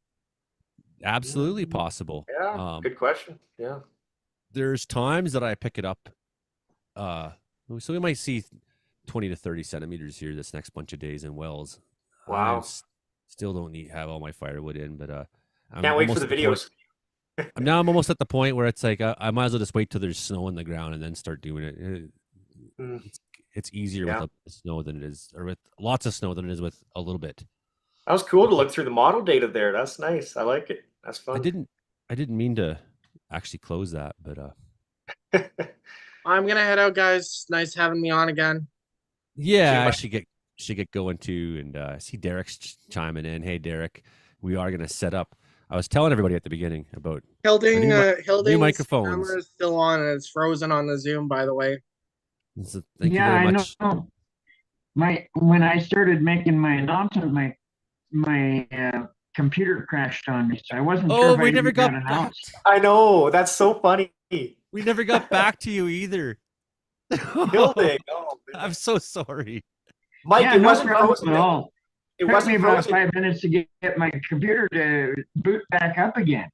Absolutely possible. Yeah, good question. Yeah. There's times that I pick it up. So we might see 20 to 30 centimeters here this next bunch of days in Wells. Wow. Still don't have all my firewood in, but can't wait for the videos. I'm almost at the point where it's like I might as well just wait till there's snow on the ground and then start doing it. It's easier with snow than it is, or with lots of snow than it is with a little bit. That was cool to look through the model data there. That's nice. I like it. That's fun. I didn't mean to actually close that, but I'm gonna head out, guys. Nice having me on again. Yeah, I should get going too. And I see Derek's chiming in. Hey, Derek, we are gonna set up. I was telling everybody at the beginning about Hilding's new microphones. camera is still on and it's frozen on the Zoom, by the way. So thank you very much. I know. When I started making my announcement, my computer crashed on me, so I wasn't sure if we I never got announced. I know, that's so funny. We never got back to you either. Hilding. I'm so sorry. Mike, it wasn't frozen at all. It took wasn't me about frozen. 5 minutes to get my computer to boot back up again.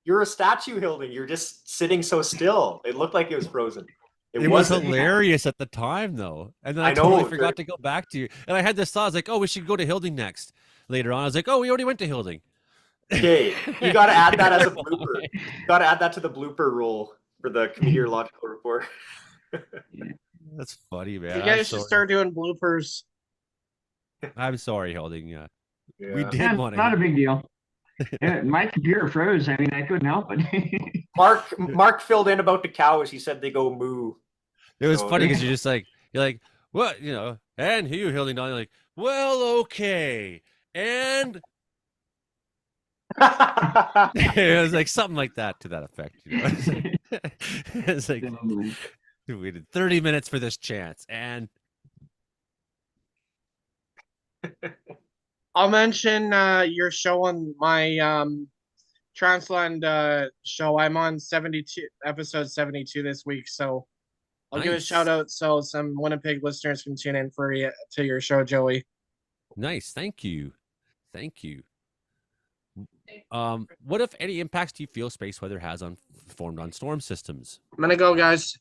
You're a statue, Hilding. You're just sitting so still. It looked like it was frozen. It was hilarious at the time, though. And then I totally forgot to go back to you. And I had this thought. I was like, we should go to Hilding next. Later on, I was like, we already went to Hilding. Okay, you got to add that as a blooper. You got to add that to the blooper rule for the meteorological report. That's funny, man. You guys should start doing bloopers. I'm sorry, Hilding. Yeah. We did want to. Not a big deal. My computer froze. I mean, I couldn't help it. Mark filled in about the cows. He said they go moo. It was funny because you're like, what, and you, Hilding, you're like, well, okay. And it was like something like that to that effect. It's like we waited 30 minutes for this chance, and I'll mention your show on my Transland show. I'm on episode 72 this week, so I'll give a shout out so some Winnipeg listeners can tune in to your show, Joey. Nice, thank you. What, if any, impacts do you feel space weather has formed on storm systems? I'm gonna go, guys.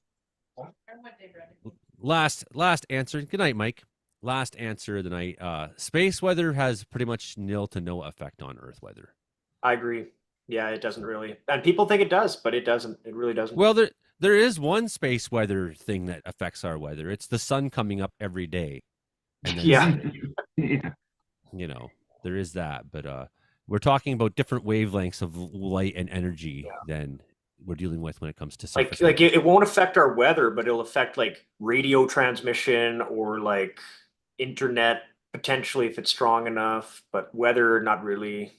Last answer. Good night, Mike. Last answer of the night. Space weather has pretty much nil to no effect on Earth weather. I agree. Yeah, it doesn't really. And people think it does, but it doesn't. It really doesn't. Well, there is one space weather thing that affects our weather. It's the sun coming up every day. And then, there is that. But we're talking about different wavelengths of light and energy than we're dealing with when it comes to surface. Like it won't affect our weather, but it'll affect like radio transmission or like internet potentially if it's strong enough, but weather not really.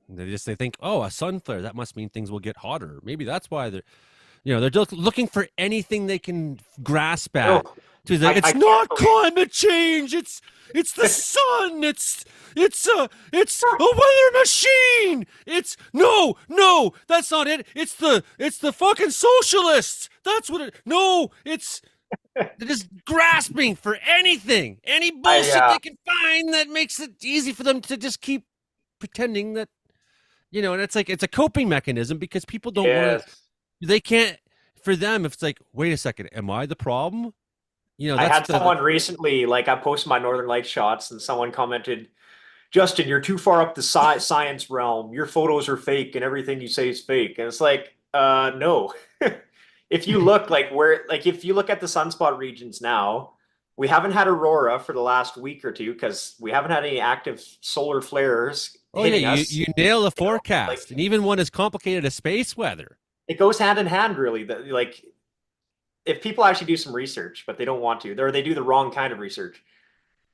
They think, a sun flare, that must mean things will get hotter. Maybe that's why they're just looking for anything they can grasp at. It's not climate change. It's the sun. It's a weather machine. It's no, that's not it. It's the fucking socialists. That's what it. No, they're just grasping for anything, any bullshit they can find that makes it easy for them to just keep pretending that, and it's like, it's a coping mechanism because people don't want to, they can't, for them, if it's like, wait a second, am I the problem? I had someone recently, like I posted my Northern Lights shots and someone commented, Justin, you're too far up the science realm. Your photos are fake and everything you say is fake. And it's like, no. If you look if you look at the sunspot regions now, we haven't had aurora for the last week or two because we haven't had any active solar flares. You nail the forecast, and even one as complicated as space weather. It goes hand in hand, really. If people actually do some research, but they don't want to, or they do the wrong kind of research.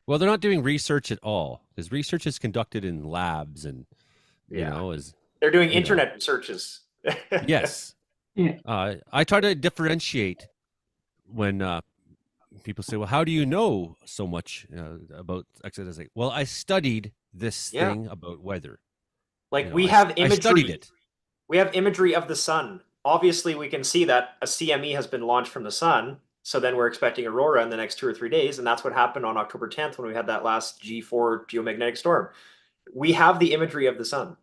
Well, they're not doing research at all because research is conducted in labs, and they're doing internet searches. Yes. Yeah. I try to differentiate when people say, well, how do you know so much about Exodus? Well, I studied this thing about weather. Like we have imagery. I studied it. We have imagery of the sun. Obviously, we can see that a CME has been launched from the sun. So then we're expecting aurora in the next 2 or 3 days. And that's what happened on October 10th when we had that last G4 geomagnetic storm. We have the imagery of the sun.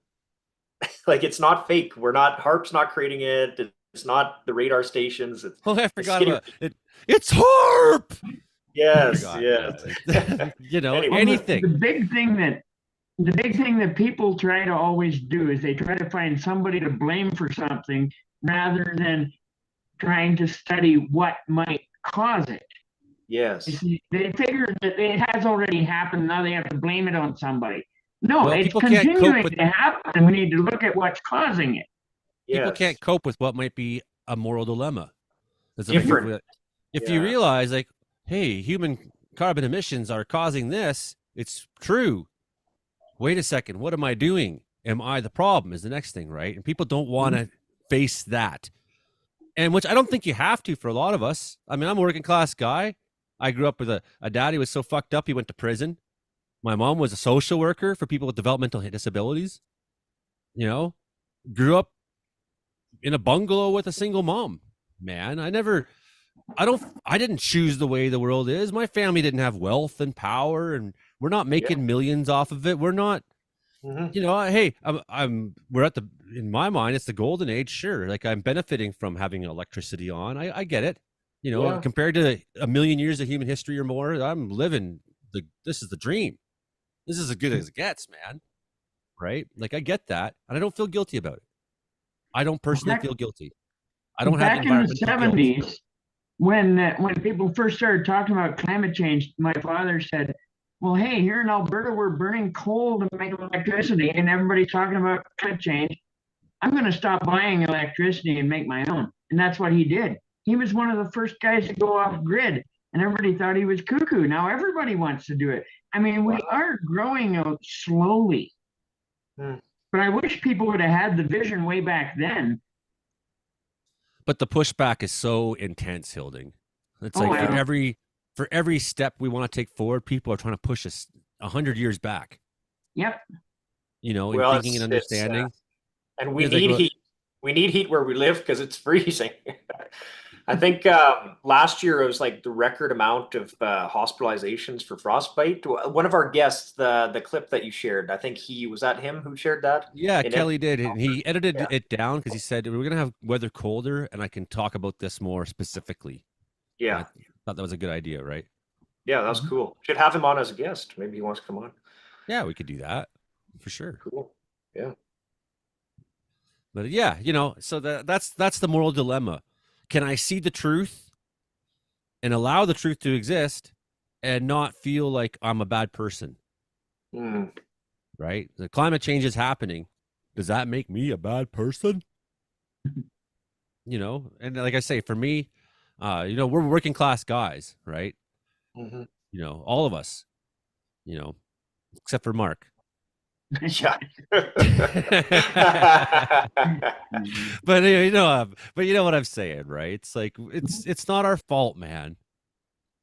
Like, it's not fake. HARP's not creating it. It's not the radar stations. I forgot about it. It's HARP! Yes, yes. Anyway, anything. The big thing that people try to always do is they try to find somebody to blame for something rather than trying to study what might cause it. Yes. They figure that it has already happened. Now they have to blame it on somebody. No, well, it's continuing to happen, and we need to look at what's causing it. People can't cope with what might be a moral dilemma. Different. If you realize, like, hey, human carbon emissions are causing this, it's true. Wait a second, what am I doing? Am I the problem is the next thing, right? And people don't want to face that. And which I don't think you have to for a lot of us. I mean, I'm a working class guy. I grew up with a dad who was so fucked up he went to prison. My mom was a social worker for people with developmental disabilities. Grew up in a bungalow with a single mom. Man, I didn't choose the way the world is. My family didn't have wealth and power, and we're not making millions off of it. We're not, hey, we're at in my mind, it's the golden age. Sure. Like, I'm benefiting from having electricity on. I get it. Compared to a million years of human history or more, I'm living this is the dream. This is as good as it gets, man. Right? Like, I get that. And I don't feel guilty about it. I don't personally feel guilty. I don't have environmental guilt. Back in the 70s, when people first started talking about climate change, my father said, well, hey, here in Alberta, we're burning coal to make electricity, and everybody's talking about climate change. I'm going to stop buying electricity and make my own. And that's what he did. He was one of the first guys to go off grid, and everybody thought he was cuckoo. Now everybody wants to do it. I mean, we are growing out slowly. But I wish people would have had the vision way back then. But the pushback is so intense, Hilding. It's for every step we want to take forward, people are trying to push us 100 years back. Yep. In thinking and understanding. And we need heat. We need heat where we live because it's freezing. I think last year it was like the record amount of hospitalizations for frostbite. One of our guests, the clip that you shared, I think was that him who shared that? Yeah, Kelly did. And he edited it down because he said, we're going to have weather colder and I can talk about this more specifically. Yeah. I thought that was a good idea, right? Yeah, that was cool. Should have him on as a guest. Maybe he wants to come on. Yeah, we could do that for sure. Cool. Yeah. But yeah, so that's the moral dilemma. Can I see the truth and allow the truth to exist and not feel like I'm a bad person? Right? The climate change is happening. Does that make me a bad person? And like I say, for me, we're working class guys, right? All of us, except for Mark. Yeah. But you know what I'm saying, right? It's like it's not our fault, man.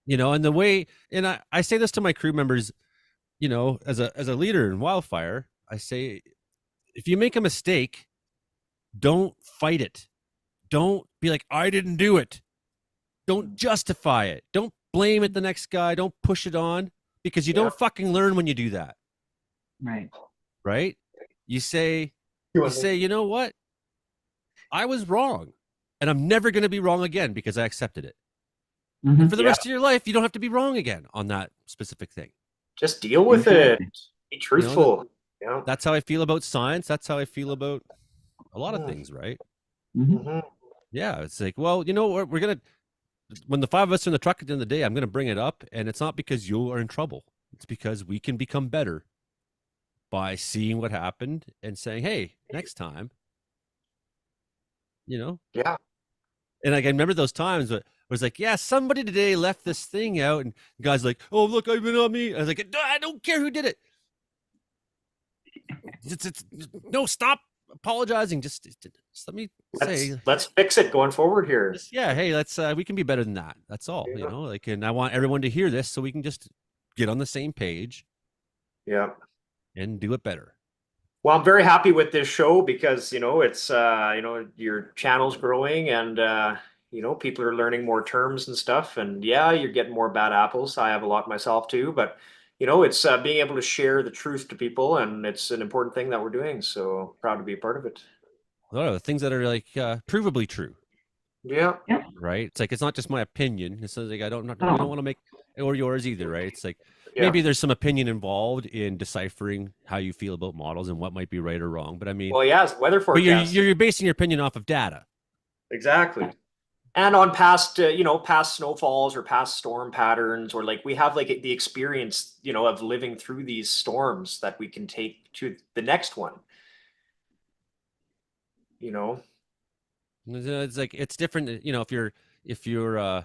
And the way, and I say this to my crew members, as a leader in wildfire, I say, if you make a mistake, don't fight it. Don't be like, I didn't do it. Don't justify it. Don't blame it the next guy. Don't push it on, because you don't fucking learn when you do that. Right? You say, you know what? I was wrong, and I'm never going to be wrong again because I accepted it. And for the rest of your life, you don't have to be wrong again on that specific thing. Just deal with it. Be truthful. That's how I feel about science. That's how I feel about a lot of things, right? Yeah, it's like, well, we're going to, when the 5 of us are in the truck at the end of the day, I'm going to bring it up, and it's not because you are in trouble. It's because we can become better by seeing what happened and saying, hey, next time, Yeah. And I remember those times where it was like, yeah, somebody today left this thing out, and the guy's like, oh, look, I've been on me. I was like, I don't care who did it. No, stop apologizing. Just let me say, let's fix it going forward here. Yeah, hey, let's we can be better than that. That's all. Yeah. You know, like, and I want everyone to hear this so we can just get on the same page. Yeah. And do it better. Well, I'm very happy with this show because, you know, it's, you know, your channel's growing and, you know, people are learning more terms and stuff. And yeah, you're getting more bad apples. I have a lot myself too, but, you know, it's being able to share the truth to people, and it's an important thing that we're doing. So proud to be a part of it. A lot of things that are like provably true. Yeah. Right. It's like, it's not just my opinion. It's like, we don't want to make, or yours either. Right. It's like, maybe there's some opinion involved in deciphering how you feel about models and what might be right or wrong. But I mean, well, yeah, it's weather forecast. But you're basing your opinion off of data. Exactly. And on past, you know, past snowfalls or past storm patterns, or like we have like the experience, you know, of living through these storms that we can take to the next one. You know, it's like, it's different. You know, if you're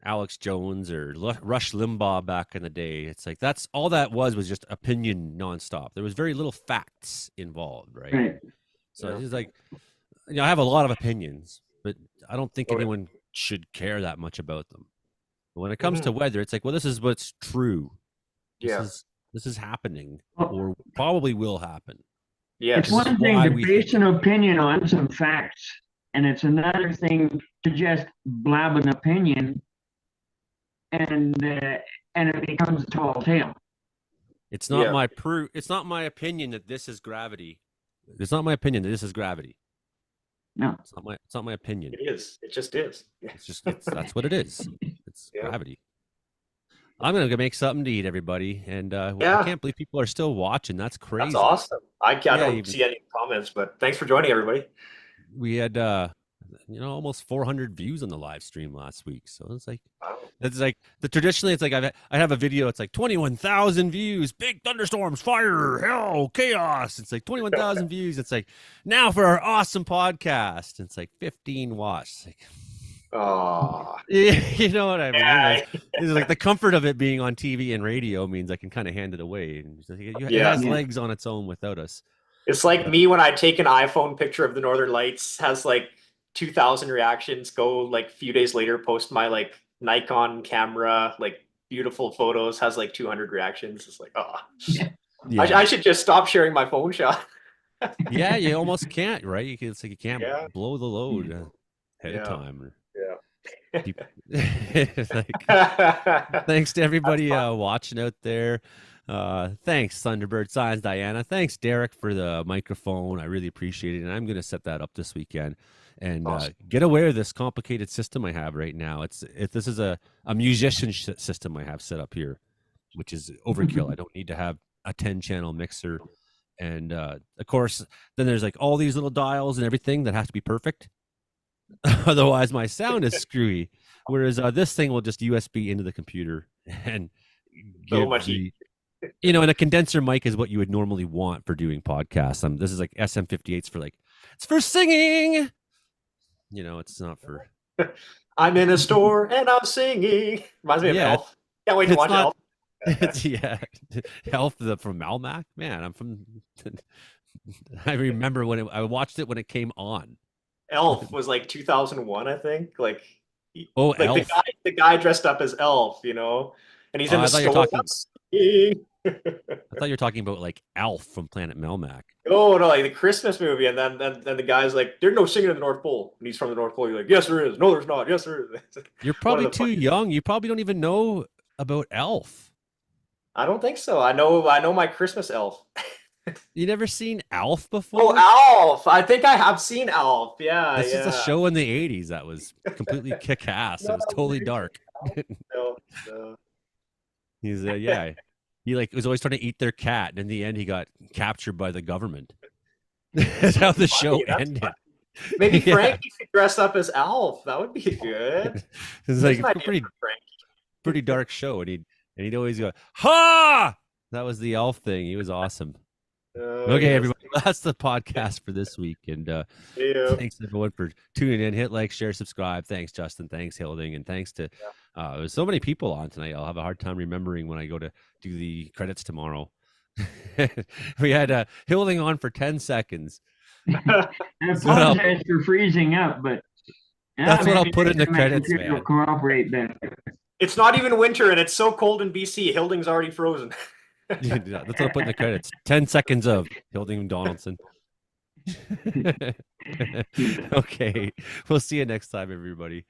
Alex Jones or Rush Limbaugh back in the day, it's like that's all that was just opinion nonstop. There was very little facts involved, right? So it's like, you know, I have a lot of opinions, but I don't think anyone should care that much about them. But when it comes to weather, it's like, well, this is what's true. This is happening, or probably will happen. Yeah, it's one thing to base an opinion on some facts, and it's another thing to just blab an opinion. And it becomes a tall tale. It's not my proof. It's not my opinion that this is gravity. It's not my opinion that this is gravity. No, it's not my opinion. It is. It just is. That's what it is. It's gravity. I'm gonna make something to eat, everybody, and I can't believe people are still watching. That's crazy. That's awesome. I don't see any comments, but thanks for joining, everybody. We had you know, almost 400 views on the live stream last week. So it's like, traditionally it's like I have a video. It's like 21,000 views, big thunderstorms, fire, hell, chaos. It's like 21,000 views. It's like, now for our awesome podcast. It's like 15 watched. It's like, oh, you know what I mean? It's like the comfort of it being on TV and radio means I can kind of hand it away. It has legs on its own without us. It's like me when I take an iPhone picture of the Northern Lights, has like 2,000 reactions, go like a few days later, post my like Nikon camera, like beautiful photos, has like 200 reactions. It's like, I should just stop sharing my phone shot. Yeah, you almost can't, right? It's like you can't blow the load ahead of time. Thanks to everybody watching out there. Thanks, Thunderbird Science, Diana. Thanks, Derek, for the microphone. I really appreciate it, and I'm going to set that up this weekend and get aware of this complicated system I have right now. This is a musician system I have set up here, which is overkill. I don't need to have a 10-channel mixer, and of course, then there's like all these little dials and everything that have to be perfect. Otherwise, my sound is screwy. Whereas this thing will just USB into the computer and so much. You know, and a condenser mic is what you would normally want for doing podcasts. This is like SM58s for like, it's for singing. You know, it's not for. I'm in a store and I'm singing. Reminds me of Elf. Can't wait to watch Elf. It's, Elf from Malmac. Man, I'm from. I remember when I watched it when it came on. Elf was like 2001, I think. Like, Elf. The guy dressed up as Elf, you know, and he's in the store. I thought you were talking about like Alf from Planet Melmac. Oh no, like the Christmas movie, and then the guy's like, "There's no singing in the North Pole," and he's from the North Pole. You're like, "Yes, there is." No, there's not. Yes, there is. You're probably too young. You probably don't even know about Elf. I don't think so. I know my Christmas Elf. You never seen Alf before? Oh, Alf! I think I have seen Alf. Yeah, this is a show in the '80s that was completely kick-ass. It was totally dark. No. He's he like was always trying to eat their cat, and in the end, he got captured by the government. That's how the show ended. Maybe Frankie could dress up as Alf. That would be good. It's like a pretty dark show, and he'd always go, "Ha!" That was the Elf thing. He was awesome. Okay, everybody, that's the podcast for this week, and thanks everyone for tuning in. Hit like, share, subscribe. Thanks, Justin. Thanks, Hilding, and thanks to there's so many people on tonight. I'll have a hard time remembering when I go to do the credits tomorrow. We had Hilding on for 10 seconds. I apologize for freezing up, but that's what I'll put in the my credits, computer will man. cooperate then. It's not even winter, and it's so cold in BC. Hilding's already frozen. Yeah, that's what I'll put in the credits. 10 seconds of Hilding Donaldson. Okay. We'll see you next time, everybody.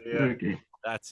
Yeah. Okay. That's